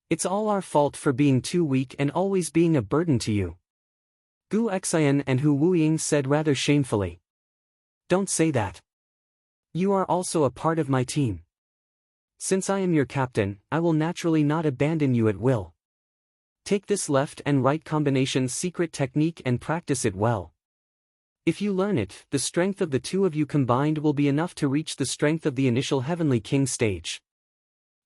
It's all our fault for being too weak and always being a burden to you. Gu Exayan and Hu Wuying said rather shamefully. Don't say that. You are also a part of my team. Since I am your captain, I will naturally not abandon you at will. Take this left and right combination secret technique and practice it well. If you learn it, the strength of the two of you combined will be enough to reach the strength of the initial Heavenly King stage.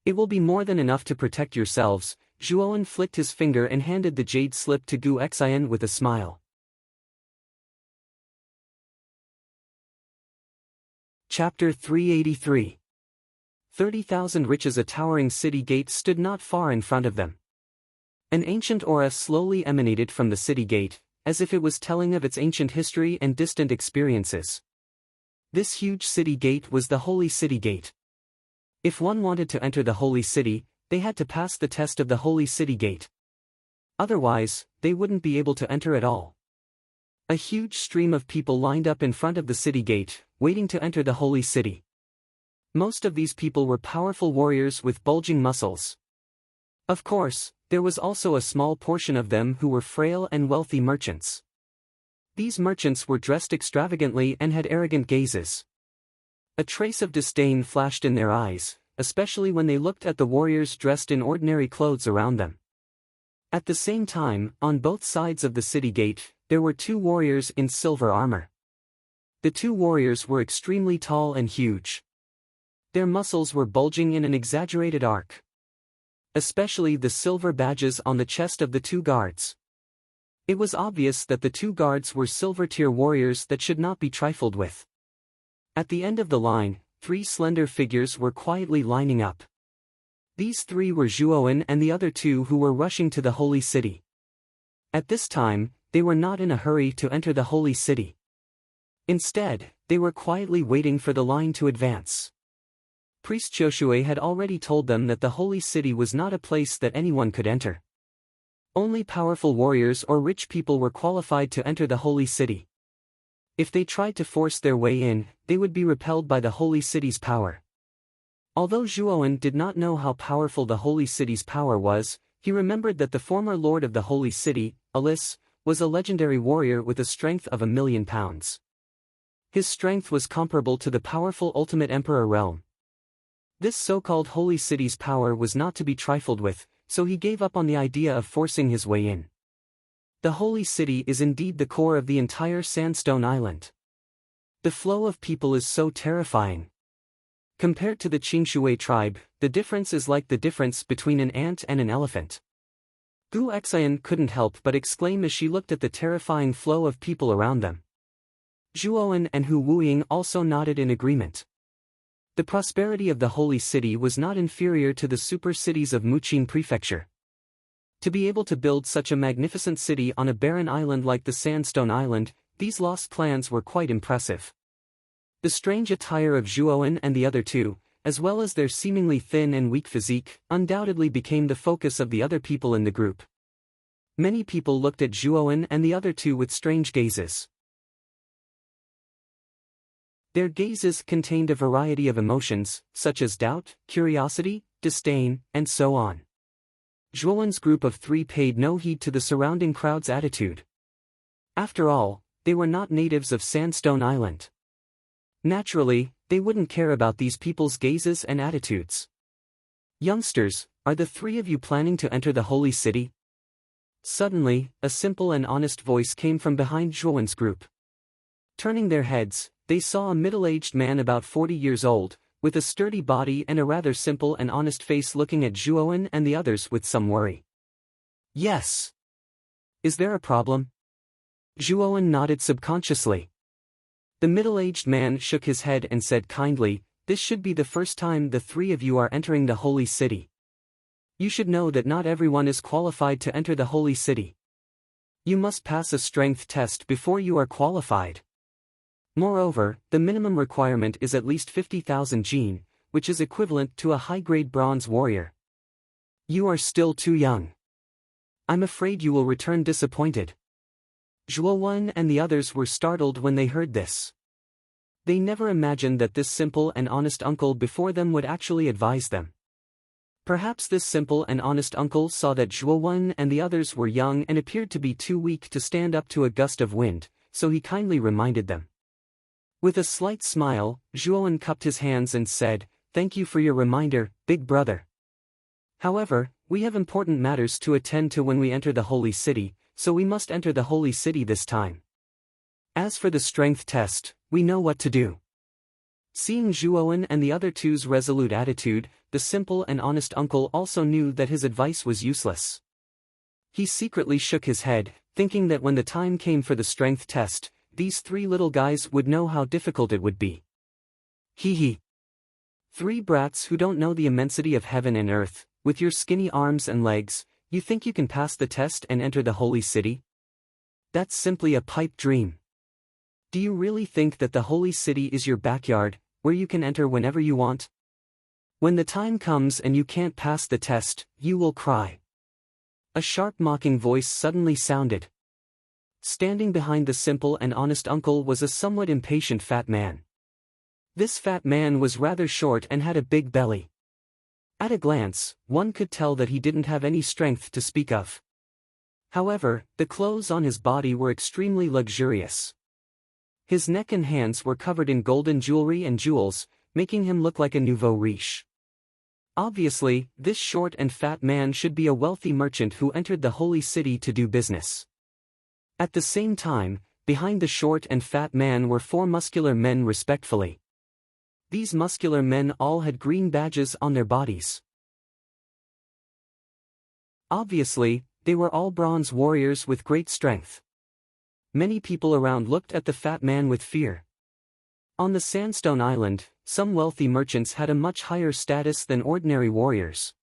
It will be more than enough to protect yourselves. Zhuowen flicked his finger and handed the jade slip to Gu Exayan with a smile. Chapter 383. 30,000 riches. A towering city gate stood not far in front of them. An ancient aura slowly emanated from the city gate, as if it was telling of its ancient history and distant experiences. This huge city gate was the Holy City Gate. If one wanted to enter the Holy City, they had to pass the test of the Holy City Gate. Otherwise, they wouldn't be able to enter at all. A huge stream of people lined up in front of the city gate, waiting to enter the Holy City. Most of these people were powerful warriors with bulging muscles. Of course, there was also a small portion of them who were frail and wealthy merchants. These merchants were dressed extravagantly and had arrogant gazes. A trace of disdain flashed in their eyes, especially when they looked at the warriors dressed in ordinary clothes around them. At the same time, on both sides of the city gate, there were two warriors in silver armor. The two warriors were extremely tall and huge. Their muscles were bulging in an exaggerated arc. Especially the silver badges on the chest of the two guards. It was obvious that the two guards were silver-tier warriors that should not be trifled with. At the end of the line, three slender figures were quietly lining up. These three were Zhuowen and the other two who were rushing to the Holy City. At this time, they were not in a hurry to enter the Holy City. Instead, they were quietly waiting for the line to advance. Priest Qiushue had already told them that the Holy City was not a place that anyone could enter. Only powerful warriors or rich people were qualified to enter the Holy City. If they tried to force their way in, they would be repelled by the Holy City's power. Although Zhuowen did not know how powerful the Holy City's power was, he remembered that the former lord of the Holy City, Alice, was a legendary warrior with a strength of 1,000,000 pounds. His strength was comparable to the powerful Ultimate Emperor realm. This so-called Holy City's power was not to be trifled with, so he gave up on the idea of forcing his way in. The Holy City is indeed the core of the entire Sandstone Island. The flow of people is so terrifying. Compared to the Qingshui tribe, the difference is like the difference between an ant and an elephant. Gu Exayan couldn't help but exclaim as she looked at the terrifying flow of people around them. Zhuowen and Hu Wuying also nodded in agreement. The prosperity of the Holy City was not inferior to the super cities of Muqing Prefecture. To be able to build such a magnificent city on a barren island like the Sandstone Island, these lost clans were quite impressive. The strange attire of Zhuowen and the other two, as well as their seemingly thin and weak physique, undoubtedly became the focus of the other people in the group. Many people looked at Zhuowen and the other two with strange gazes. Their gazes contained a variety of emotions, such as doubt, curiosity, disdain, and so on. Zhuowen's group of three paid no heed to the surrounding crowd's attitude. After all, they were not natives of Sandstone Island. Naturally, They wouldn't care about these people's gazes and attitudes. Youngsters, are the three of you planning to enter the holy city? Suddenly, a simple and honest voice came from behind Zhuowen's group. Turning their heads, they saw a middle-aged man about 40 years old, with a sturdy body and a rather simple and honest face looking at Zhuowen and the others with some worry. Yes. Is there a problem? Zhuowen nodded subconsciously. The middle-aged man shook his head and said kindly, "This should be the first time the three of you are entering the holy city. You should know that not everyone is qualified to enter the holy city. You must pass a strength test before you are qualified. Moreover, the minimum requirement is at least 50,000 jin, which is equivalent to a high-grade bronze warrior. You are still too young. I'm afraid you will return disappointed." Zhuowen and the others were startled when they heard this. They never imagined that this simple and honest uncle before them would actually advise them. Perhaps this simple and honest uncle saw that Zhuowen and the others were young and appeared to be too weak to stand up to a gust of wind, so he kindly reminded them. With a slight smile, Zhuowen cupped his hands and said, "Thank you for your reminder, big brother. However, we have important matters to attend to when we enter the holy city, so we must enter the holy city this time. As for the strength test, we know what to do." Seeing Zhuowen and the other two's resolute attitude, the simple and honest uncle also knew that his advice was useless. He secretly shook his head, thinking that when the time came for the strength test, these three little guys would know how difficult it would be. Hee hee. Three brats who don't know the immensity of heaven and earth, with your skinny arms and legs, you think you can pass the test and enter the holy city? That's simply a pipe dream. Do you really think that the holy city is your backyard, where you can enter whenever you want? When the time comes and you can't pass the test, you will cry. A sharp mocking voice suddenly sounded. Standing behind the simple and honest uncle was a somewhat impatient fat man. This fat man was rather short and had a big belly. At a glance, one could tell that he didn't have any strength to speak of. However, the clothes on his body were extremely luxurious. His neck and hands were covered in golden jewelry and jewels, making him look like a nouveau riche. Obviously, this short and fat man should be a wealthy merchant who entered the holy city to do business. At the same time, behind the short and fat man were four muscular men respectfully. These muscular men all had green badges on their bodies. Obviously, they were all bronze warriors with great strength. Many people around looked at the fat man with fear. On the Sandstone Island, some wealthy merchants had a much higher status than ordinary warriors.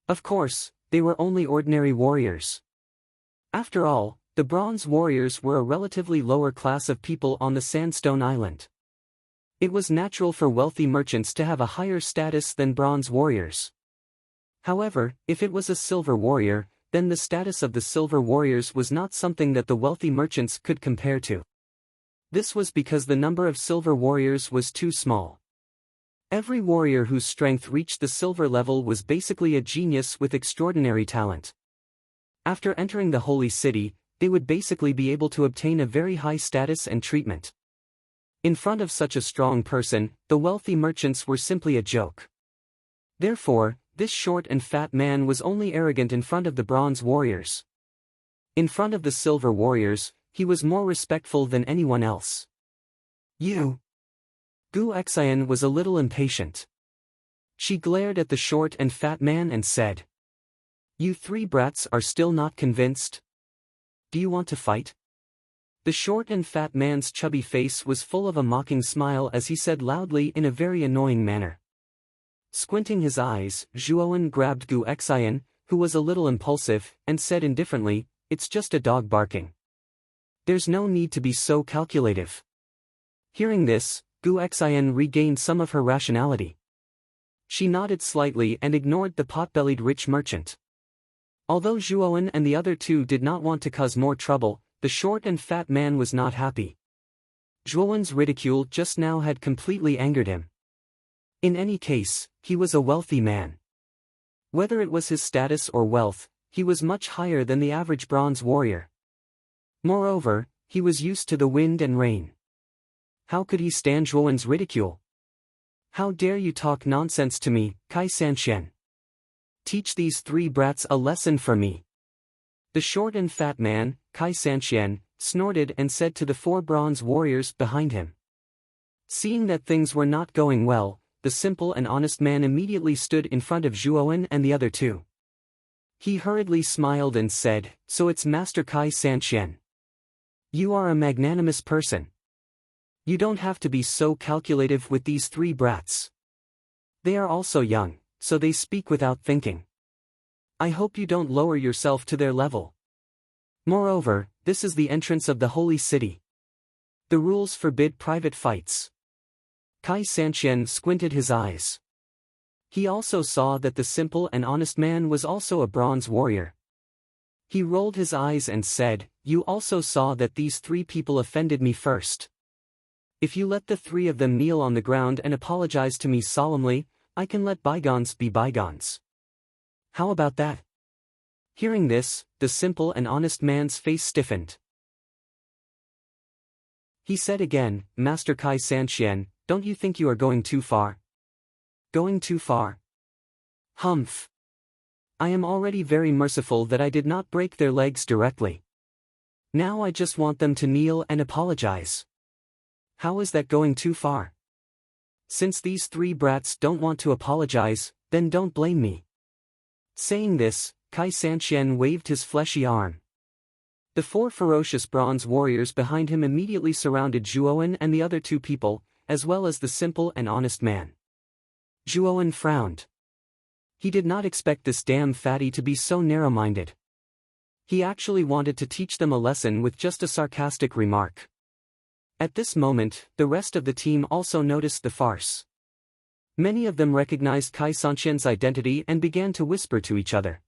Of course, they were only ordinary warriors. After all, the bronze warriors were a relatively lower class of people on the Sandstone Island. It was natural for wealthy merchants to have a higher status than bronze warriors. However, if it was a silver warrior, then the status of the silver warriors was not something that the wealthy merchants could compare to. This was because the number of silver warriors was too small. Every warrior whose strength reached the silver level was basically a genius with extraordinary talent. After entering the holy city, they would basically be able to obtain a very high status and treatment. In front of such a strong person, the wealthy merchants were simply a joke. Therefore, this short and fat man was only arrogant in front of the bronze warriors. In front of the silver warriors, he was more respectful than anyone else. You. Gu Xian was a little impatient. She glared at the short and fat man and said, "You three brats are still not convinced? Do you want to fight?" The short and fat man's chubby face was full of a mocking smile as he said loudly in a very annoying manner. Squinting his eyes, Zhuowen grabbed Gu Xian, who was a little impulsive, and said indifferently, "It's just a dog barking. There's no need to be so calculative." Hearing this, Gu Xian regained some of her rationality. She nodded slightly and ignored the pot-bellied rich merchant. Although Zhuowen and the other two did not want to cause more trouble, the short and fat man was not happy. Zhuowen's ridicule just now had completely angered him. In any case, he was a wealthy man. Whether it was his status or wealth, he was much higher than the average bronze warrior. Moreover, he was used to the wind and rain. How could he stand Zhuowen's ridicule? How dare you talk nonsense to me, Kai Sanxian? Teach these three brats a lesson for me. The short and fat man, Kai Sanxian, snorted and said to the four bronze warriors behind him. Seeing that things were not going well, the simple and honest man immediately stood in front of Zhuowen and the other two. He hurriedly smiled and said, "So it's Master Kai Sanxian. You are a magnanimous person. You don't have to be so calculative with these three brats. They are also young, so they speak without thinking. I hope you don't lower yourself to their level. Moreover, this is the entrance of the holy city. The rules forbid private fights." Kai Sanxian squinted his eyes. He also saw that the simple and honest man was also a bronze warrior. He rolled his eyes and said, "You also saw that these three people offended me first. If you let the three of them kneel on the ground and apologize to me solemnly, I can let bygones be bygones. How about that?" Hearing this, the simple and honest man's face stiffened. He said again, "Master Kai Sanxian, don't you think you are going too far?" "Going too far? Humph. I am already very merciful that I did not break their legs directly. Now I just want them to kneel and apologize. How is that going too far? Since these three brats don't want to apologize, then don't blame me." Saying this, Kai Sanxian waved his fleshy arm. The four ferocious bronze warriors behind him immediately surrounded Zhuowen and the other two people, as well as the simple and honest man. Zhuowen frowned. He did not expect this damn fatty to be so narrow-minded. He actually wanted to teach them a lesson with just a sarcastic remark. At this moment, the rest of the team also noticed the farce. Many of them recognized Kai Sanxian's identity and began to whisper to each other.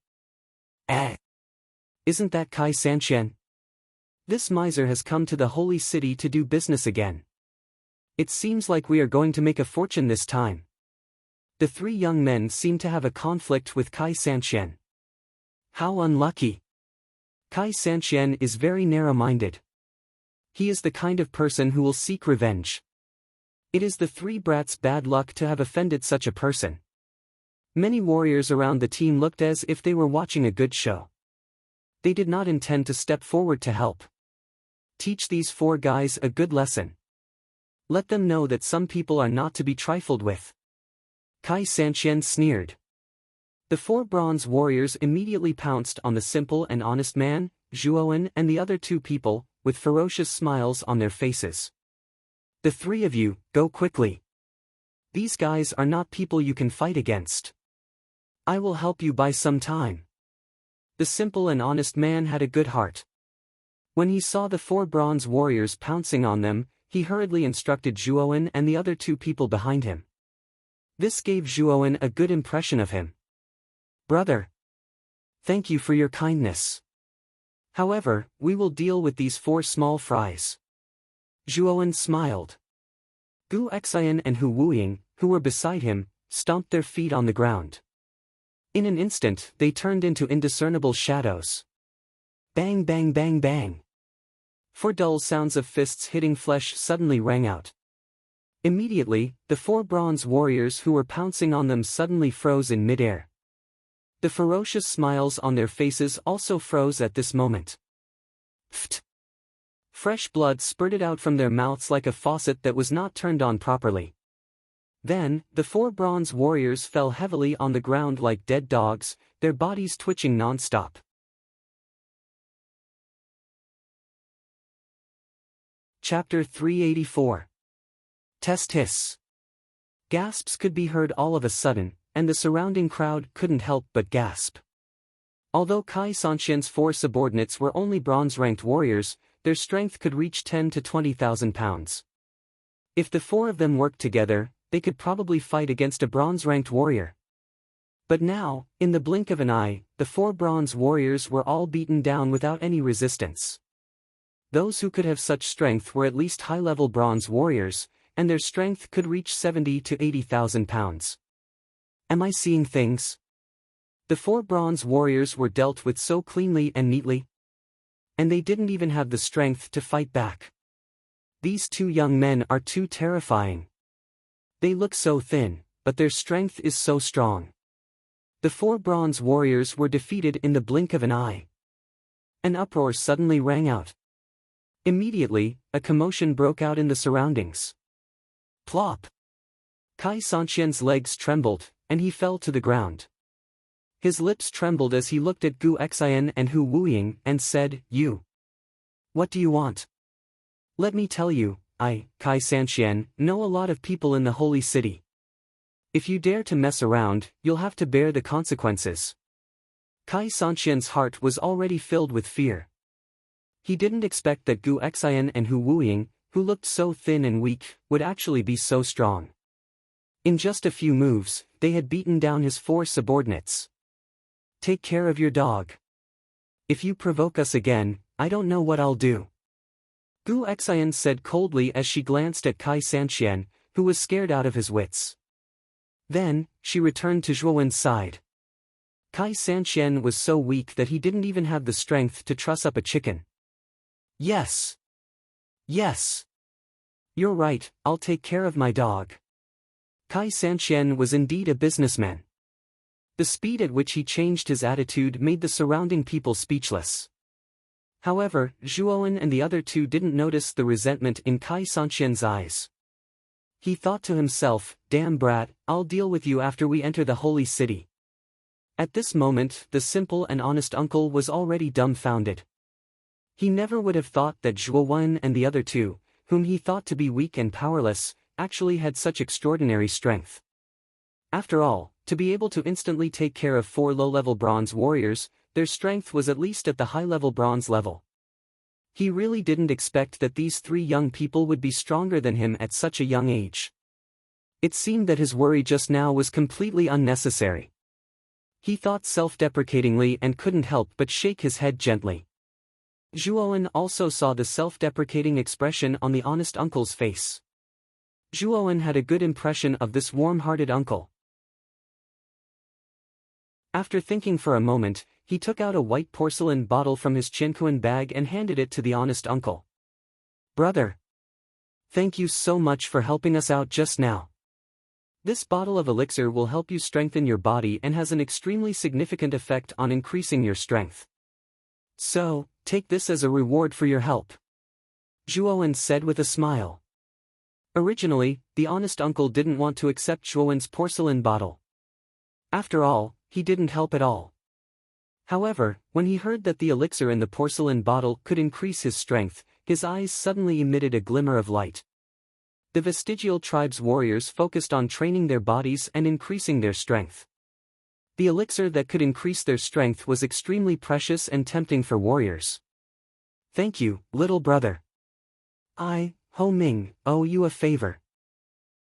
Isn't that Kai Sanxian? This miser has come to the holy city to do business again. It seems like we are going to make a fortune this time." The three young men seemed to have a conflict with Kai Sanxian. How unlucky. Kai Sanxian is very narrow-minded. He is the kind of person who will seek revenge. It is the three brats' bad luck to have offended such a person. Many warriors around the team looked as if they were watching a good show. They did not intend to step forward to help. Teach these four guys a good lesson. Let them know that some people are not to be trifled with. Kai Sanxian sneered. The four bronze warriors immediately pounced on the simple and honest man, Zhuowen and the other two people, with ferocious smiles on their faces. "The three of you, go quickly. These guys are not people you can fight against. I will help you buy some time." The simple and honest man had a good heart. When he saw the four bronze warriors pouncing on them, he hurriedly instructed Zhuowen and the other two people behind him. This gave Zhuowen a good impression of him. "Brother, thank you for your kindness. However, we will deal with these four small fries." Zhuowen smiled. Gu Xian and Hu Wuying, who were beside him, stomped their feet on the ground. In an instant they turned into indiscernible shadows. Bang bang bang bang. Four dull sounds of fists hitting flesh suddenly rang out. Immediately, the four bronze warriors who were pouncing on them suddenly froze in midair. The ferocious smiles on their faces also froze at this moment. Pft! Fresh blood spurted out from their mouths like a faucet that was not turned on properly. Then, the four bronze warriors fell heavily on the ground like dead dogs, their bodies twitching non-stop. Chapter 384. Test hiss. Gasps could be heard all of a sudden, and the surrounding crowd couldn't help but gasp. Although Kai Sanxian's four subordinates were only bronze-ranked warriors, their strength could reach 10 to 20,000 pounds. If the four of them worked together, they could probably fight against a bronze-ranked warrior. But now, in the blink of an eye, the four bronze warriors were all beaten down without any resistance. Those who could have such strength were at least high-level bronze warriors, and their strength could reach 70 to 80,000 pounds. Am I seeing things? The four bronze warriors were dealt with so cleanly and neatly. And they didn't even have the strength to fight back. These two young men are too terrifying. They look so thin, but their strength is so strong. The 4 bronze warriors were defeated in the blink of an eye. An uproar suddenly rang out. Immediately, a commotion broke out in the surroundings. Plop! Kai Sanqian's legs trembled, and he fell to the ground. His lips trembled as he looked at Gu Xian and Hu Wuying and said, "You. What do you want?" "Let me tell you, I, Kai Sanqian, know a lot of people in the holy city. If you dare to mess around, you'll have to bear the consequences." Kai Sanqian's heart was already filled with fear. He didn't expect that Gu Xian and Hu Wuying, who looked so thin and weak, would actually be so strong. In just a few moves, they had beaten down his 4 subordinates. "Take care of your dog. If you provoke us again, I don't know what I'll do," Gu Xian said coldly as she glanced at Kai Sanqian, who was scared out of his wits. Then, she returned to Zhuowen's side. Kai Sanqian was so weak that he didn't even have the strength to truss up a chicken. "Yes. Yes. You're right, I'll take care of my dog." Kai Sanqian was indeed a businessman. The speed at which he changed his attitude made the surrounding people speechless. However, Zhuowen and the other 2 didn't notice the resentment in Kai Sanqian's eyes. He thought to himself, "Damn brat, I'll deal with you after we enter the holy city." At this moment, the simple and honest uncle was already dumbfounded. He never would have thought that Zhuowen and the other 2, whom he thought to be weak and powerless, actually had such extraordinary strength. After all, to be able to instantly take care of 4 low-level bronze warriors, their strength was at least at the high-level bronze level. He really didn't expect that these 3 young people would be stronger than him at such a young age. It seemed that his worry just now was completely unnecessary. He thought self-deprecatingly and couldn't help but shake his head gently. Zhuowen also saw the self-deprecating expression on the honest uncle's face. Zhuowen had a good impression of this warm-hearted uncle. After thinking for a moment, he took out a white porcelain bottle from his Qianquan bag and handed it to the honest uncle. "Brother. Thank you so much for helping us out just now. This bottle of elixir will help you strengthen your body and has an extremely significant effect on increasing your strength. So, take this as a reward for your help," Zhuowen said with a smile. Originally, the honest uncle didn't want to accept Zhuowen's porcelain bottle. After all, he didn't help at all. However, when he heard that the elixir in the porcelain bottle could increase his strength, his eyes suddenly emitted a glimmer of light. The vestigial tribe's warriors focused on training their bodies and increasing their strength. The elixir that could increase their strength was extremely precious and tempting for warriors. "Thank you, little brother. I, Ho Ming, owe you a favor."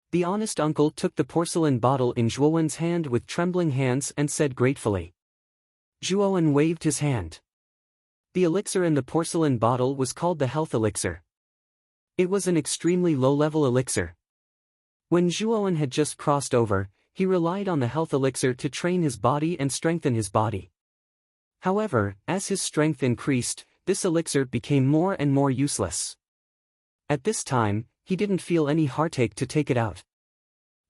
The honest uncle took the porcelain bottle in Zhuowen's hand with trembling hands and said gratefully. Zhuowen waved his hand. The elixir in the porcelain bottle was called the health elixir. It was an extremely low-level elixir. When Zhuowen had just crossed over, he relied on the health elixir to train his body and strengthen his body. However, as his strength increased, this elixir became more and more useless. At this time, he didn't feel any heartache to take it out.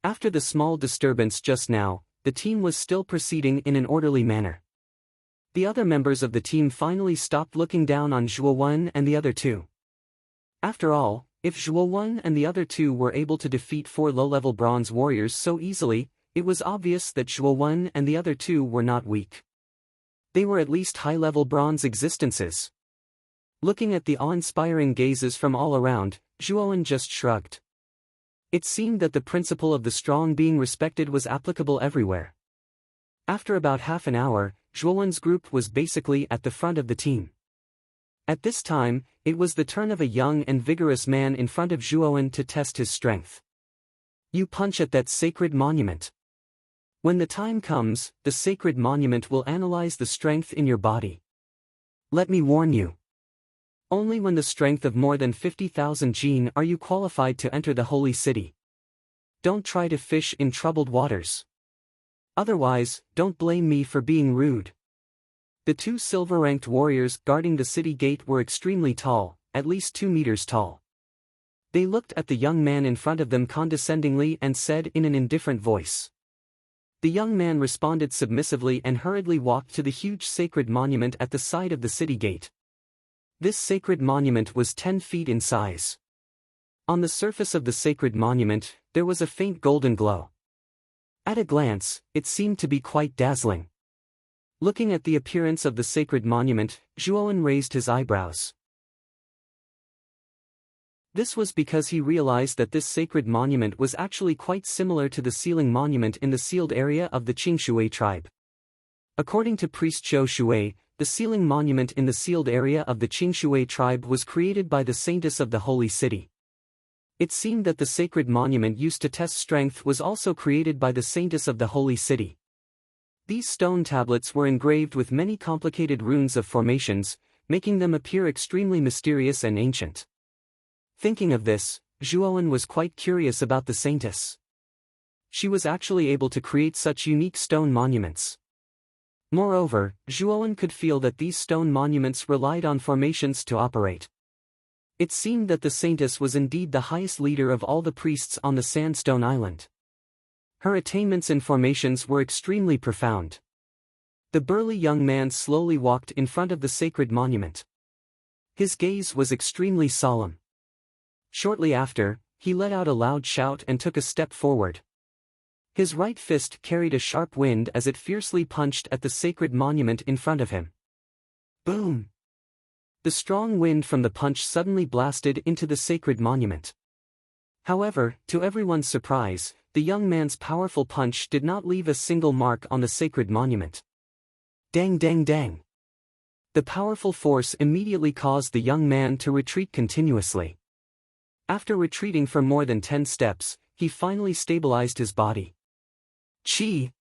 After the small disturbance just now, the team was still proceeding in an orderly manner. The other members of the team finally stopped looking down on Zhuowen and the other 2. After all, if Zhuowen and the other 2 were able to defeat 4 low-level bronze warriors so easily, it was obvious that Zhuowen and the other 2 were not weak. They were at least high-level bronze existences. Looking at the awe-inspiring gazes from all around, Zhuowen just shrugged. It seemed that the principle of the strong being respected was applicable everywhere. After about half an hour, Zhuowen's group was basically at the front of the team. At this time, it was the turn of a young and vigorous man in front of Zhuowen to test his strength. "You punch at that sacred monument. When the time comes, the sacred monument will analyze the strength in your body. Let me warn you. Only when the strength of more than 50,000 jin are you qualified to enter the holy city. Don't try to fish in troubled waters. Otherwise, don't blame me for being rude." The 2 silver-ranked warriors guarding the city gate were extremely tall, at least 2 meters tall. They looked at the young man in front of them condescendingly and said in an indifferent voice. The young man responded submissively and hurriedly walked to the huge sacred monument at the side of the city gate. This sacred monument was 10 feet in size. On the surface of the sacred monument, there was a faint golden glow. At a glance, it seemed to be quite dazzling. Looking at the appearance of the sacred monument, Zhuowen raised his eyebrows. This was because he realized that this sacred monument was actually quite similar to the sealing monument in the sealed area of the Qing-Shui tribe. According to priest Zhou Shui, the sealing monument in the sealed area of the Qing-Shui tribe was created by the saintess of the holy city. It seemed that the sacred monument used to test strength was also created by the saintess of the holy city. These stone tablets were engraved with many complicated runes of formations, making them appear extremely mysterious and ancient. Thinking of this, Zhuowen was quite curious about the saintess. She was actually able to create such unique stone monuments. Moreover, Zhuowen could feel that these stone monuments relied on formations to operate. It seemed that the saintess was indeed the highest leader of all the priests on the Sandstone Island. Her attainments in formations were extremely profound. The burly young man slowly walked in front of the sacred monument. His gaze was extremely solemn. Shortly after, he let out a loud shout and took a step forward. His right fist carried a sharp wind as it fiercely punched at the sacred monument in front of him. Boom! The strong wind from the punch suddenly blasted into the sacred monument. However, to everyone's surprise, the young man's powerful punch did not leave a single mark on the sacred monument. Dang dang dang! The powerful force immediately caused the young man to retreat continuously. After retreating for more than 10 steps, he finally stabilized his body. Chi!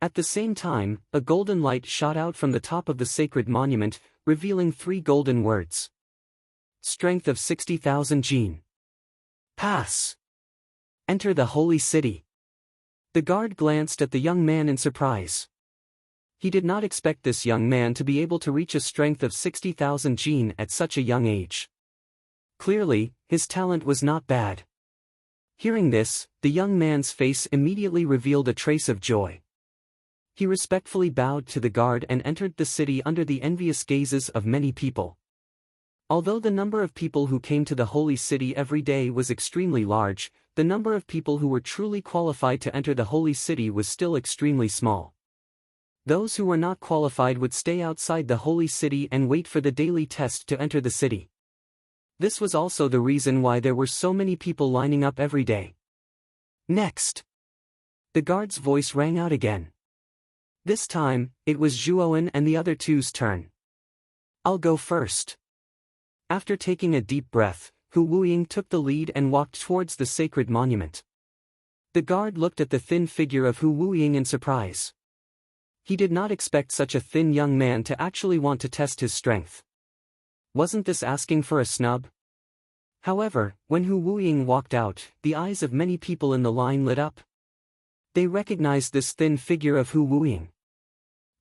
At the same time, a golden light shot out from the top of the sacred monument, revealing 3 golden words. Strength of 60,000 jin. Pass! Enter the holy city. The guard glanced at the young man in surprise. He did not expect this young man to be able to reach a strength of 60,000 jin at such a young age. Clearly, his talent was not bad. Hearing this, the young man's face immediately revealed a trace of joy. He respectfully bowed to the guard and entered the city under the envious gazes of many people. Although the number of people who came to the holy city every day was extremely large, the number of people who were truly qualified to enter the holy city was still extremely small. Those who were not qualified would stay outside the holy city and wait for the daily test to enter the city. This was also the reason why there were so many people lining up every day. Next! The guard's voice rang out again. This time, it was Zhuowen and the other two's turn. I'll go first. After taking a deep breath, Hu Wuying took the lead and walked towards the sacred monument. The guard looked at the thin figure of Hu Wuying in surprise. He did not expect such a thin young man to actually want to test his strength. Wasn't this asking for a snub? However, when Hu Wuying walked out, the eyes of many people in the line lit up. They recognized this thin figure of Hu Wuying.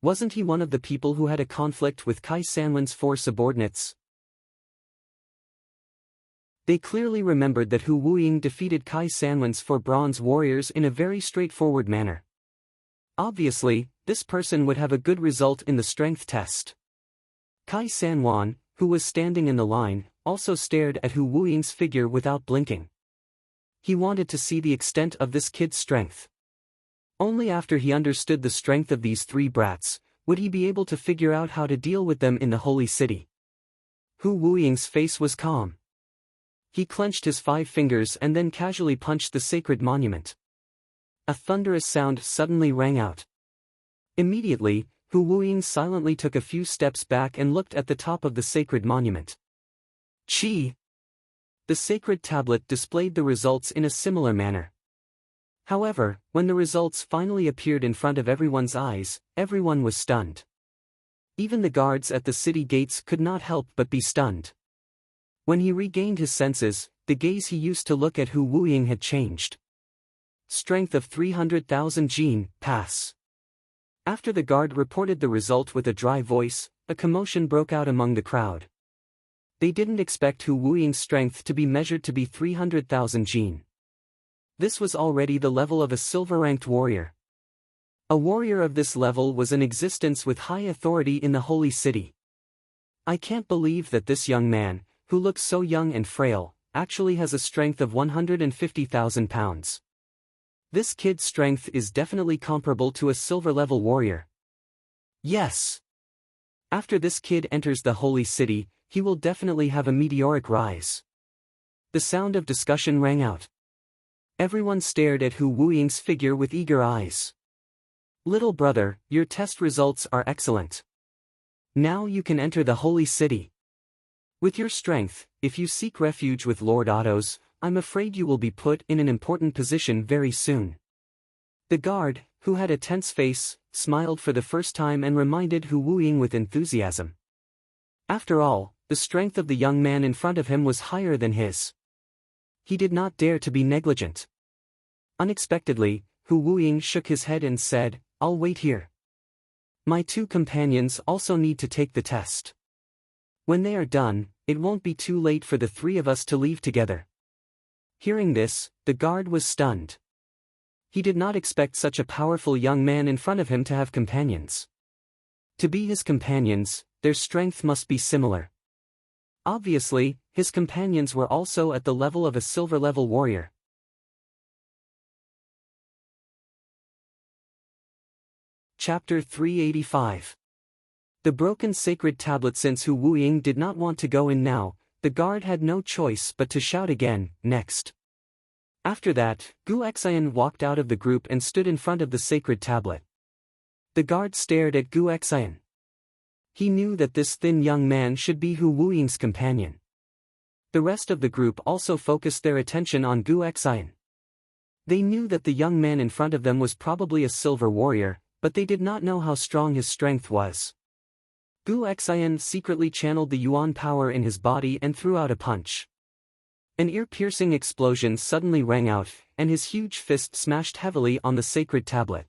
Wasn't he one of the people who had a conflict with Kai Sanwen's 4 subordinates? They clearly remembered that Hu Wuying defeated Kai Sanwen's 4 bronze warriors in a very straightforward manner. Obviously, this person would have a good result in the strength test. Kai Sanwan, who was standing in the line, also stared at Hu Wuying's figure without blinking. He wanted to see the extent of this kid's strength. Only after he understood the strength of these 3 brats, would he be able to figure out how to deal with them in the holy city. Hu Wuying's face was calm. He clenched his 5 fingers and then casually punched the sacred monument. A thunderous sound suddenly rang out. Immediately, Hu Wuying silently took a few steps back and looked at the top of the sacred monument. Chi! The sacred tablet displayed the results in a similar manner. However, when the results finally appeared in front of everyone's eyes, everyone was stunned. Even the guards at the city gates could not help but be stunned. When he regained his senses, the gaze he used to look at Hu Wuying had changed. Strength of 300,000 jin, pass. After the guard reported the result with a dry voice, a commotion broke out among the crowd. They didn't expect Hu Wuying's strength to be measured to be 300,000 jin. This was already the level of a silver-ranked warrior. A warrior of this level was in existence with high authority in the holy city. I can't believe that this young man, who looks so young and frail, actually has a strength of 150,000 pounds. This kid's strength is definitely comparable to a silver-level warrior. Yes. After this kid enters the holy city, he will definitely have a meteoric rise. The sound of discussion rang out. Everyone stared at Hu Wuying's figure with eager eyes. Little brother, your test results are excellent. Now you can enter the holy city. With your strength, if you seek refuge with Lord Otto's, I'm afraid you will be put in an important position very soon. The guard, who had a tense face, smiled for the first time and reminded Hu Wuying with enthusiasm. After all, the strength of the young man in front of him was higher than his. He did not dare to be negligent. Unexpectedly, Hu Wuying shook his head and said, "I'll wait here. My two companions also need to take the test. When they are done, it won't be too late for the three of us to leave together." Hearing this, the guard was stunned. He did not expect such a powerful young man in front of him to have companions. To be his companions, their strength must be similar. Obviously, his companions were also at the level of a silver-level warrior. Chapter 385. The broken sacred tablet. Since Hu Wuying did not want to go in now, the guard had no choice but to shout again, "Next." After that, Gu Xian walked out of the group and stood in front of the sacred tablet. The guard stared at Gu Xian. He knew that this thin young man should be Hu Wuying's companion. The rest of the group also focused their attention on Gu Xian. They knew that the young man in front of them was probably a silver warrior, but they did not know how strong his strength was. Gu Xian secretly channeled the yuan power in his body and threw out a punch. An ear-piercing explosion suddenly rang out, and his huge fist smashed heavily on the sacred tablet.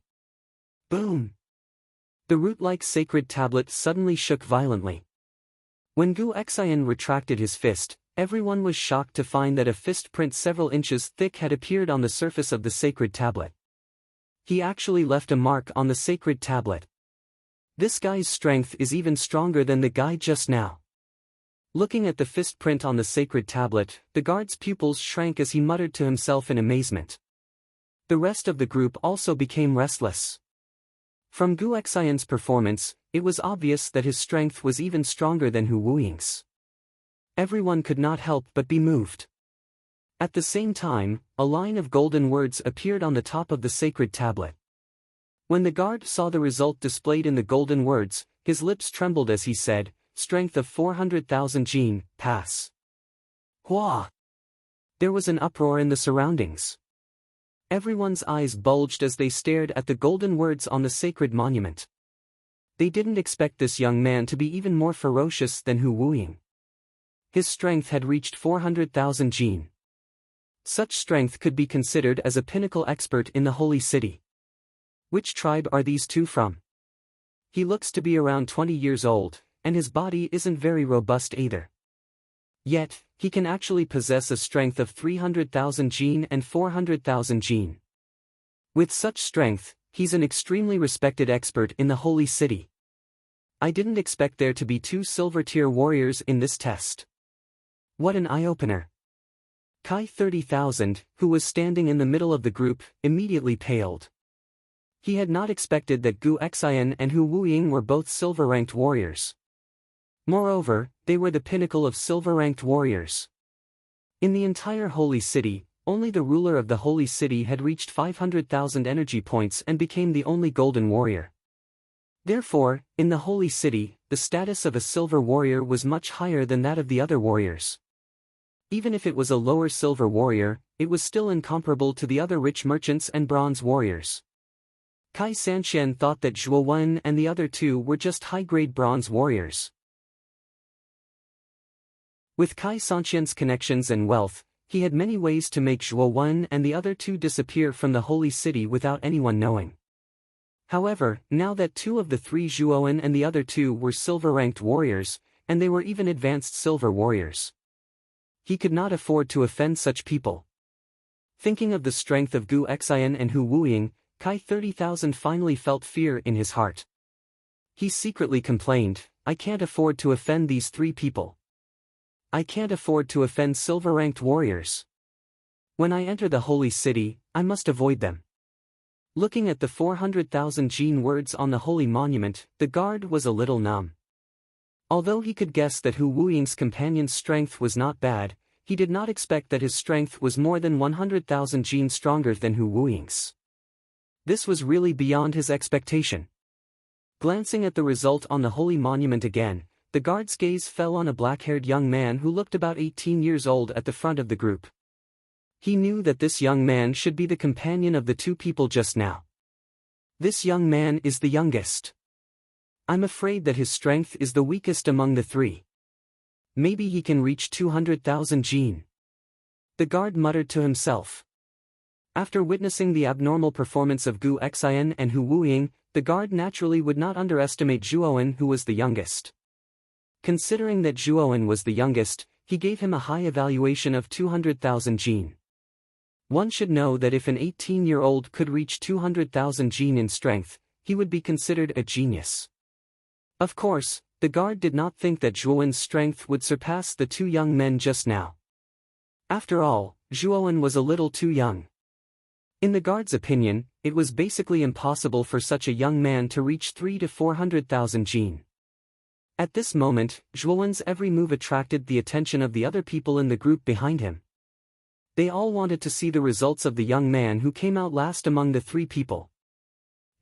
Boom! The root-like sacred tablet suddenly shook violently. When Gu Xian retracted his fist, everyone was shocked to find that a fist print several inches thick had appeared on the surface of the sacred tablet. He actually left a mark on the sacred tablet. This guy's strength is even stronger than the guy just now. Looking at the fist print on the sacred tablet, the guard's pupils shrank as he muttered to himself in amazement. The rest of the group also became restless. From Gu Xian's performance, it was obvious that his strength was even stronger than Hu Wuying's. Everyone could not help but be moved. At the same time, a line of golden words appeared on the top of the sacred tablet. When the guard saw the result displayed in the golden words, his lips trembled as he said, "Strength of 400,000 jin, pass." Hua! There was an uproar in the surroundings. Everyone's eyes bulged as they stared at the golden words on the sacred monument. They didn't expect this young man to be even more ferocious than Hu Wuying. His strength had reached 400,000 jin. Such strength could be considered as a pinnacle expert in the holy city. Which tribe are these two from? He looks to be around 20 years old, and his body isn't very robust either. Yet, he can actually possess a strength of 300,000 jin and 400,000 jin. With such strength, he's an extremely respected expert in the holy city. I didn't expect there to be two silver-tier warriors in this test. What an eye-opener. Kai 30,000, who was standing in the middle of the group, immediately paled. He had not expected that Gu Xian and Hu Wuying were both silver-ranked warriors. Moreover, they were the pinnacle of silver-ranked warriors. In the entire holy city, only the ruler of the holy city had reached 500,000 energy points and became the only golden warrior. Therefore, in the holy city, the status of a silver warrior was much higher than that of the other warriors. Even if it was a lower silver warrior, it was still incomparable to the other rich merchants and bronze warriors. Kai Sanxian thought that Zhuo Wen and the other two were just high-grade bronze warriors. With Kai Sanxian's connections and wealth, he had many ways to make Zhuo Wen and the other two disappear from the holy city without anyone knowing. However, now that two of the three Zhuo Wen and the other two were silver-ranked warriors, and they were even advanced silver warriors. He could not afford to offend such people. Thinking of the strength of Gu Xian and Hu Wuying, Kai 30,000 finally felt fear in his heart. He secretly complained, I can't afford to offend these three people. I can't afford to offend silver-ranked warriors. When I enter the holy city, I must avoid them. Looking at the 400,000 Jin words on the holy monument, the guard was a little numb. Although he could guess that Hu Wuying's companion's strength was not bad, he did not expect that his strength was more than 100,000 Jin stronger than Hu Wuying's. This was really beyond his expectation. Glancing at the result on the holy monument again, the guard's gaze fell on a black-haired young man who looked about 18 years old at the front of the group. He knew that this young man should be the companion of the two people just now. This young man is the youngest. I'm afraid that his strength is the weakest among the three. Maybe he can reach 200,000 Jin. The guard muttered to himself. After witnessing the abnormal performance of Gu Xian and Hu Wuying, the guard naturally would not underestimate Zhuowen, who was the youngest. Considering that Zhuowen was the youngest, he gave him a high evaluation of 200,000 Jin. One should know that if an 18-year-old could reach 200,000 Jin in strength, he would be considered a genius. Of course, the guard did not think that Zhuowen's strength would surpass the two young men just now. After all, Zhuowen was a little too young. In the guard's opinion, it was basically impossible for such a young man to reach 300,000 to 400,000 Jin. At this moment, Zhuowen's every move attracted the attention of the other people in the group behind him. They all wanted to see the results of the young man who came out last among the three people.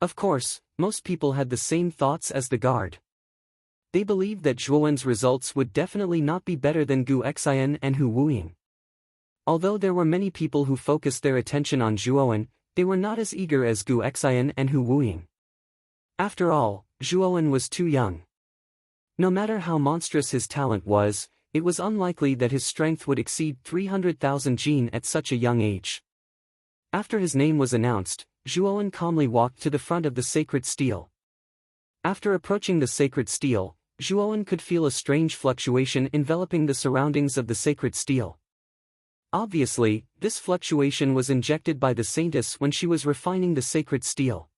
Of course, most people had the same thoughts as the guard. They believed that Zhuowen's results would definitely not be better than Gu Xian and Hu Wuying. Although there were many people who focused their attention on Zhuowen, they were not as eager as Gu Xian and Hu Wuying. After all, Zhuowen was too young. No matter how monstrous his talent was, it was unlikely that his strength would exceed 300,000 Jin at such a young age. After his name was announced, Zhuowen calmly walked to the front of the sacred stele. After approaching the sacred stele, Zhuowen could feel a strange fluctuation enveloping the surroundings of the sacred stele. Obviously, this fluctuation was injected by the saintess when she was refining the sacred stele.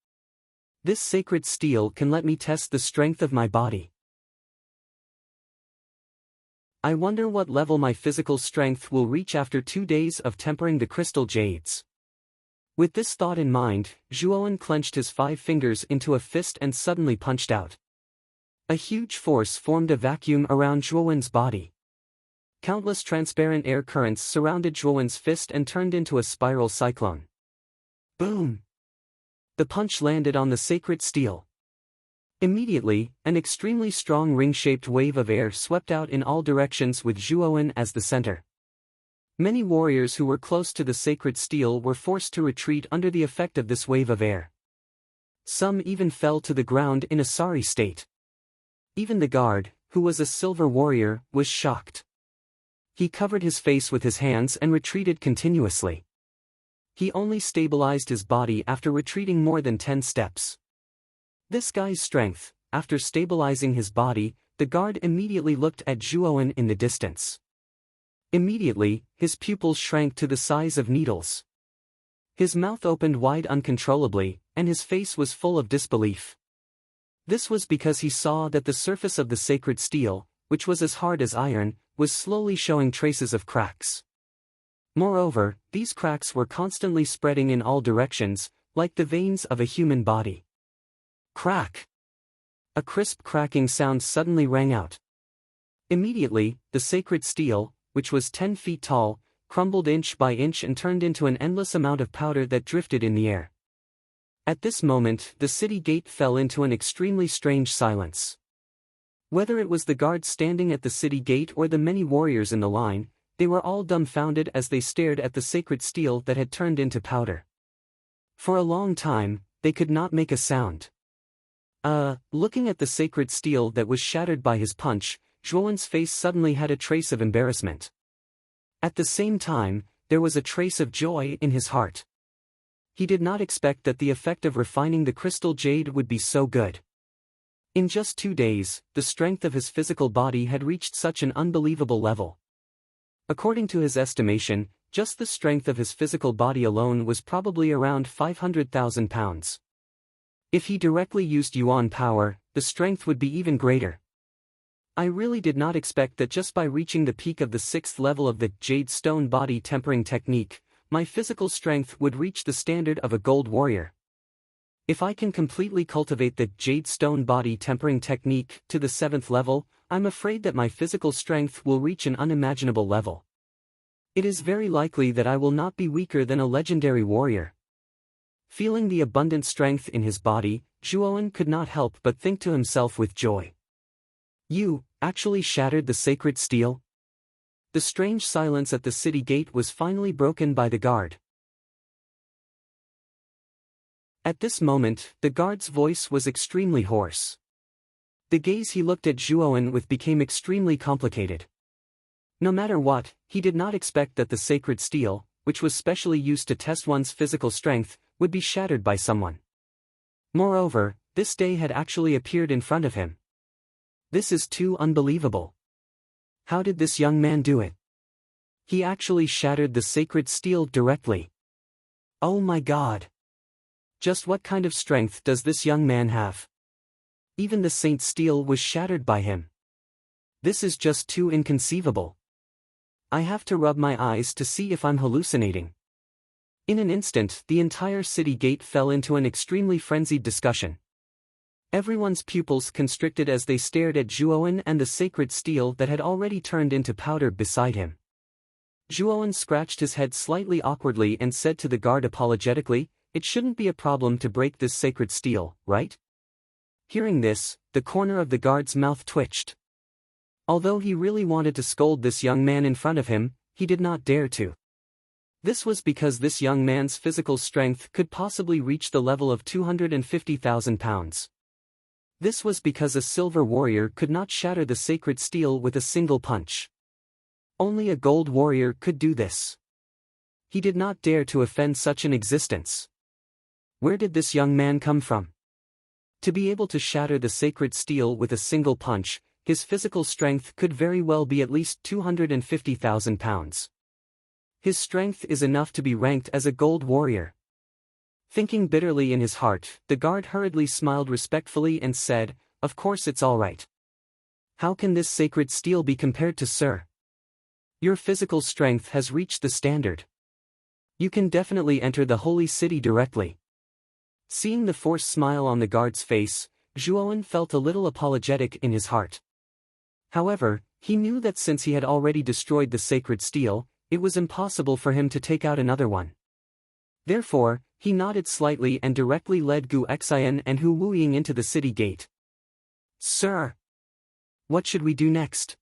This sacred stele can let me test the strength of my body. I wonder what level my physical strength will reach after 2 days of tempering the crystal jades. With this thought in mind, Zhuowen clenched his 5 fingers into a fist and suddenly punched out. A huge force formed a vacuum around Zhuowen's body. Countless transparent air currents surrounded Zhuowen's fist and turned into a spiral cyclone. Boom! The punch landed on the sacred stele. Immediately, an extremely strong ring-shaped wave of air swept out in all directions with Zhuowen as the center. Many warriors who were close to the sacred stele were forced to retreat under the effect of this wave of air. Some even fell to the ground in a sorry state. Even the guard, who was a silver warrior, was shocked. He covered his face with his hands and retreated continuously. He only stabilized his body after retreating more than 10 steps. This guy's strength. After stabilizing his body, the guard immediately looked at Zhuowen in the distance. Immediately, his pupils shrank to the size of needles. His mouth opened wide uncontrollably, and his face was full of disbelief. This was because he saw that the surface of the sacred stele, which was as hard as iron, was slowly showing traces of cracks. Moreover, these cracks were constantly spreading in all directions, like the veins of a human body. Crack! A crisp cracking sound suddenly rang out. Immediately, the sacred stele, which was 10 feet tall, crumbled inch by inch and turned into an endless amount of powder that drifted in the air. At this moment, the city gate fell into an extremely strange silence. Whether it was the guards standing at the city gate or the many warriors in the line, they were all dumbfounded as they stared at the sacred stele that had turned into powder. For a long time, they could not make a sound. Looking at the sacred stele that was shattered by his punch, Zhuowen's face suddenly had a trace of embarrassment. At the same time, there was a trace of joy in his heart. He did not expect that the effect of refining the crystal jade would be so good. In just 2 days, the strength of his physical body had reached such an unbelievable level. According to his estimation, just the strength of his physical body alone was probably around 500,000 pounds. If he directly used yuan power, the strength would be even greater. I really did not expect that just by reaching the peak of the 6th level of the jade stone body tempering technique, my physical strength would reach the standard of a gold warrior. If I can completely cultivate the jade stone body tempering technique to the 7th level, I'm afraid that my physical strength will reach an unimaginable level. It is very likely that I will not be weaker than a legendary warrior. Feeling the abundant strength in his body, Zhuowen could not help but think to himself with joy. You actually shattered the sacred steel? The strange silence at the city gate was finally broken by the guard. At this moment, the guard's voice was extremely hoarse. The gaze he looked at Zhuowen with became extremely complicated. No matter what, he did not expect that the sacred steel, which was specially used to test one's physical strength, would be shattered by someone. Moreover, this day had actually appeared in front of him. This is too unbelievable. How did this young man do it? He actually shattered the sacred steel directly. Oh my God! Just what kind of strength does this young man have? Even the saint steel was shattered by him. This is just too inconceivable. I have to rub my eyes to see if I'm hallucinating. In an instant, the entire city gate fell into an extremely frenzied discussion. Everyone's pupils constricted as they stared at Zhuowen and the sacred steel that had already turned into powder beside him. Zhuowen scratched his head slightly awkwardly and said to the guard apologetically, "It shouldn't be a problem to break this sacred steel, right?" Hearing this, the corner of the guard's mouth twitched. Although he really wanted to scold this young man in front of him, he did not dare to. This was because this young man's physical strength could possibly reach the level of 250,000 pounds. This was because a silver warrior could not shatter the sacred steel with a single punch. Only a gold warrior could do this. He did not dare to offend such an existence. Where did this young man come from? To be able to shatter the sacred steel with a single punch, his physical strength could very well be at least 250,000 pounds. His strength is enough to be ranked as a gold warrior. Thinking bitterly in his heart, the guard hurriedly smiled respectfully and said, "Of course it's all right. How can this sacred steel be compared to Sir? Your physical strength has reached the standard. You can definitely enter the holy city directly." Seeing the forced smile on the guard's face, Zhuowen felt a little apologetic in his heart. However, he knew that since he had already destroyed the sacred steel, it was impossible for him to take out another one. Therefore, he nodded slightly and directly led Gu Xian and Hu Wuying into the city gate. "Sir! What should we do next?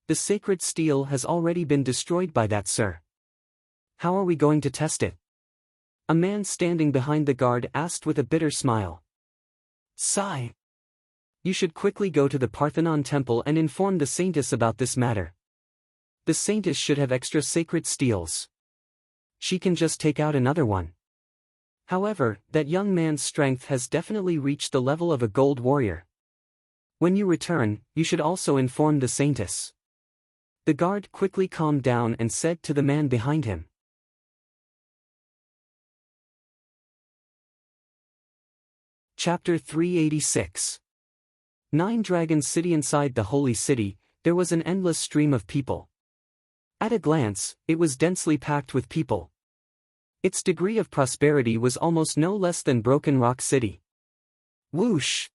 The sacred steel has already been destroyed by that, sir. How are we going to test it?" A man standing behind the guard asked with a bitter smile. "Sigh. You should quickly go to the Parthenon temple and inform the saintess about this matter. The saintess should have extra sacred steels. She can just take out another one. However, that young man's strength has definitely reached the level of a gold warrior. When you return, you should also inform the saintess." The guard quickly calmed down and said to the man behind him. Chapter 386. Nine Dragons City. Inside the holy city, there was an endless stream of people. At a glance, it was densely packed with people. Its degree of prosperity was almost no less than Broken Rock City. Whoosh!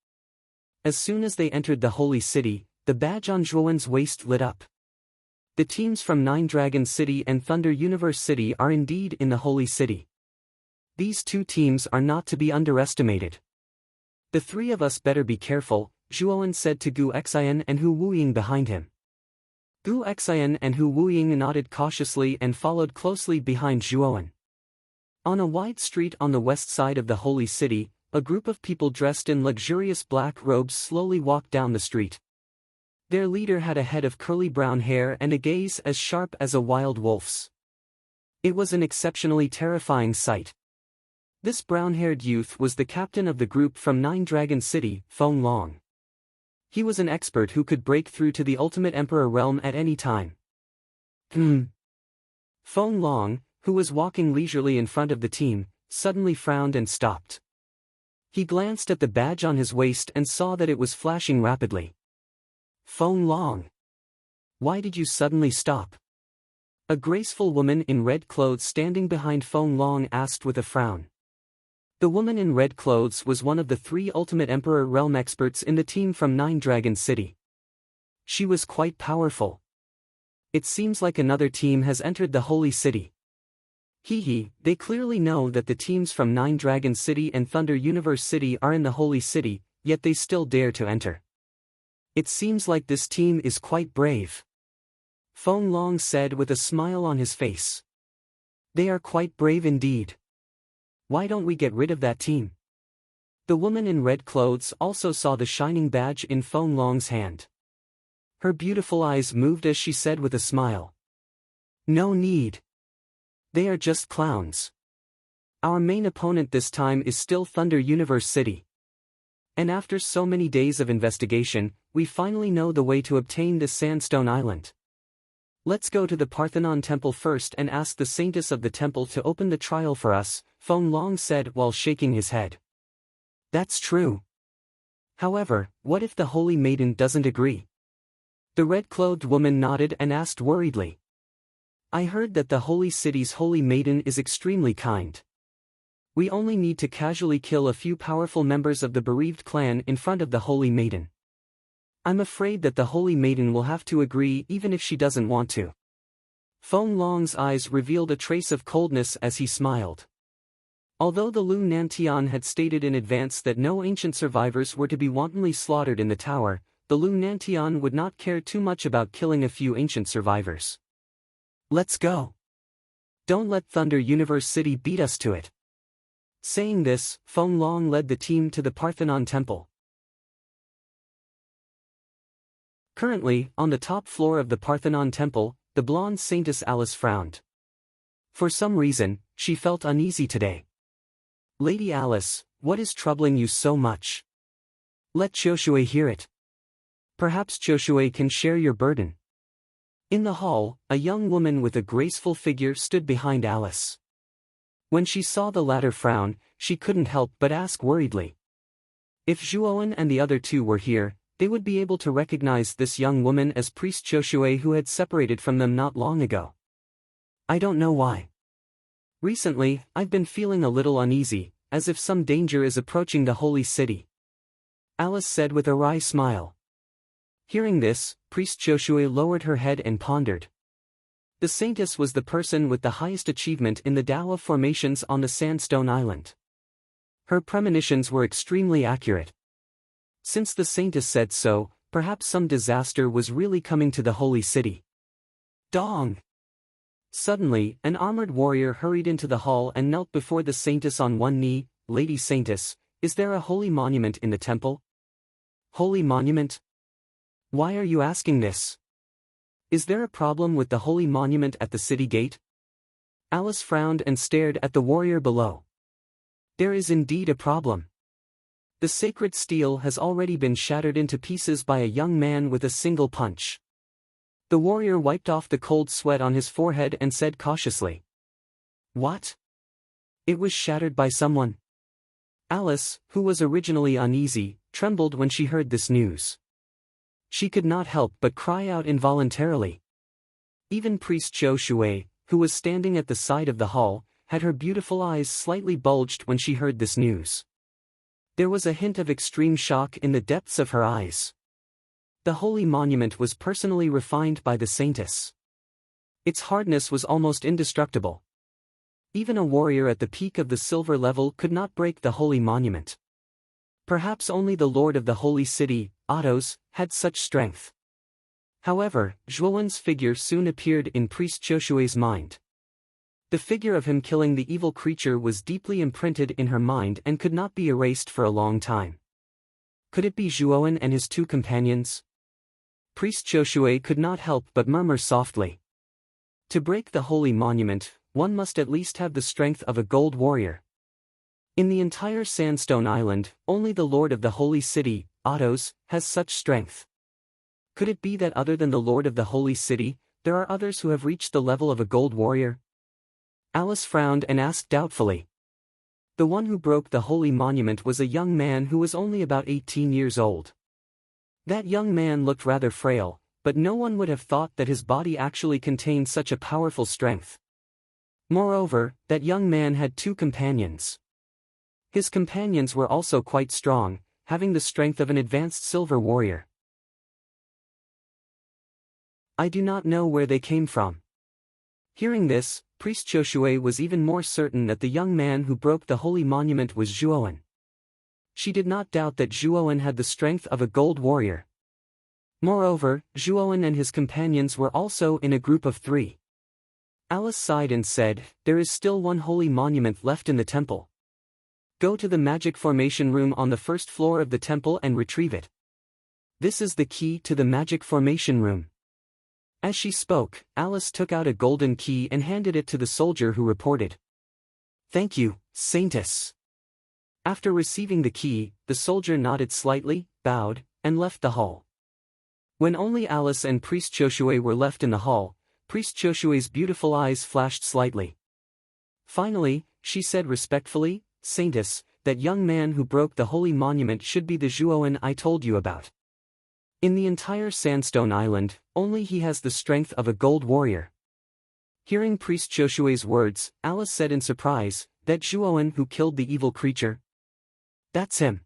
As soon as they entered the holy city, the badge on Zhuowen's waist lit up. The teams from Nine Dragons City and Thunder Universe City are indeed in the holy city. These two teams are not to be underestimated. "The three of us better be careful," Zhuowen said to Gu Xian and Hu Wuying behind him. Gu Xian and Hu Wuying nodded cautiously and followed closely behind Zhuowen. On a wide street on the west side of the holy city, a group of people dressed in luxurious black robes slowly walked down the street. Their leader had a head of curly brown hair and a gaze as sharp as a wild wolf's. It was an exceptionally terrifying sight. This brown-haired youth was the captain of the group from Nine Dragon City, Feng Long. He was an expert who could break through to the ultimate emperor realm at any time. Feng Long, who was walking leisurely in front of the team, suddenly frowned and stopped. He glanced at the badge on his waist and saw that it was flashing rapidly. Feng Long. Why did you suddenly stop? A graceful woman in red clothes standing behind Feng Long asked with a frown. The woman in red clothes was one of the 3 Ultimate Emperor Realm experts in the team from Nine Dragon City. She was quite powerful. It seems like another team has entered the Holy City. They clearly know that the teams from Nine Dragon City and Thunder Universe City are in the Holy City, yet they still dare to enter. It seems like this team is quite brave. Feng Long said with a smile on his face. They are quite brave indeed. Why don't we get rid of that team? The woman in red clothes also saw the shining badge in Feng Long's hand. Her beautiful eyes moved as she said with a smile. No need. They are just clowns. Our main opponent this time is still Thunder Universe City. And after so many days of investigation, we finally know the way to obtain this Sandstone Island. Let's go to the Parthenon Temple first and ask the Saintess of the temple to open the trial for us, Feng Long said while shaking his head. That's true. However, what if the Holy Maiden doesn't agree? The red-clothed woman nodded and asked worriedly. I heard that the Holy City's Holy Maiden is extremely kind. We only need to casually kill a few powerful members of the bereaved clan in front of the Holy Maiden. I'm afraid that the Holy Maiden will have to agree even if she doesn't want to. Feng Long's eyes revealed a trace of coldness as he smiled. Although the Lu Nantian had stated in advance that no ancient survivors were to be wantonly slaughtered in the tower, the Lu Nantian would not care too much about killing a few ancient survivors. Let's go. Don't let Thunder Universe City beat us to it. Saying this, Feng Long led the team to the Parthenon Temple. Currently, on the top floor of the Parthenon Temple, the blonde Saintess Alice frowned. For some reason, she felt uneasy today. Lady Alice, what is troubling you so much? Let Qiushui hear it. Perhaps Qiushui can share your burden. In the hall, a young woman with a graceful figure stood behind Alice. When she saw the latter frown, she couldn't help but ask worriedly. If Zhuowen and the other 2 were here, they would be able to recognize this young woman as Priest Qiushui who had separated from them not long ago. I don't know why. Recently, I've been feeling a little uneasy, as if some danger is approaching the Holy City. Alice said with a wry smile. Hearing this, Priest Qiushui lowered her head and pondered. The Saintess was the person with the highest achievement in the Tao of formations on the Sandstone Island. Her premonitions were extremely accurate. Since the Saintess said so, perhaps some disaster was really coming to the Holy City. Dong! Suddenly, an armored warrior hurried into the hall and knelt before the Saintess on one knee. Lady Saintess, is there a holy monument in the temple? Holy monument? Why are you asking this? Is there a problem with the holy monument at the city gate? Alice frowned and stared at the warrior below. There is indeed a problem. The sacred steel has already been shattered into pieces by a young man with a single punch. The warrior wiped off the cold sweat on his forehead and said cautiously. What? It was shattered by someone. Alice, who was originally uneasy, trembled when she heard this news. She could not help but cry out involuntarily. Even Priest Qiushui, who was standing at the side of the hall, had her beautiful eyes slightly bulged when she heard this news. There was a hint of extreme shock in the depths of her eyes. The holy monument was personally refined by the Saintess. Its hardness was almost indestructible. Even a warrior at the peak of the silver level could not break the holy monument. Perhaps only the Lord of the Holy City, Ados, had such strength. However, Zhuowen's figure soon appeared in Priest Qiushui's mind. The figure of him killing the evil creature was deeply imprinted in her mind and could not be erased for a long time. Could it be Zhuowen and his 2 companions? Priest Qiushui could not help but murmur softly. To break the holy monument, one must at least have the strength of a gold warrior. In the entire Sandstone Island, only the Lord of the Holy City, Otto's, has such strength? Could it be that other than the lord of the holy city, there are others who have reached the level of a gold warrior? Alice frowned and asked doubtfully. The one who broke the holy monument was a young man who was only about 18 years old. That young man looked rather frail, but no one would have thought that his body actually contained such a powerful strength. Moreover, that young man had two companions. His companions were also quite strong, having the strength of an advanced silver warrior. I do not know where they came from. Hearing this, Priest Joshua was even more certain that the young man who broke the holy monument was Zhuowen. She did not doubt that Zhuowen had the strength of a gold warrior. Moreover, Zhuowen and his companions were also in a group of 3. Alice sighed and said, "There is still one holy monument left in the temple. Go to the magic formation room on the first floor of the temple and retrieve it. This is the key to the magic formation room." As she spoke, Alice took out a golden key and handed it to the soldier who reported. "Thank you, Saintess." After receiving the key, the soldier nodded slightly, bowed, and left the hall. When only Alice and Priest Joshua were left in the hall, Priest Joshua's beautiful eyes flashed slightly. Finally, she said respectfully, "Saintess, that young man who broke the holy monument should be the Zhuowen I told you about. In the entire Sandstone Island, only he has the strength of a gold warrior." Hearing Priest Joshua's words, Alice said in surprise, "That Zhuowen who killed the evil creature? That's him."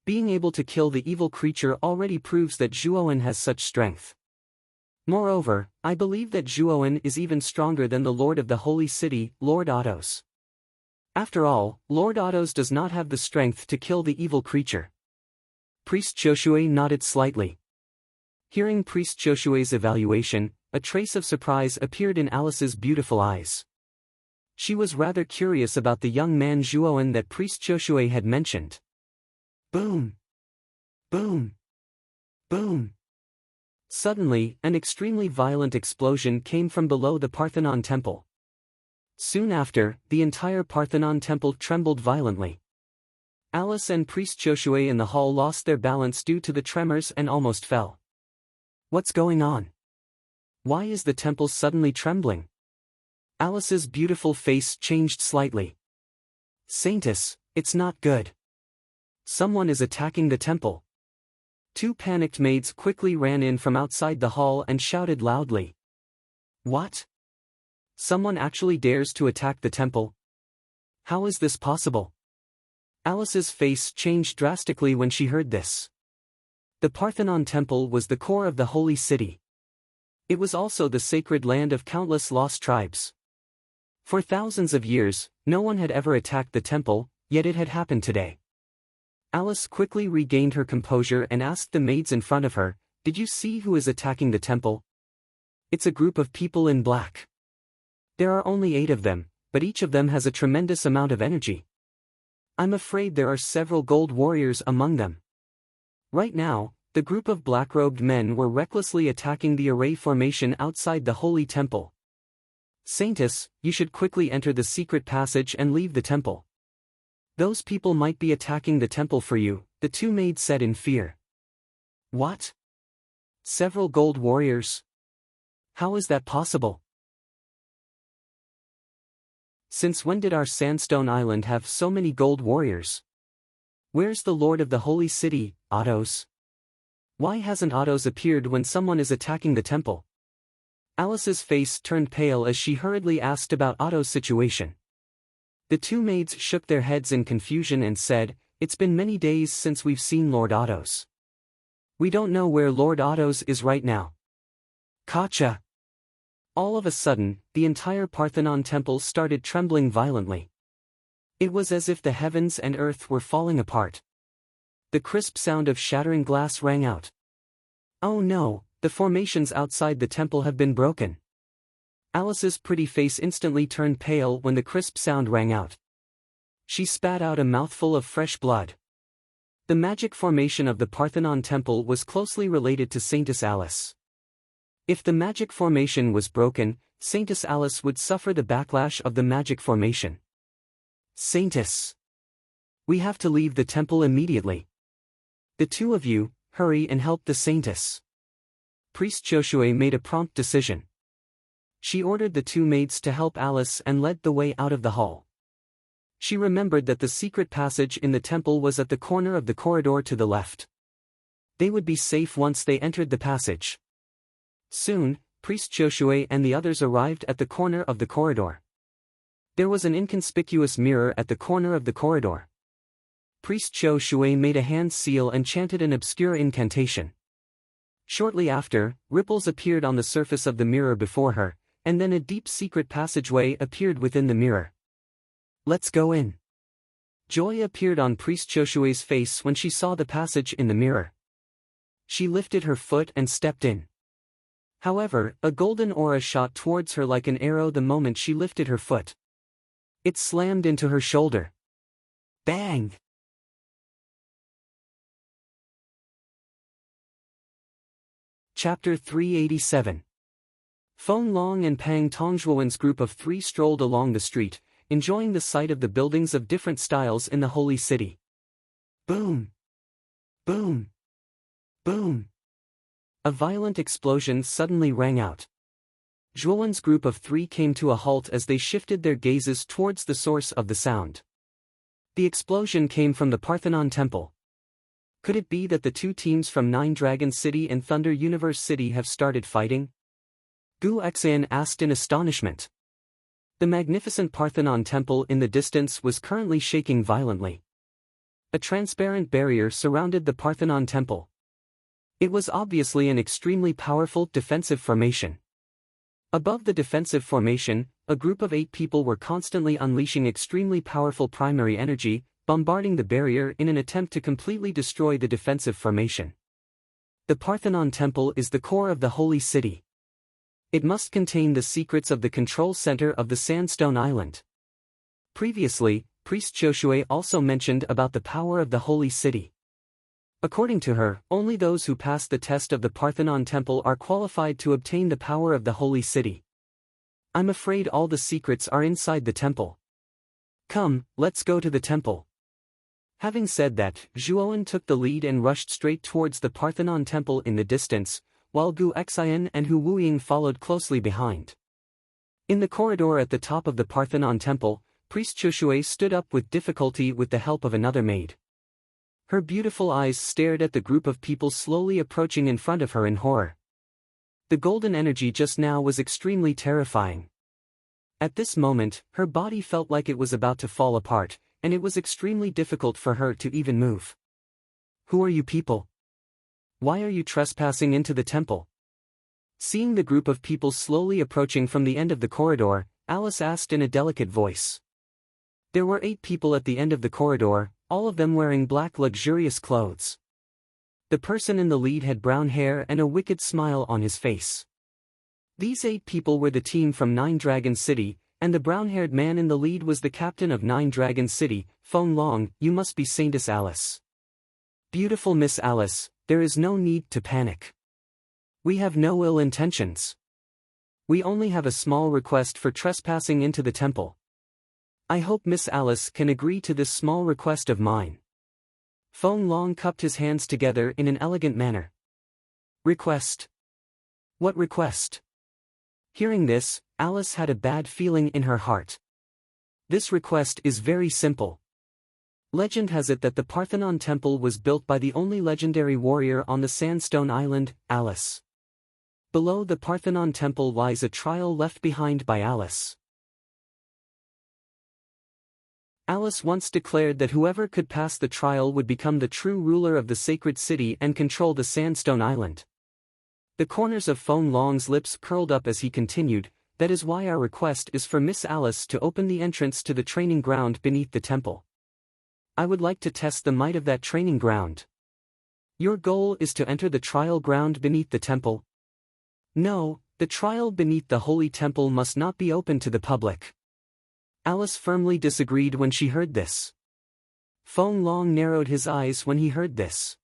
Being able to kill the evil creature already proves that Zhuowen has such strength. Moreover, I believe that Zhuowen is even stronger than the Lord of the Holy City, Lord Otto's. After all, Lord Otto's does not have the strength to kill the evil creature. Priest Joshua nodded slightly. Hearing Priest Joshua's evaluation, a trace of surprise appeared in Alice's beautiful eyes. She was rather curious about the young man Zhuowen that Priest Joshua had mentioned. Boom! Boom! Boom! Suddenly, an extremely violent explosion came from below the Parthenon temple. Soon after, the entire Parthenon temple trembled violently. Alice and Priest Joshua in the hall lost their balance due to the tremors and almost fell. What's going on? Why is the temple suddenly trembling? Alice's beautiful face changed slightly. Saintess, it's not good. Someone is attacking the temple. 2 panicked maids quickly ran in from outside the hall and shouted loudly. What? Someone actually dares to attack the temple? How is this possible? Alice's face changed drastically when she heard this. The Parthenon temple was the core of the holy city. It was also the sacred land of countless lost tribes. For thousands of years, no one had ever attacked the temple, yet it had happened today. Alice quickly regained her composure and asked the maids in front of her, "Did you see who is attacking the temple?" "It's a group of people in black. There are only 8 of them, but each of them has a tremendous amount of energy. I'm afraid there are several gold warriors among them." Right now, the group of black-robed men were recklessly attacking the array formation outside the holy temple. "Saintess, you should quickly enter the secret passage and leave the temple. Those people might be attacking the temple for you," the 2 maids said in fear. "What? Several gold warriors? How is that possible? Since when did our Sandstone Island have so many gold warriors? Where's the Lord of the Holy City, Otto's? Why hasn't Otto's appeared when someone is attacking the temple?" Alice's face turned pale as she hurriedly asked about Otto's situation. The 2 maids shook their heads in confusion and said, "It's been many days since we've seen Lord Otto's. We don't know where Lord Otto's is right now." Gotcha! All of a sudden, the entire Parthenon temple started trembling violently. It was as if the heavens and earth were falling apart. The crisp sound of shattering glass rang out. "Oh no, the formations outside the temple have been broken." Alice's pretty face instantly turned pale when the crisp sound rang out. She spat out a mouthful of fresh blood. The magic formation of the Parthenon temple was closely related to Saintess Alice. If the magic formation was broken, Saintess Alice would suffer the backlash of the magic formation. "Saintess! We have to leave the temple immediately." The two of you, hurry and help the saintess. Priest Joshua made a prompt decision. She ordered the two maids to help Alice and led the way out of the hall. She remembered that the secret passage in the temple was at the corner of the corridor to the left. They would be safe once they entered the passage. Soon, Priest Joshua and the others arrived at the corner of the corridor. There was an inconspicuous mirror at the corner of the corridor. Priest Joshua made a hand seal and chanted an obscure incantation. Shortly after, ripples appeared on the surface of the mirror before her, and then a deep secret passageway appeared within the mirror. Let's go in. Joy appeared on Priest Joshua's face when she saw the passage in the mirror. She lifted her foot and stepped in. However, a golden aura shot towards her like an arrow the moment she lifted her foot. It slammed into her shoulder. Bang! Chapter 387. Feng Long and Pang Tongzhuowen's group of three strolled along the street, enjoying the sight of the buildings of different styles in the holy city. Boom! Boom! Boom! A violent explosion suddenly rang out. Zhuowen's group of three came to a halt as they shifted their gazes towards the source of the sound. The explosion came from the Parthenon Temple. Could it be that the two teams from Nine Dragon City and Thunder Universe City have started fighting? Gu Xian asked in astonishment. The magnificent Parthenon Temple in the distance was currently shaking violently. A transparent barrier surrounded the Parthenon Temple. It was obviously an extremely powerful defensive formation. Above the defensive formation, a group of 8 people were constantly unleashing extremely powerful primary energy, bombarding the barrier in an attempt to completely destroy the defensive formation. The Parthenon Temple is the core of the holy city. It must contain the secrets of the control center of the Sandstone Island. Previously, Priest Joshua also mentioned about the power of the holy city. According to her, only those who pass the test of the Parthenon Temple are qualified to obtain the power of the holy city. I'm afraid all the secrets are inside the temple. Come, let's go to the temple. Having said that, Zhuowen took the lead and rushed straight towards the Parthenon Temple in the distance, while Gu Xian and Hu Wuying followed closely behind. In the corridor at the top of the Parthenon Temple, Priest Joshua stood up with difficulty with the help of another maid. Her beautiful eyes stared at the group of people slowly approaching in front of her in horror. The golden energy just now was extremely terrifying. At this moment, her body felt like it was about to fall apart, and it was extremely difficult for her to even move. Who are you people? Why are you trespassing into the temple? Seeing the group of people slowly approaching from the end of the corridor, Alice asked in a delicate voice. There were 8 people at the end of the corridor, all of them wearing black luxurious clothes. The person in the lead had brown hair and a wicked smile on his face. These 8 people were the team from Nine Dragon City, and the brown-haired man in the lead was the captain of Nine Dragon City, Feng Long. You must be Saintess Alice. Beautiful Miss Alice, there is no need to panic. We have no ill intentions. We only have a small request for trespassing into the temple. I hope Miss Alice can agree to this small request of mine. Feng Long cupped his hands together in an elegant manner. Request? What request? Hearing this, Alice had a bad feeling in her heart. This request is very simple. Legend has it that the Parthenon Temple was built by the only legendary warrior on the Sandstone Island, Alice. Below the Parthenon Temple lies a trial left behind by Alice. Alice once declared that whoever could pass the trial would become the true ruler of the sacred city and control the Sandstone Island. The corners of Feng Long's lips curled up as he continued, that is why our request is for Miss Alice to open the entrance to the training ground beneath the temple. I would like to test the might of that training ground. Your goal is to enter the trial ground beneath the temple? No, the trial beneath the holy temple must not be open to the public. Alice firmly disagreed when she heard this. Feng Long narrowed his eyes when he heard this.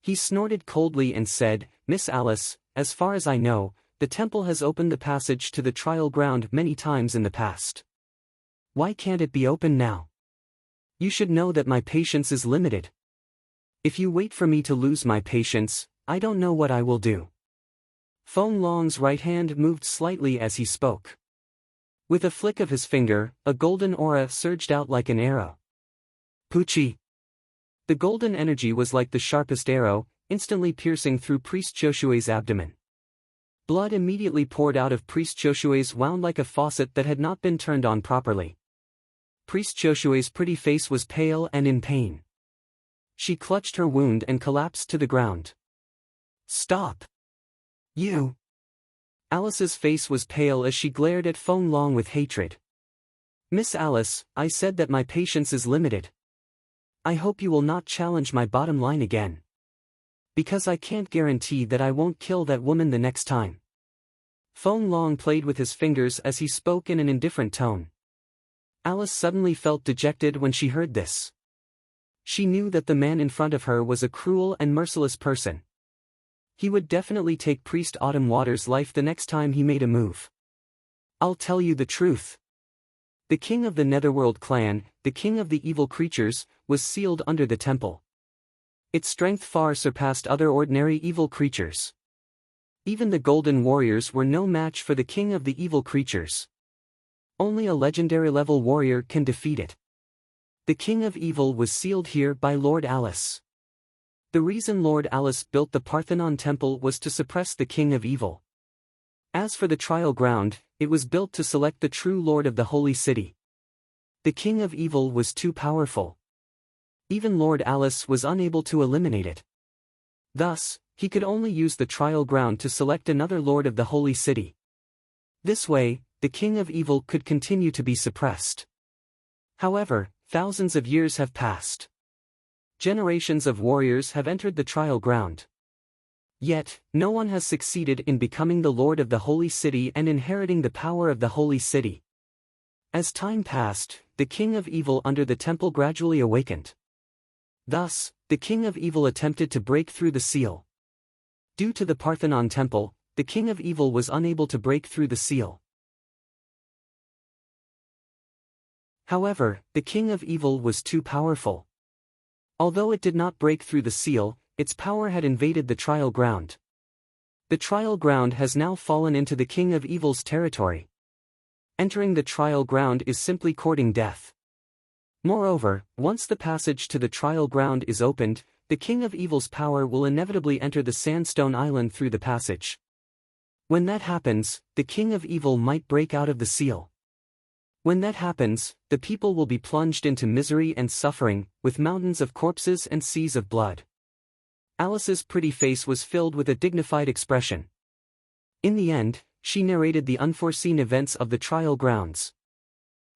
He snorted coldly and said, Miss Alice, as far as I know, the temple has opened the passage to the trial ground many times in the past. Why can't it be open now? You should know that my patience is limited. If you wait for me to lose my patience, I don't know what I will do. Feng Long's right hand moved slightly as he spoke. With a flick of his finger, a golden aura surged out like an arrow. Puchi! The golden energy was like the sharpest arrow, instantly piercing through Priest Joshua's abdomen. Blood immediately poured out of Priest Joshua's wound like a faucet that had not been turned on properly. Priest Joshua's pretty face was pale and in pain. She clutched her wound and collapsed to the ground. Stop! You! Alice's face was pale as she glared at Feng Long with hatred. Miss Alice, I said that my patience is limited. I hope you will not challenge my bottom line again. Because I can't guarantee that I won't kill that woman the next time. Feng Long played with his fingers as he spoke in an indifferent tone. Alice suddenly felt dejected when she heard this. She knew that the man in front of her was a cruel and merciless person. He would definitely take Priest Autumn Water's life the next time he made a move. I'll tell you the truth. The king of the Netherworld clan, the king of the evil creatures, was sealed under the temple. Its strength far surpassed other ordinary evil creatures. Even the golden warriors were no match for the king of the evil creatures. Only a legendary level warrior can defeat it. The king of evil was sealed here by Lord Alice. The reason Lord Alice built the Parthenon temple was to suppress the king of evil. As for the trial ground, it was built to select the true lord of the holy city. The king of evil was too powerful. Even Lord Alice was unable to eliminate it. Thus, he could only use the trial ground to select another lord of the holy city. This way, the king of evil could continue to be suppressed. However, thousands of years have passed. Generations of warriors have entered the trial ground. Yet, no one has succeeded in becoming the lord of the holy city and inheriting the power of the holy city. As time passed, the king of evil under the temple gradually awakened. Thus, the king of evil attempted to break through the seal. Due to the Parthenon temple, the king of evil was unable to break through the seal. However, the king of evil was too powerful. Although it did not break through the seal, its power had invaded the trial ground. The trial ground has now fallen into the king of evil's territory. Entering the trial ground is simply courting death. Moreover, once the passage to the trial ground is opened, the king of evil's power will inevitably enter the sandstone island through the passage. When that happens, the king of evil might break out of the seal. When that happens, the people will be plunged into misery and suffering, with mountains of corpses and seas of blood. Alice's pretty face was filled with a dignified expression. In the end, she narrated the unforeseen events of the trial grounds.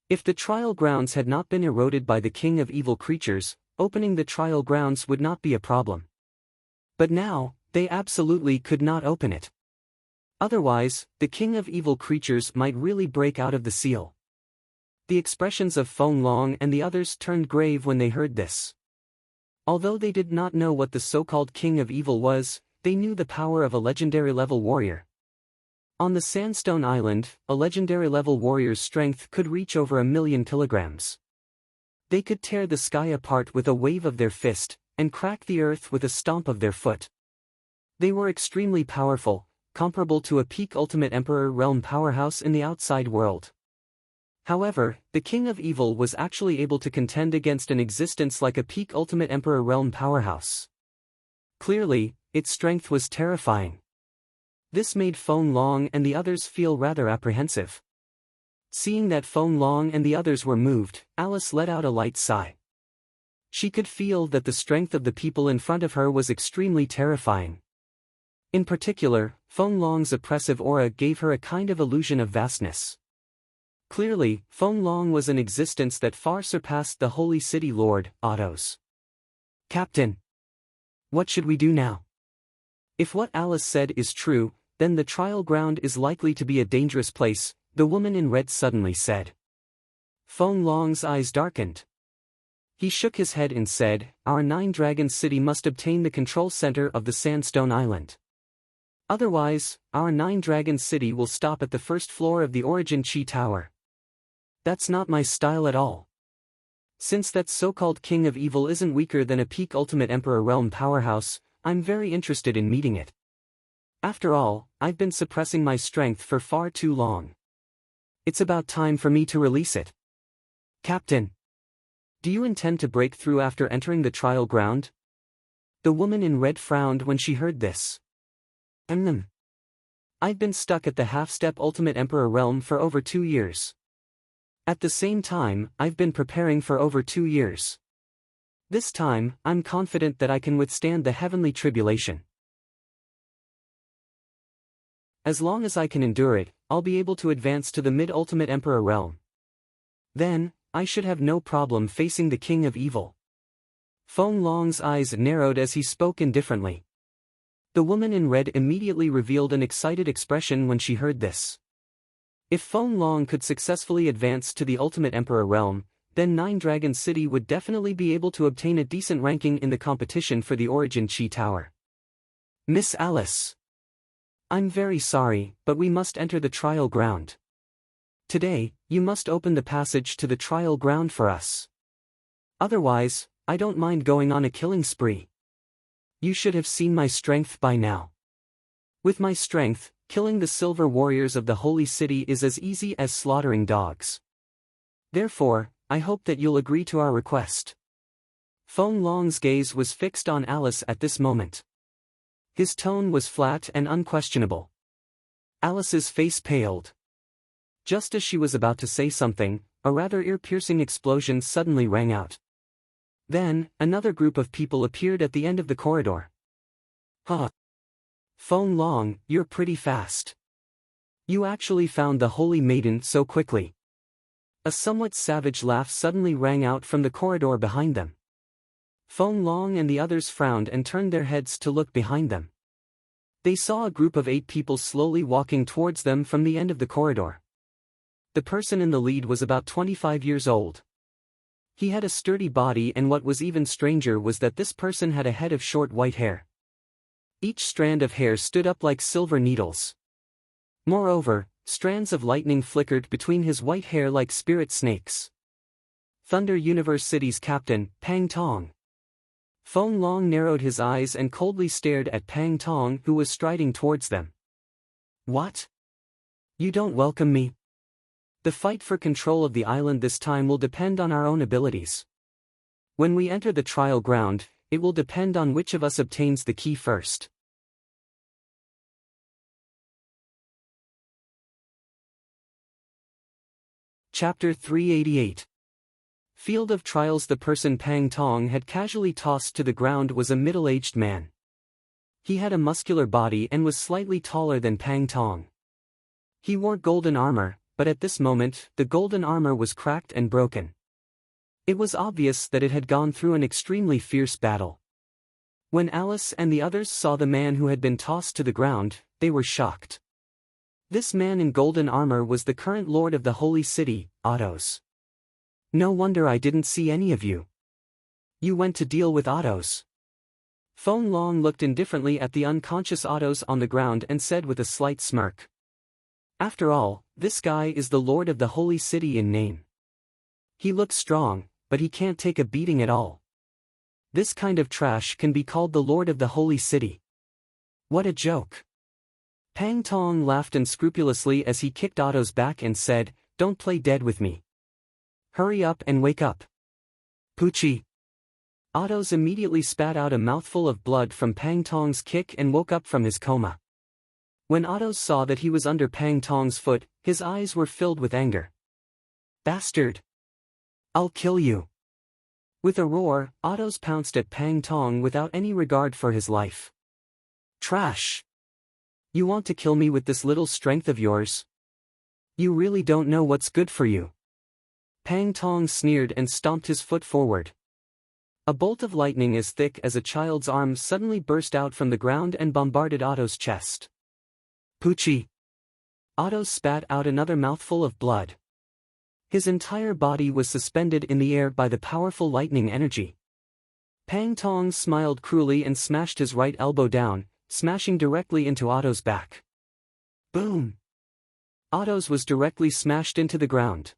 If the trial grounds had not been eroded by the king of evil creatures, opening the trial grounds would not be a problem. But now, they absolutely could not open it. Otherwise, the king of evil creatures might really break out of the seal. The expressions of Feng Long and the others turned grave when they heard this. Although they did not know what the so-called king of evil was, they knew the power of a legendary level warrior. On the Sandstone Island, a legendary level warrior's strength could reach over 1,000,000 kilograms. They could tear the sky apart with a wave of their fist, and crack the earth with a stomp of their foot. They were extremely powerful, comparable to a peak Ultimate Emperor realm powerhouse in the outside world. However, the king of evil was actually able to contend against an existence like a peak Ultimate Emperor realm powerhouse. Clearly, its strength was terrifying. This made Feng Long and the others feel rather apprehensive. Seeing that Feng Long and the others were moved, Alice let out a light sigh. She could feel that the strength of the people in front of her was extremely terrifying. In particular, Feng Long's oppressive aura gave her a kind of illusion of vastness. Clearly, Feng Long was an existence that far surpassed the Holy City Lord, Otto's. Captain! What should we do now? If what Alice said is true, then the trial ground is likely to be a dangerous place, the woman in red suddenly said. Feng Long's eyes darkened. He shook his head and said, "Our Nine Dragons City must obtain the control center of the Sandstone Island. Otherwise, our Nine Dragons City will stop at the first floor of the Origin Chi Tower. That's not my style at all. Since that so-called king of evil isn't weaker than a peak Ultimate Emperor Realm powerhouse, I'm very interested in meeting it. After all, I've been suppressing my strength for far too long. It's about time for me to release it. Captain, do you intend to break through after entering the trial ground? The woman in red frowned when she heard this. I've been stuck at the half-step Ultimate Emperor Realm for over 2 years. At the same time, I've been preparing for over 2 years. This time, I'm confident that I can withstand the heavenly tribulation. As long as I can endure it, I'll be able to advance to the mid-Ultimate Emperor Realm. Then, I should have no problem facing the King of Evil. Feng Long's eyes narrowed as he spoke indifferently. The woman in red immediately revealed an excited expression when she heard this. If Feng Long could successfully advance to the Ultimate Emperor Realm, then Nine Dragon City would definitely be able to obtain a decent ranking in the competition for the Origin Chi Tower. Miss Alice. I'm very sorry, but we must enter the trial ground. Today, you must open the passage to the trial ground for us. Otherwise, I don't mind going on a killing spree. You should have seen my strength by now. With my strength, killing the silver warriors of the Holy City is as easy as slaughtering dogs. Therefore, I hope that you'll agree to our request. Feng Long's gaze was fixed on Alice at this moment. His tone was flat and unquestionable. Alice's face paled. Just as she was about to say something, a rather ear-piercing explosion suddenly rang out. Then, another group of people appeared at the end of the corridor. Huh. Feng Long, you're pretty fast. You actually found the Holy Maiden so quickly. A somewhat savage laugh suddenly rang out from the corridor behind them. Feng Long and the others frowned and turned their heads to look behind them. They saw a group of 8 people slowly walking towards them from the end of the corridor. The person in the lead was about 25 years old. He had a sturdy body, and what was even stranger was that this person had a head of short white hair. Each strand of hair stood up like silver needles. Moreover, strands of lightning flickered between his white hair like spirit snakes. Thunder Universe City's captain, Pang Tong. Feng Long narrowed his eyes and coldly stared at Pang Tong, who was striding towards them. What? You don't welcome me? The fight for control of the island this time will depend on our own abilities. When we enter the trial ground, it will depend on which of us obtains the key first. Chapter 388. Field of Trials. The person Pang Tong had casually tossed to the ground was a middle-aged man. He had a muscular body and was slightly taller than Pang Tong. He wore golden armor, but at this moment, the golden armor was cracked and broken. It was obvious that it had gone through an extremely fierce battle. When Alice and the others saw the man who had been tossed to the ground, they were shocked. This man in golden armor was the current lord of the Holy City, Autos. No wonder I didn't see any of you. You went to deal with Autos. Feng Long looked indifferently at the unconscious Autos on the ground and said with a slight smirk. After all, this guy is the lord of the Holy City in name. He looks strong, but he can't take a beating at all. This kind of trash can be called the lord of the Holy City. What a joke. Pang Tong laughed unscrupulously as he kicked Otto's back and said, "Don't play dead with me. Hurry up and wake up." Poochie. Otto's immediately spat out a mouthful of blood from Pang Tong's kick and woke up from his coma. When Otto saw that he was under Pang Tong's foot, his eyes were filled with anger. Bastard! I'll kill you! With a roar, Otto pounced at Pang Tong without any regard for his life. Trash! You want to kill me with this little strength of yours? You really don't know what's good for you. Pang Tong sneered and stomped his foot forward. A bolt of lightning as thick as a child's arm suddenly burst out from the ground and bombarded Otto's chest. Poochie! Otto spat out another mouthful of blood. His entire body was suspended in the air by the powerful lightning energy. Pang Tong smiled cruelly and smashed his right elbow down, smashing directly into Otto's back. Boom! Otto's was directly smashed into the ground.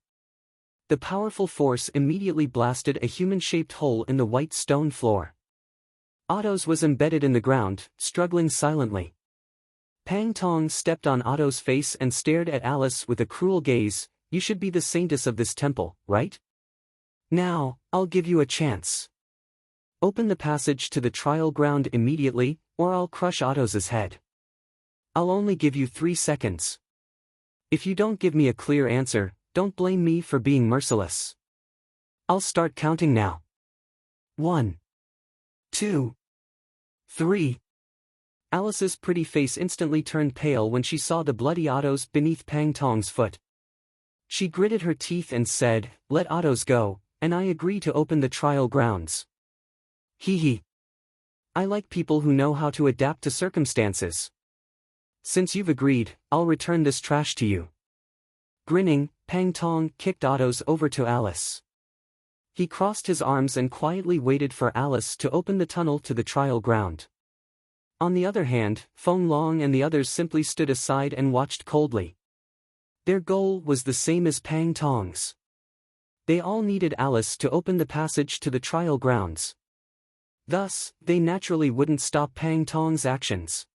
The powerful force immediately blasted a human-shaped hole in the white stone floor. Otto's was embedded in the ground, struggling silently. Pang Tong stepped on Otto's face and stared at Alice with a cruel gaze. You should be the saintess of this temple, right? Now, I'll give you a chance. Open the passage to the trial ground immediately, or I'll crush Otto's head. I'll only give you 3 seconds. If you don't give me a clear answer, don't blame me for being merciless. I'll start counting now. 1, 2, 3. Alice's pretty face instantly turned pale when she saw the bloody Otto's beneath Pang Tong's foot. She gritted her teeth and said, "Let Otto's go, and I agree to open the trial grounds." Hee hee. I like people who know how to adapt to circumstances. Since you've agreed, I'll return this trash to you. Grinning, Pang Tong kicked Otto's over to Alice. He crossed his arms and quietly waited for Alice to open the tunnel to the trial ground. On the other hand, Feng Long and the others simply stood aside and watched coldly. Their goal was the same as Pang Tong's. They all needed Alice to open the passage to the trial grounds. Thus, they naturally wouldn't stop Pang Tong's actions.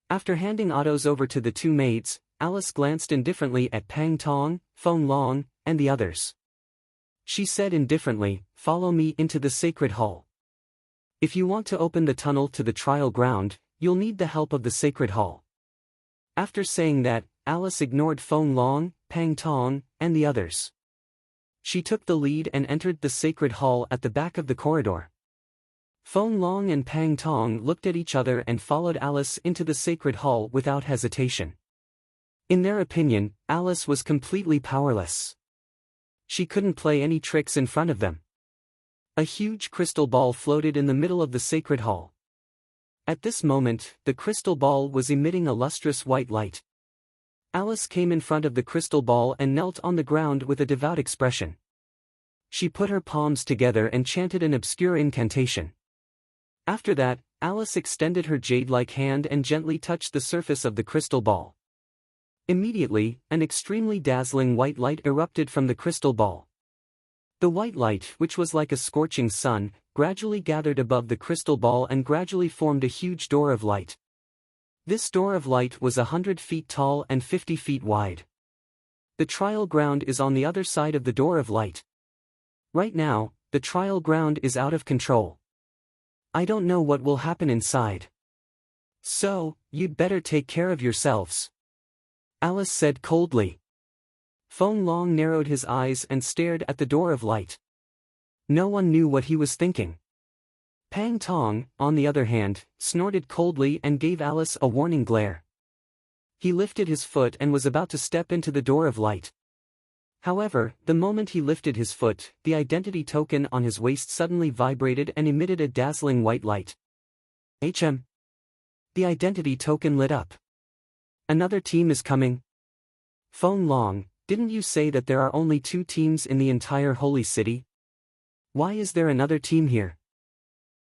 After handing Otto's over to the 2 maids, Alice glanced indifferently at Pang Tong, Feng Long, and the others. She said indifferently, "Follow me into the sacred hall. If you want to open the tunnel to the trial ground, you'll need the help of the sacred hall." After saying that, Alice ignored Feng Long, Pang Tong, and the others. She took the lead and entered the sacred hall at the back of the corridor. Feng Long and Pang Tong looked at each other and followed Alice into the sacred hall without hesitation. In their opinion, Alice was completely powerless. She couldn't play any tricks in front of them. A huge crystal ball floated in the middle of the sacred hall. At this moment, the crystal ball was emitting a lustrous white light. Alice came in front of the crystal ball and knelt on the ground with a devout expression. She put her palms together and chanted an obscure incantation. After that, Alice extended her jade-like hand and gently touched the surface of the crystal ball. Immediately, an extremely dazzling white light erupted from the crystal ball. The white light, which was like a scorching sun, gradually gathered above the crystal ball and gradually formed a huge door of light. This door of light was 100 feet tall and 50 feet wide. The trial ground is on the other side of the door of light. Right now, the trial ground is out of control. I don't know what will happen inside. So, you'd better take care of yourselves. Alice said coldly. Feng Long narrowed his eyes and stared at the door of light. No one knew what he was thinking. Pang Tong, on the other hand, snorted coldly and gave Alice a warning glare. He lifted his foot and was about to step into the door of light. However, the moment he lifted his foot, the identity token on his waist suddenly vibrated and emitted a dazzling white light. The identity token lit up. Another team is coming. Feng Long, didn't you say that there are only 2 teams in the entire holy city? Why is there another team here?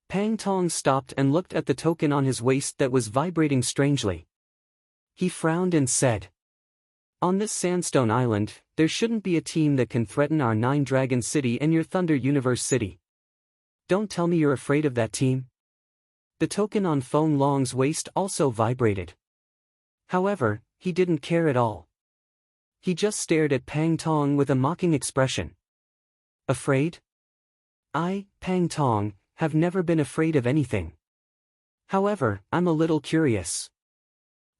Pang Tong stopped and looked at the token on his waist that was vibrating strangely. He frowned and said, "On this sandstone island, there shouldn't be a team that can threaten our 9-Dragon City and your Thunder Universe City. Don't tell me you're afraid of that team." The token on Feng Long's waist also vibrated. However, he didn't care at all. He just stared at Pang Tong with a mocking expression. Afraid? I, Pang Tong, have never been afraid of anything. However, I'm a little curious.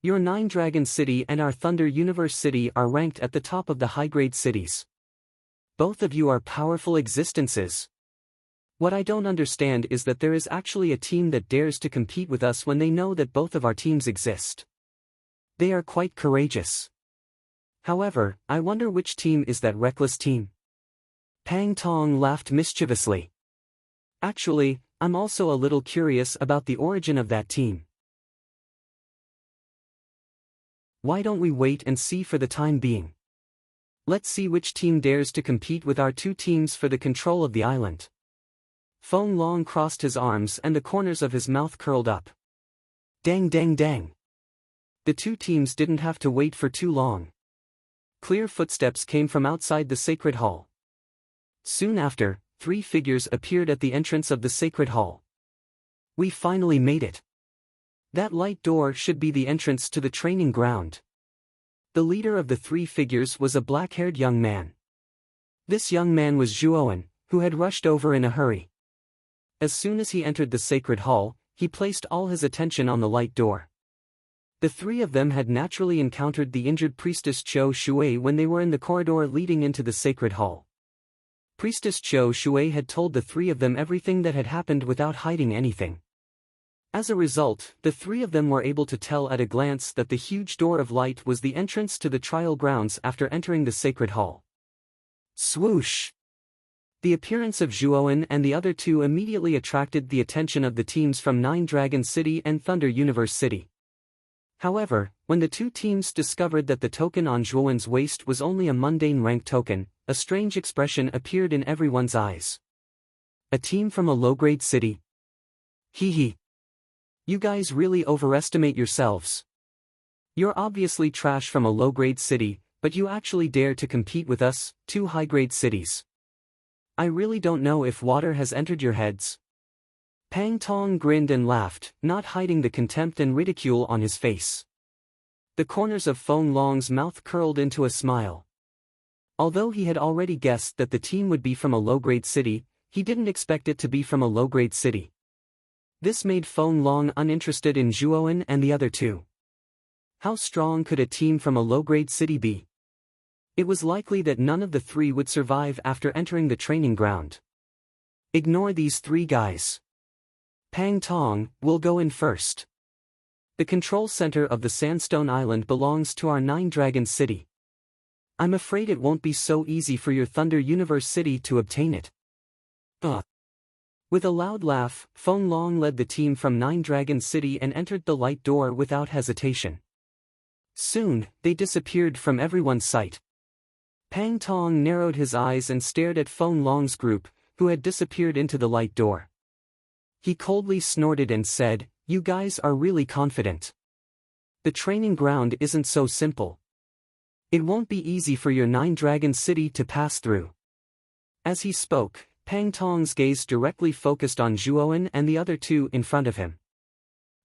Your 9-Dragon City and our Thunder Universe City are ranked at the top of the high-grade cities. Both of you are powerful existences. What I don't understand is that there is actually a team that dares to compete with us when they know that both of our teams exist. They are quite courageous. However, I wonder which team is that reckless team. Pang Tong laughed mischievously. Actually, I'm also a little curious about the origin of that team. Why don't we wait and see for the time being? Let's see which team dares to compete with our 2 teams for the control of the island. Feng Long crossed his arms and the corners of his mouth curled up. Dang dang dang. The 2 teams didn't have to wait for too long. clear footsteps came from outside the sacred hall. Soon after, 3 figures appeared at the entrance of the sacred hall. We finally made it. That light door should be the entrance to the training ground. The leader of the 3 figures was a black-haired young man. This young man was Zhuowen, who had rushed over in a hurry. As soon as he entered the sacred hall, he placed all his attention on the light door. The 3 of them had naturally encountered the injured priestess Qiu Shui when they were in the corridor leading into the sacred hall. Priestess Qiu Shui had told the 3 of them everything that had happened without hiding anything. As a result, the 3 of them were able to tell at a glance that the huge door of light was the entrance to the trial grounds after entering the sacred hall. Swoosh! The appearance of Zhuowen and the other 2 immediately attracted the attention of the teams from Nine Dragon City and Thunder Universe City. However, when the 2 teams discovered that the token on Zhuowen's waist was only a mundane rank token, a strange expression appeared in everyone's eyes. A team from a low-grade city? Hee hee. You guys really overestimate yourselves. You're obviously trash from a low-grade city, but you actually dare to compete with us, 2 high-grade cities. I really don't know if water has entered your heads. Pang Tong grinned and laughed, not hiding the contempt and ridicule on his face. The corners of Feng Long's mouth curled into a smile. Although he had already guessed that the team would be from a low-grade city, he didn't expect it to be from a low-grade city. This made Feng Long uninterested in Zhuowen and the other 2. How strong could a team from a low-grade city be? It was likely that none of the 3 would survive after entering the training ground. Ignore these 3 guys. Pang Tong, we'll go in first. The control center of the Sandstone Island belongs to our Nine Dragon City. I'm afraid it won't be so easy for your Thunder Universe City to obtain it. With a loud laugh, Feng Long led the team from Nine Dragon City and entered the light door without hesitation. Soon, they disappeared from everyone's sight. Pang Tong narrowed his eyes and stared at Feng Long's group, who had disappeared into the light door. He coldly snorted and said, "You guys are really confident. The training ground isn't so simple. It won't be easy for your Nine Dragon City to pass through." As he spoke, Pang Tong's gaze directly focused on Zhuowen and the other 2 in front of him.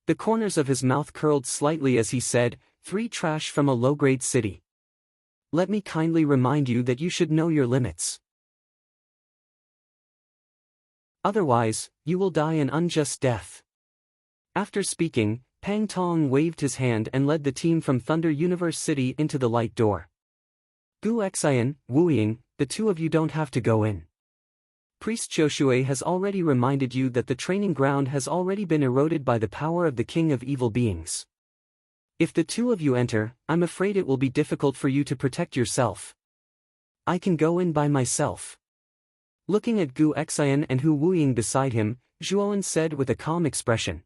The corners of his mouth curled slightly as he said, "3 trash from a low-grade city. Let me kindly remind you that you should know your limits. Otherwise, you will die an unjust death." After speaking, Pang Tong waved his hand and led the team from Thunder Universe City into the light door. Gu Xian, Wu Ying, the 2 of you don't have to go in. Priest Qiu has already reminded you that the training ground has already been eroded by the power of the King of Evil Beings. If the 2 of you enter, I'm afraid it will be difficult for you to protect yourself. I can go in by myself. Looking at Gu Xian and Hu Wuying beside him, Zhuowen said with a calm expression.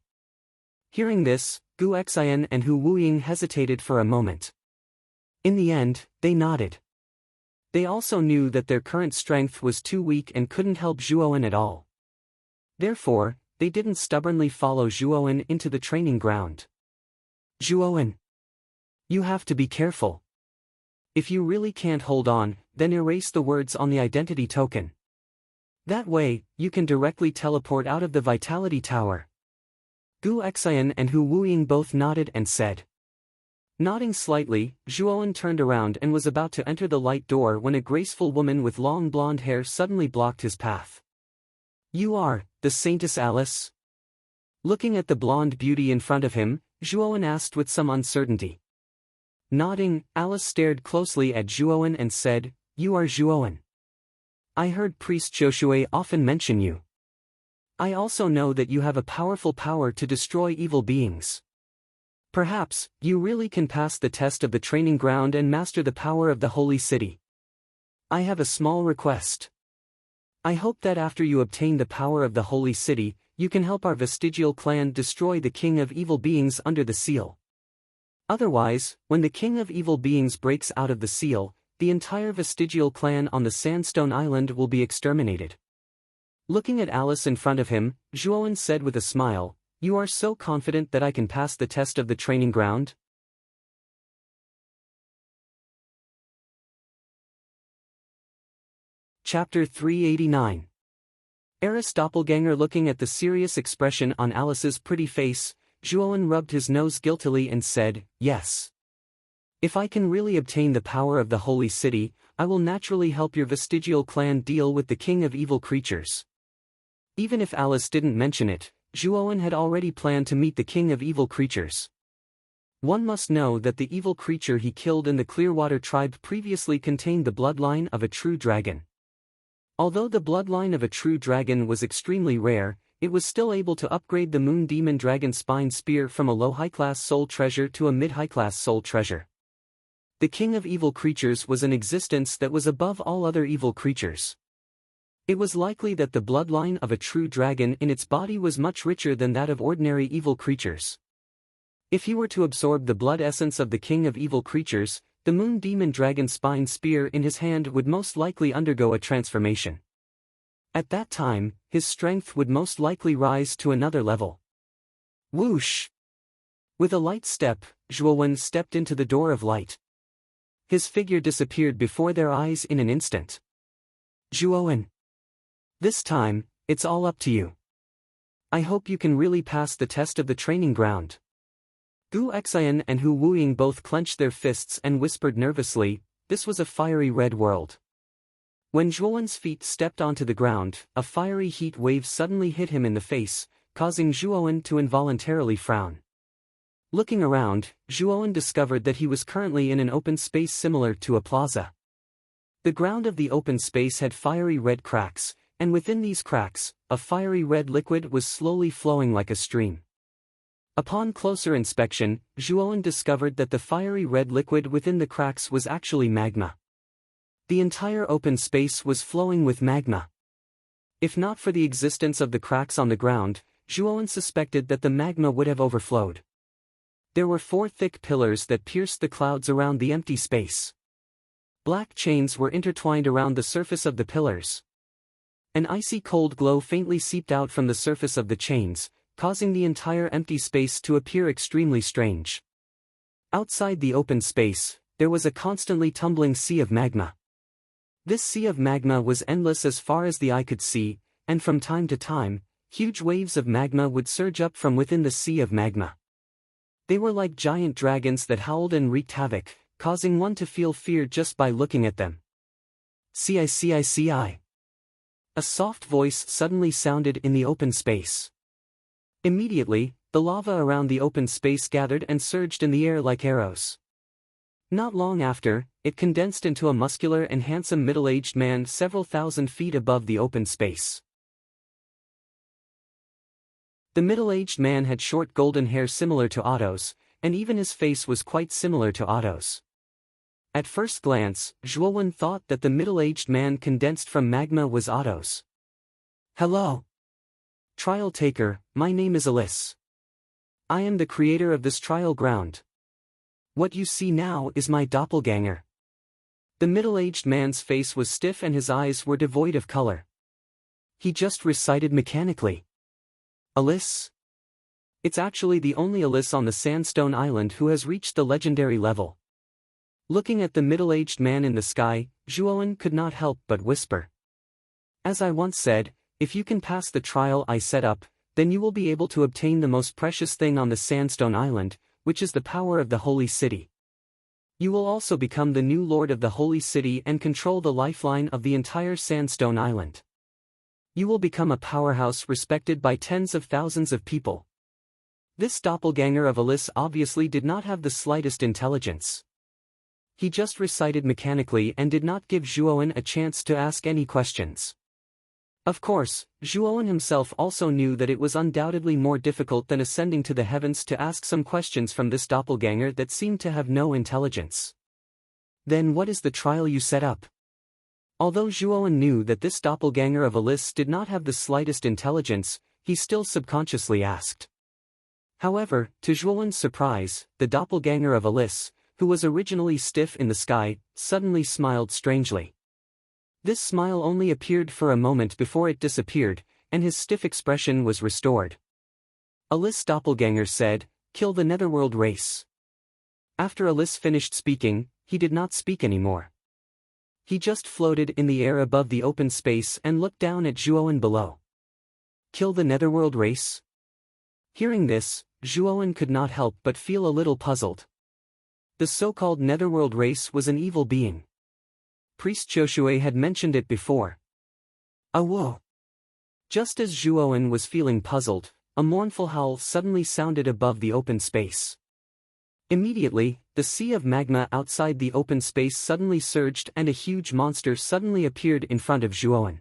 Hearing this, Gu Xian and Hu Wuying hesitated for a moment. In the end, they nodded. They also knew that their current strength was too weak and couldn't help Zhuowen at all. Therefore, they didn't stubbornly follow Zhuowen into the training ground. "Zhuowen, you have to be careful. If you really can't hold on, then erase the words on the identity token. That way, you can directly teleport out of the Vitality Tower." Gu Xian and Hu Wuying both nodded and said. Nodding slightly, Zhuowen turned around and was about to enter the light door when a graceful woman with long blonde hair suddenly blocked his path. "You are, the Saintess Alice?" Looking at the blonde beauty in front of him, Zhuowen asked with some uncertainty. Nodding, Alice stared closely at Zhuowen and said, "You are Zhuowen. I heard Priest Qiu often mention you. I also know that you have a powerful power to destroy evil beings. Perhaps, you really can pass the test of the training ground and master the power of the Holy City. I have a small request. I hope that after you obtain the power of the Holy City, you can help our vestigial clan destroy the King of Evil Beings under the seal. Otherwise, when the King of Evil Beings breaks out of the seal, the entire vestigial clan on the Sandstone Island will be exterminated." Looking at Alice in front of him, Zhuowen said with a smile, "You are so confident that I can pass the test of the training ground?" Chapter 389. Eris' doppelganger. Looking at the serious expression on Alice's pretty face, Zhuowen rubbed his nose guiltily and said, "Yes. If I can really obtain the power of the holy city, I will naturally help your vestigial clan deal with the king of evil creatures." Even if Alice didn't mention it, Zhuowen had already planned to meet the king of evil creatures. One must know that the evil creature he killed in the Clearwater tribe previously contained the bloodline of a true dragon. Although the bloodline of a true dragon was extremely rare, it was still able to upgrade the Moon Demon Dragon Spine Spear from a low-high-class soul treasure to a mid-high-class soul treasure. The king of evil creatures was an existence that was above all other evil creatures. It was likely that the bloodline of a true dragon in its body was much richer than that of ordinary evil creatures. If he were to absorb the blood essence of the king of evil creatures, the Moon Demon Dragon Spine Spear in his hand would most likely undergo a transformation. At that time, his strength would most likely rise to another level. Whoosh! With a light step, Zhuowen stepped into the door of light. His figure disappeared before their eyes in an instant. "Zhuowen. This time, it's all up to you. I hope you can really pass the test of the training ground." Gu Xian and Hu Wuying both clenched their fists and whispered nervously. This was a fiery red world. When Zhuowen's feet stepped onto the ground, a fiery heat wave suddenly hit him in the face, causing Zhuowen to involuntarily frown. Looking around, Zhuowen discovered that he was currently in an open space similar to a plaza. The ground of the open space had fiery red cracks, and within these cracks, a fiery red liquid was slowly flowing like a stream. Upon closer inspection, Zhuowen discovered that the fiery red liquid within the cracks was actually magma. The entire open space was flowing with magma. If not for the existence of the cracks on the ground, Zhuowen suspected that the magma would have overflowed. There were 4 thick pillars that pierced the clouds around the empty space. Black chains were intertwined around the surface of the pillars. An icy cold glow faintly seeped out from the surface of the chains, causing the entire empty space to appear extremely strange. Outside the open space, there was a constantly tumbling sea of magma. This sea of magma was endless as far as the eye could see, and from time to time, huge waves of magma would surge up from within the sea of magma. They were like giant dragons that howled and wreaked havoc, causing one to feel fear just by looking at them. "CI." A soft voice suddenly sounded in the open space. Immediately, the lava around the open space gathered and surged in the air like arrows. Not long after, it condensed into a muscular and handsome middle-aged man several thousand feet above the open space. The middle-aged man had short golden hair similar to Otto's, and even his face was quite similar to Otto's. At first glance, Zhuowen thought that the middle-aged man condensed from magma was Otto's. "Hello. Trial taker, my name is Alice. I am the creator of this trial ground. What you see now is my doppelganger." The middle-aged man's face was stiff and his eyes were devoid of color. He just recited mechanically. "Alice? It's actually the only Alice on the Sandstone Island who has reached the legendary level." Looking at the middle-aged man in the sky, Zhuowen could not help but whisper. "As I once said, if you can pass the trial I set up, then you will be able to obtain the most precious thing on the Sandstone Island, which is the power of the Holy City. You will also become the new Lord of the Holy City and control the lifeline of the entire Sandstone Island. You will become a powerhouse respected by tens of thousands of people." This doppelganger of Alice obviously did not have the slightest intelligence. He just recited mechanically and did not give Zhuowen a chance to ask any questions. Of course, Zhuowen himself also knew that it was undoubtedly more difficult than ascending to the heavens to ask some questions from this doppelganger that seemed to have no intelligence. "Then what is the trial you set up?" Although Zhuowen knew that this doppelganger of Alice did not have the slightest intelligence, he still subconsciously asked. However, to Zhuowen's surprise, the doppelganger of Alice, who was originally stiff in the sky, suddenly smiled strangely. This smile only appeared for a moment before it disappeared, and his stiff expression was restored. Alice doppelganger said, "Kill the Netherworld race." After Alice finished speaking, he did not speak anymore. He just floated in the air above the open space and looked down at Zhuowen below. Kill the Netherworld race? Hearing this, Zhuowen could not help but feel a little puzzled. The so-called Netherworld race was an evil being. Priest Joshua had mentioned it before. Whoa! Just as Zhuowen was feeling puzzled, a mournful howl suddenly sounded above the open space. Immediately, the sea of magma outside the open space suddenly surged and a huge monster suddenly appeared in front of Zhuowen.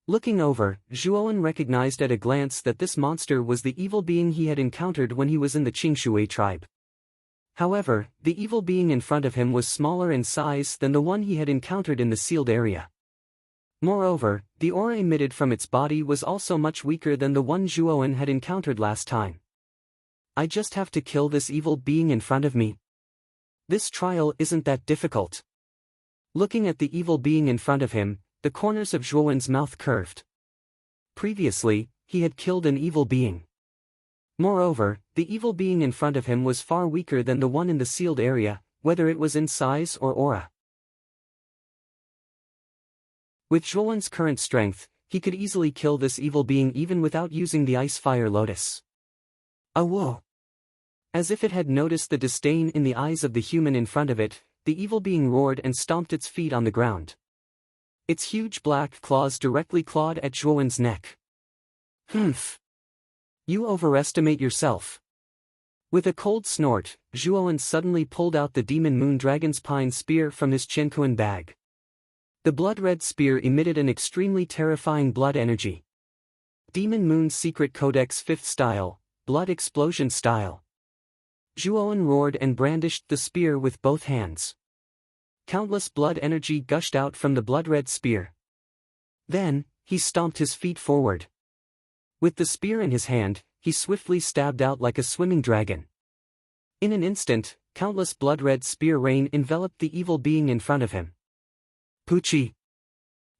Looking over, Zhuowen recognized at a glance that this monster was the evil being he had encountered when he was in the Qingshui tribe. However, the evil being in front of him was smaller in size than the one he had encountered in the sealed area. Moreover, the aura emitted from its body was also much weaker than the one Zhuowen had encountered last time. I just have to kill this evil being in front of me. This trial isn't that difficult. Looking at the evil being in front of him, the corners of Zhuowen's mouth curved. Previously, he had killed an evil being. Moreover, the evil being in front of him was far weaker than the one in the sealed area, whether it was in size or aura. With Zhuowen's current strength, he could easily kill this evil being even without using the Ice Fire Lotus. Whoa! As if it had noticed the disdain in the eyes of the human in front of it, the evil being roared and stomped its feet on the ground. Its huge black claws directly clawed at Zhuowen's neck. Humph! You overestimate yourself. With a cold snort, Zhuowen suddenly pulled out the Demon Moon Dragon's Pine Spear from his Qianquan bag. The blood-red spear emitted an extremely terrifying blood energy. Demon Moon's Secret Codex 5th Style, Blood Explosion Style. Zhuowen roared and brandished the spear with both hands. Countless blood energy gushed out from the blood-red spear. Then, he stomped his feet forward. With the spear in his hand, he swiftly stabbed out like a swimming dragon. In an instant, countless blood-red spear rain enveloped the evil being in front of him. Puchi!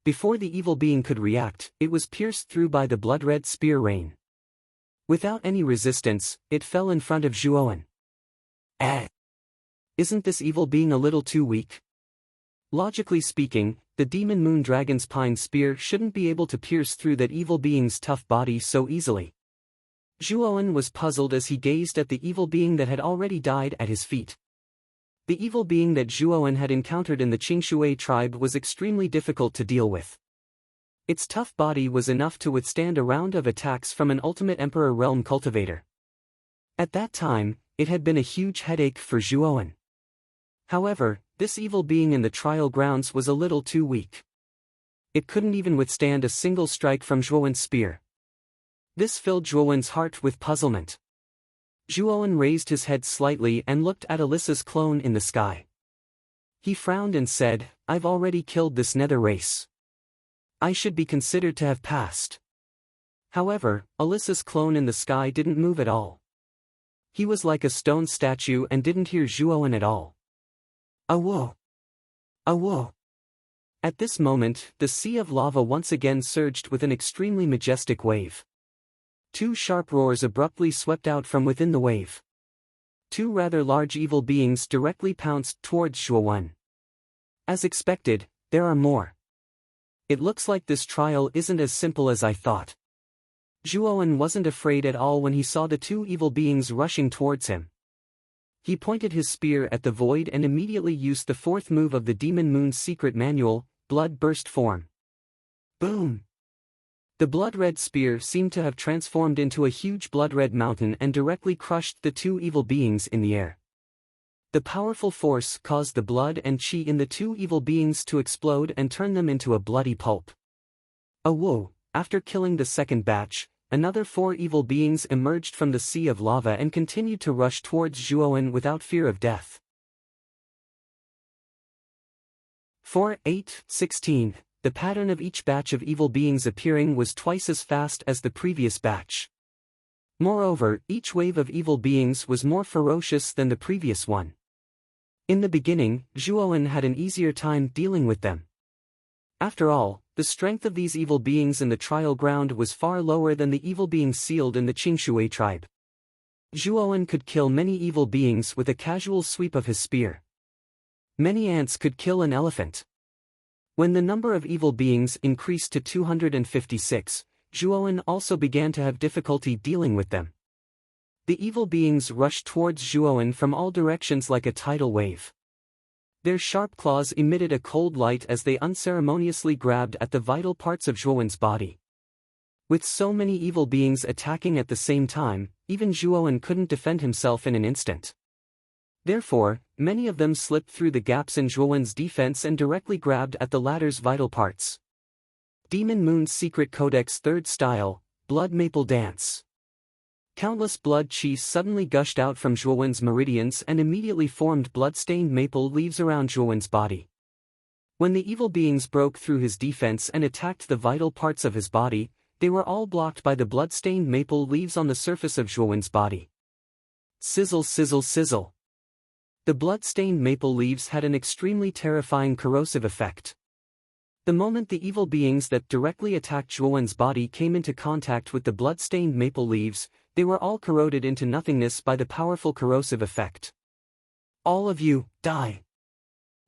Before the evil being could react, it was pierced through by the blood-red spear rain. Without any resistance, it fell in front of Zhuowen. Isn't this evil being a little too weak? Logically speaking, the Demon Moon Dragon's Pine Spear shouldn't be able to pierce through that evil being's tough body so easily. Zhuowen was puzzled as he gazed at the evil being that had already died at his feet. The evil being that Zhuowen had encountered in the Qingshui tribe was extremely difficult to deal with. Its tough body was enough to withstand a round of attacks from an Ultimate Emperor Realm cultivator. At that time, it had been a huge headache for Zhuowen. However, this evil being in the trial grounds was a little too weak. It couldn't even withstand a single strike from Zhuowen's spear. This filled Zhuowen's heart with puzzlement. Zhuowen raised his head slightly and looked at Alyssa's clone in the sky. He frowned and said, I've already killed this nether race. I should be considered to have passed. However, Alyssa's clone in the sky didn't move at all. He was like a stone statue and didn't hear Zhuowen at all. Whoa! Whoa! At this moment, the sea of lava once again surged with an extremely majestic wave. Two sharp roars abruptly swept out from within the wave. Two rather large evil beings directly pounced towards Zhuowen. As expected, there are more. It looks like this trial isn't as simple as I thought. Zhuowen wasn't afraid at all when he saw the two evil beings rushing towards him. He pointed his spear at the void and immediately used the fourth move of the Demon Moon's secret manual, Blood Burst Form. Boom! The blood-red spear seemed to have transformed into a huge blood-red mountain and directly crushed the two evil beings in the air. The powerful force caused the blood and chi in the two evil beings to explode and turn them into a bloody pulp. Whoa! After killing the second batch, another 4 evil beings emerged from the sea of lava and continued to rush towards Zhuowen without fear of death. 4, 8, 16. The pattern of each batch of evil beings appearing was twice as fast as the previous batch. Moreover, each wave of evil beings was more ferocious than the previous one. In the beginning, Zhuowen had an easier time dealing with them. After all, the strength of these evil beings in the trial ground was far lower than the evil beings sealed in the Qingshui tribe. Zhuowen could kill many evil beings with a casual sweep of his spear. Many ants could kill an elephant. When the number of evil beings increased to 256, Zhuowen also began to have difficulty dealing with them. The evil beings rushed towards Zhuowen from all directions like a tidal wave. Their sharp claws emitted a cold light as they unceremoniously grabbed at the vital parts of Zhuowen's body. With so many evil beings attacking at the same time, even Zhuowen couldn't defend himself in an instant. Therefore, many of them slipped through the gaps in Zhuowen's defense and directly grabbed at the latter's vital parts. Demon Moon's Secret Codex 3rd Style, Blood Maple Dance. Countless blood chi suddenly gushed out from Zhuowen's meridians and immediately formed blood-stained maple leaves around Zhuowen's body. When the evil beings broke through his defense and attacked the vital parts of his body, they were all blocked by the blood-stained maple leaves on the surface of Zhuowen's body. Sizzle, sizzle, sizzle. The blood-stained maple leaves had an extremely terrifying corrosive effect. The moment the evil beings that directly attacked Zhuowen's body came into contact with the blood-stained maple leaves, they were all corroded into nothingness by the powerful corrosive effect. All of you, die.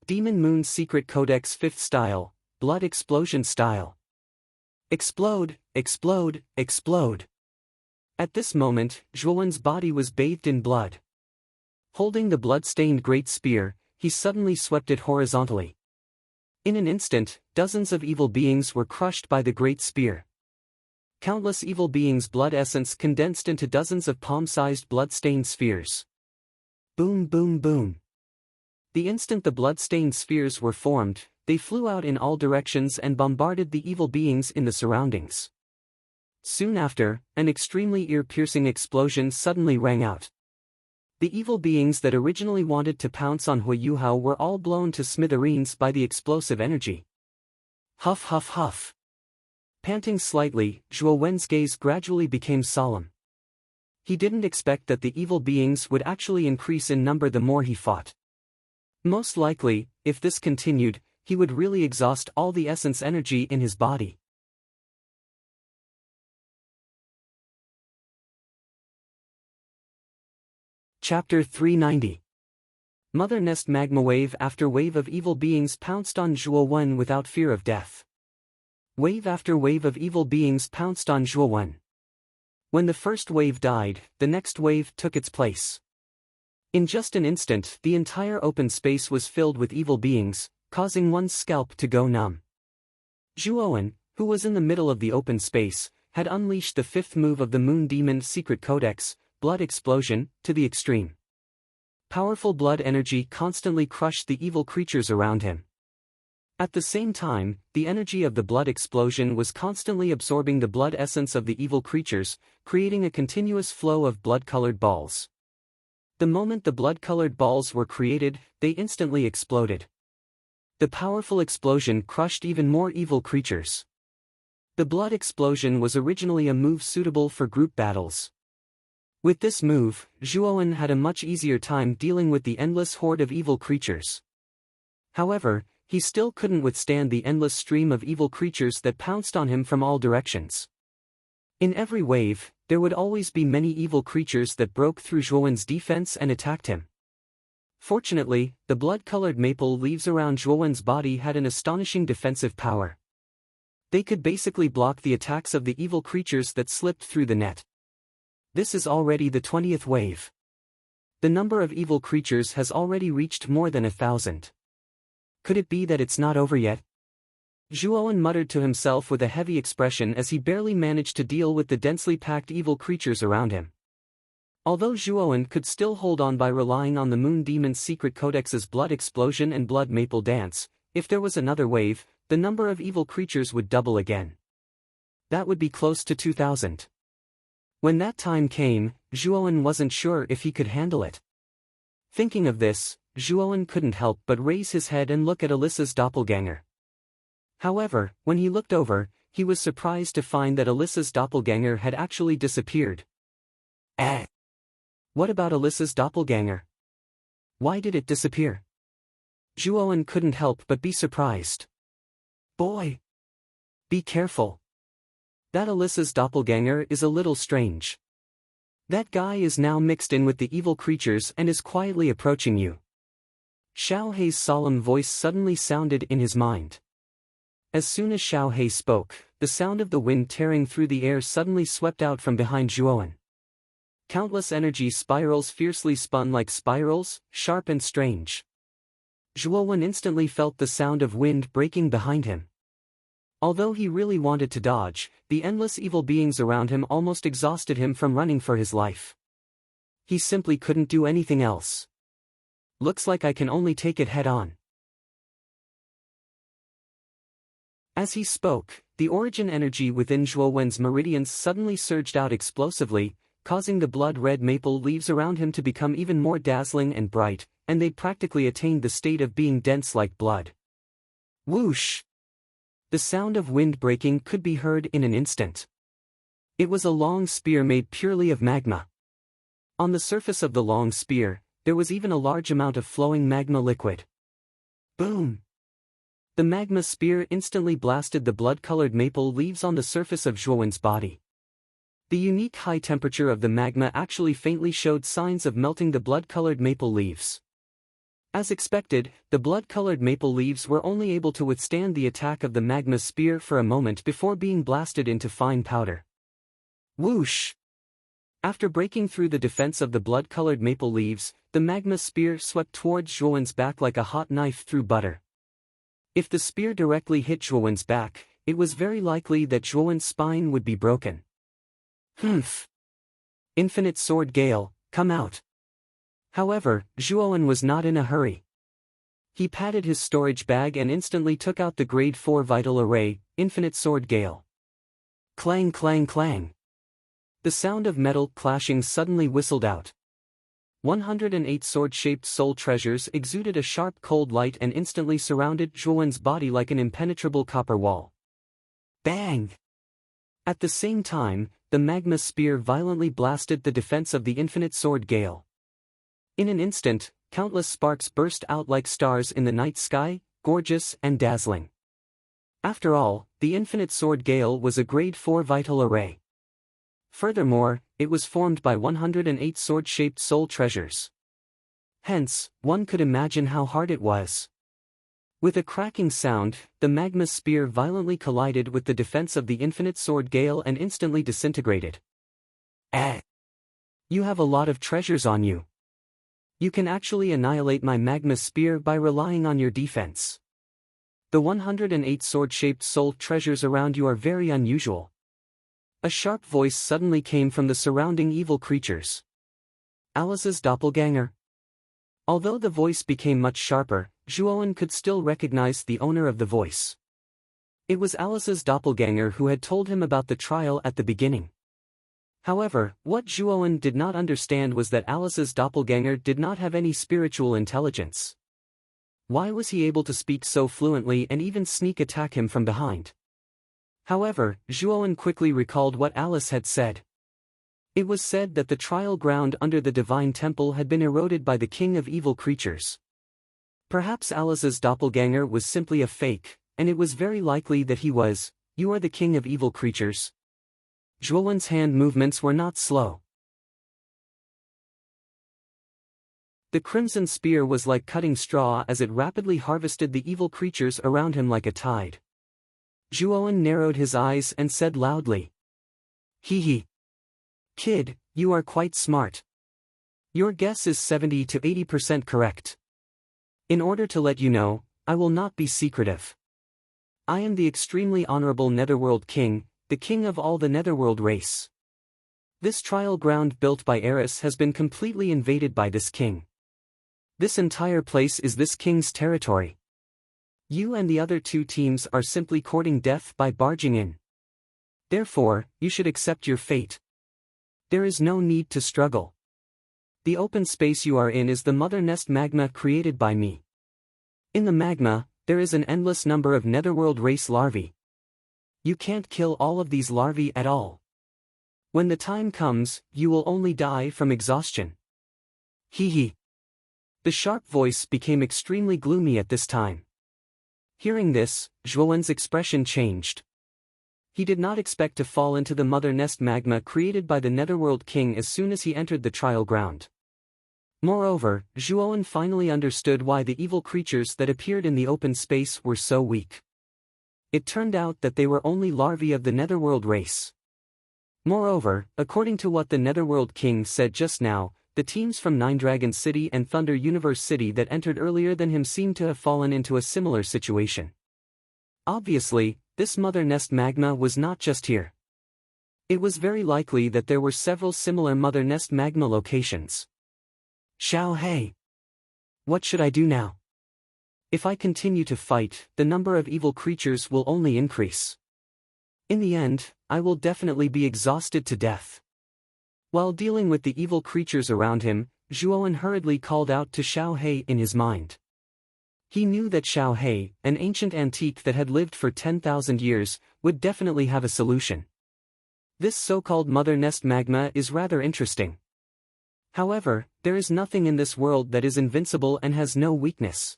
Demon Moon's Secret Codex 5th Style, Blood Explosion Style. Explode, explode, explode. At this moment, Zhuowen's body was bathed in blood. Holding the blood-stained great spear, he suddenly swept it horizontally. In an instant, dozens of evil beings were crushed by the great spear. Countless evil beings' blood essence condensed into dozens of palm-sized blood-stained spheres. Boom, boom, boom. The instant the blood-stained spheres were formed, they flew out in all directions and bombarded the evil beings in the surroundings. Soon after, an extremely ear-piercing explosion suddenly rang out. The evil beings that originally wanted to pounce on Huiyuhao were all blown to smithereens by the explosive energy. Huff, huff, huff. Panting slightly, Zhuowen's gaze gradually became solemn. He didn't expect that the evil beings would actually increase in number the more he fought. Most likely, if this continued, he would really exhaust all the essence energy in his body. Chapter 390. Mother Nest Magma Wave. After wave of evil beings pounced on Zhuowen without fear of death. Wave after wave of evil beings pounced on Zhuowen. When the first wave died, the next wave took its place. In just an instant, the entire open space was filled with evil beings, causing one's scalp to go numb. Zhuowen, who was in the middle of the open space, had unleashed the 5th move of the Moon Demon Secret Codex, Blood Explosion, to the extreme. Powerful blood energy constantly crushed the evil creatures around him. At the same time, the energy of the blood explosion was constantly absorbing the blood essence of the evil creatures, creating a continuous flow of blood-colored balls. The moment the blood-colored balls were created, they instantly exploded. The powerful explosion crushed even more evil creatures. The blood explosion was originally a move suitable for group battles. With this move, Zhuowen had a much easier time dealing with the endless horde of evil creatures. However, he still couldn't withstand the endless stream of evil creatures that pounced on him from all directions. In every wave, there would always be many evil creatures that broke through Zhuowen's defense and attacked him. Fortunately, the blood-colored maple leaves around Zhuowen's body had an astonishing defensive power. They could basically block the attacks of the evil creatures that slipped through the net. This is already the 20th wave. The number of evil creatures has already reached more than 1,000. Could it be that it's not over yet? Zhuowen muttered to himself with a heavy expression as he barely managed to deal with the densely packed evil creatures around him. Although Zhuowen could still hold on by relying on the Moon Demon's Secret Codex's Blood Explosion and Blood Maple Dance, if there was another wave, the number of evil creatures would double again. That would be close to 2,000. When that time came, Zhuowen wasn't sure if he could handle it. Thinking of this, Zhuowen couldn't help but raise his head and look at Alyssa's doppelganger. However, when he looked over, he was surprised to find that Alyssa's doppelganger had actually disappeared. What about Alyssa's doppelganger? Why did it disappear? Zhuowen couldn't help but be surprised. Boy! Be careful. That Alyssa's doppelganger is a little strange. That guy is now mixed in with the evil creatures and is quietly approaching you. Xiao Hei's solemn voice suddenly sounded in his mind. As soon as Xiao He spoke, the sound of the wind tearing through the air suddenly swept out from behind Zhuowen. Countless energy spirals fiercely spun like spirals, sharp and strange. Zhuowen instantly felt the sound of wind breaking behind him. Although he really wanted to dodge, the endless evil beings around him almost exhausted him from running for his life. He simply couldn't do anything else. Looks like I can only take it head-on. As he spoke, the origin energy within Zhuowen's meridians suddenly surged out explosively, causing the blood-red maple leaves around him to become even more dazzling and bright, and they practically attained the state of being dense like blood. Whoosh! The sound of wind breaking could be heard in an instant. It was a long spear made purely of magma. On the surface of the long spear, there was even a large amount of flowing magma liquid. Boom! The magma spear instantly blasted the blood-colored maple leaves on the surface of Zhuowen's body. The unique high temperature of the magma actually faintly showed signs of melting the blood-colored maple leaves. As expected, the blood-colored maple leaves were only able to withstand the attack of the magma spear for a moment before being blasted into fine powder. Whoosh! After breaking through the defense of the blood-colored maple leaves, the magma spear swept towards Zhuowen's back like a hot knife through butter. If the spear directly hit Zhuowen's back, it was very likely that Zhuowen's spine would be broken. Humph! Infinite Sword Gale, come out! However, Zhuowen was not in a hurry. He patted his storage bag and instantly took out the Grade 4 Vital Array, Infinite Sword Gale. Clang clang clang! The sound of metal clashing suddenly whistled out. 108 sword-shaped soul treasures exuded a sharp cold light and instantly surrounded Zhuowen's body like an impenetrable copper wall. Bang! At the same time, the magma spear violently blasted the defense of the Infinite Sword Gale. In an instant, countless sparks burst out like stars in the night sky, gorgeous and dazzling. After all, the Infinite Sword Gale was a Grade 4 Vital Array. Furthermore, it was formed by 108 sword-shaped soul treasures. Hence, one could imagine how hard it was. With a cracking sound, the magma spear violently collided with the defense of the Infinite Sword Gale and instantly disintegrated. You have a lot of treasures on you. You can actually annihilate my magma spear by relying on your defense. The 108 sword-shaped soul treasures around you are very unusual. A sharp voice suddenly came from the surrounding evil creatures. Alice's doppelganger? Although the voice became much sharper, Zhuowen could still recognize the owner of the voice. It was Alice's doppelganger who had told him about the trial at the beginning. However, what Zhuowen did not understand was that Alice's doppelganger did not have any spiritual intelligence. Why was he able to speak so fluently and even sneak attack him from behind? However, Zhuowen quickly recalled what Alice had said. It was said that the trial ground under the Divine Temple had been eroded by the King of Evil Creatures. Perhaps Alice's doppelganger was simply a fake, and it was very likely that he was. You are the King of Evil Creatures. Zhuowen's hand movements were not slow. The crimson spear was like cutting straw as it rapidly harvested the evil creatures around him like a tide. Zhuowen narrowed his eyes and said loudly, "Hee hee. Kid, you are quite smart. Your guess is 70 to 80% correct. In order to let you know, I will not be secretive. I am the extremely honorable Netherworld King, the king of all the Netherworld race. This trial ground built by Eris has been completely invaded by this king. This entire place is this king's territory. You and the other two teams are simply courting death by barging in. Therefore, you should accept your fate. There is no need to struggle. The open space you are in is the mother nest magma created by me. In the magma, there is an endless number of Netherworld race larvae. You can't kill all of these larvae at all. When the time comes, you will only die from exhaustion." Hee hee. The sharp voice became extremely gloomy at this time. Hearing this, Zhuowen's expression changed. He did not expect to fall into the mother nest magma created by the Netherworld King as soon as he entered the trial ground. Moreover, Zhuowen finally understood why the evil creatures that appeared in the open space were so weak. It turned out that they were only larvae of the Netherworld race. Moreover, according to what the Netherworld King said just now, the teams from Nine Dragon City and Thunder Universe City that entered earlier than him seem to have fallen into a similar situation. Obviously, this mother nest magma was not just here. It was very likely that there were several similar mother nest magma locations. Xiao Hei. What should I do now? If I continue to fight, the number of evil creatures will only increase. In the end, I will definitely be exhausted to death. While dealing with the evil creatures around him, Zhuowen hurriedly called out to Xiao Hei in his mind. He knew that Xiao Hei, an ancient antique that had lived for 10,000 years, would definitely have a solution. This so-called mother nest magma is rather interesting. However, there is nothing in this world that is invincible and has no weakness.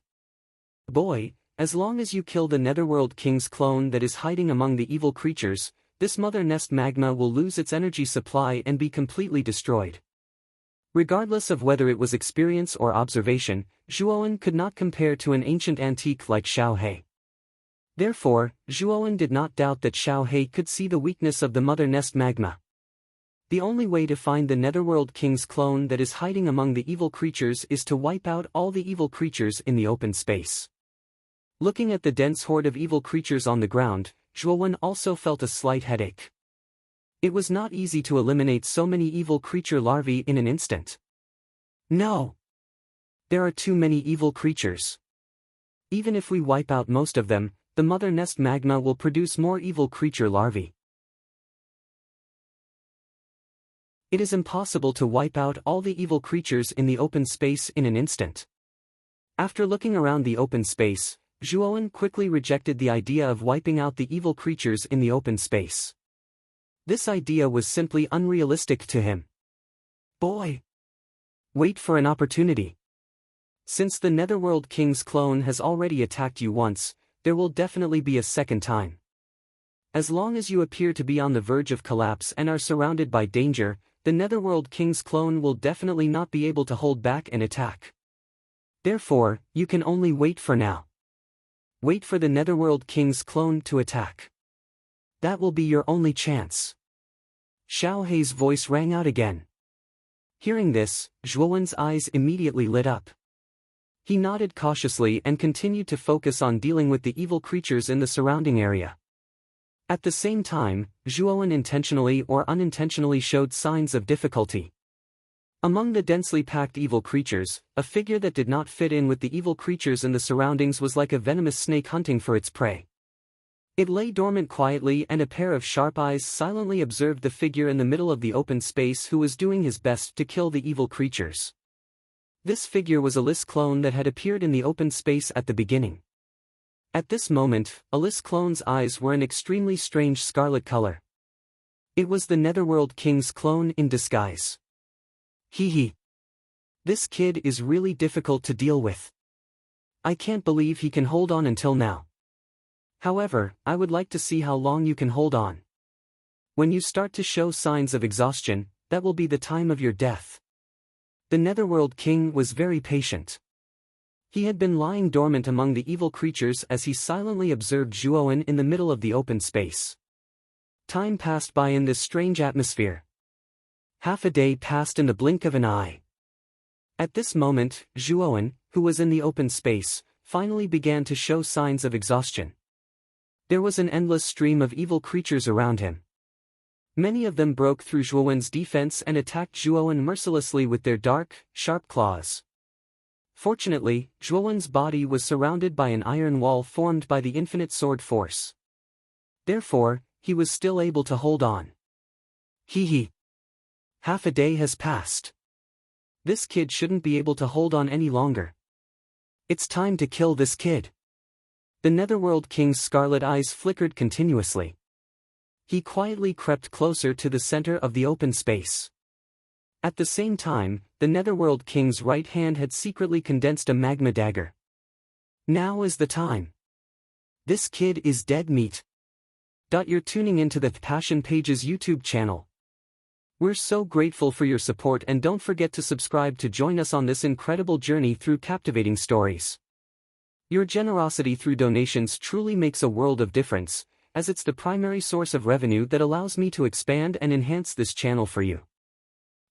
Boy, as long as you kill the Netherworld King's clone that is hiding among the evil creatures, this mother nest magma will lose its energy supply and be completely destroyed. Regardless of whether it was experience or observation, Zhuowen could not compare to an ancient antique like Xiao Hei. Therefore, Zhuowen did not doubt that Xiao Hei could see the weakness of the mother nest magma. The only way to find the Netherworld King's clone that is hiding among the evil creatures is to wipe out all the evil creatures in the open space. Looking at the dense horde of evil creatures on the ground, Zhuowen also felt a slight headache. It was not easy to eliminate so many evil creature larvae in an instant. No! There are too many evil creatures. Even if we wipe out most of them, the mother nest magma will produce more evil creature larvae. It is impossible to wipe out all the evil creatures in the open space in an instant. After looking around the open space, Zhuowen quickly rejected the idea of wiping out the evil creatures in the open space. This idea was simply unrealistic to him. Boy! Wait for an opportunity. Since the Netherworld King's clone has already attacked you once, there will definitely be a second time. As long as you appear to be on the verge of collapse and are surrounded by danger, the Netherworld King's clone will definitely not be able to hold back and attack. Therefore, you can only wait for now. Wait for the Netherworld King's clone to attack. That will be your only chance. Xiao Hei's voice rang out again. Hearing this, Zhuowen's eyes immediately lit up. He nodded cautiously and continued to focus on dealing with the evil creatures in the surrounding area. At the same time, Zhuowen intentionally or unintentionally showed signs of difficulty. Among the densely packed evil creatures, a figure that did not fit in with the evil creatures in the surroundings was like a venomous snake hunting for its prey. It lay dormant quietly, and a pair of sharp eyes silently observed the figure in the middle of the open space who was doing his best to kill the evil creatures. This figure was Alice's clone that had appeared in the open space at the beginning. At this moment, Alice's clone's eyes were an extremely strange scarlet color. It was the Netherworld King's clone in disguise. Hee. This kid is really difficult to deal with. I can't believe he can hold on until now. However, I would like to see how long you can hold on. When you start to show signs of exhaustion, that will be the time of your death. The Netherworld King was very patient. He had been lying dormant among the evil creatures as he silently observed Zhuowen in the middle of the open space. Time passed by in this strange atmosphere. Half a day passed in the blink of an eye. At this moment, Zhuowen, who was in the open space, finally began to show signs of exhaustion. There was an endless stream of evil creatures around him. Many of them broke through Zhuowen's defense and attacked Zhuowen mercilessly with their dark, sharp claws. Fortunately, Zhuowen's body was surrounded by an iron wall formed by the infinite sword force. Therefore, he was still able to hold on. Hee. Half a day has passed. This kid shouldn't be able to hold on any longer. It's time to kill this kid. The Netherworld King's scarlet eyes flickered continuously. He quietly crept closer to the center of the open space. At the same time, the Netherworld King's right hand had secretly condensed a magma dagger. Now is the time. This kid is dead meat. You're tuning into the Passion Pages YouTube channel. We're so grateful for your support, and don't forget to subscribe to join us on this incredible journey through captivating stories. Your generosity through donations truly makes a world of difference, as it's the primary source of revenue that allows me to expand and enhance this channel for you.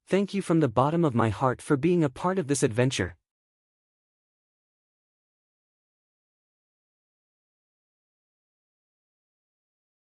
Thank you from the bottom of my heart for being a part of this adventure.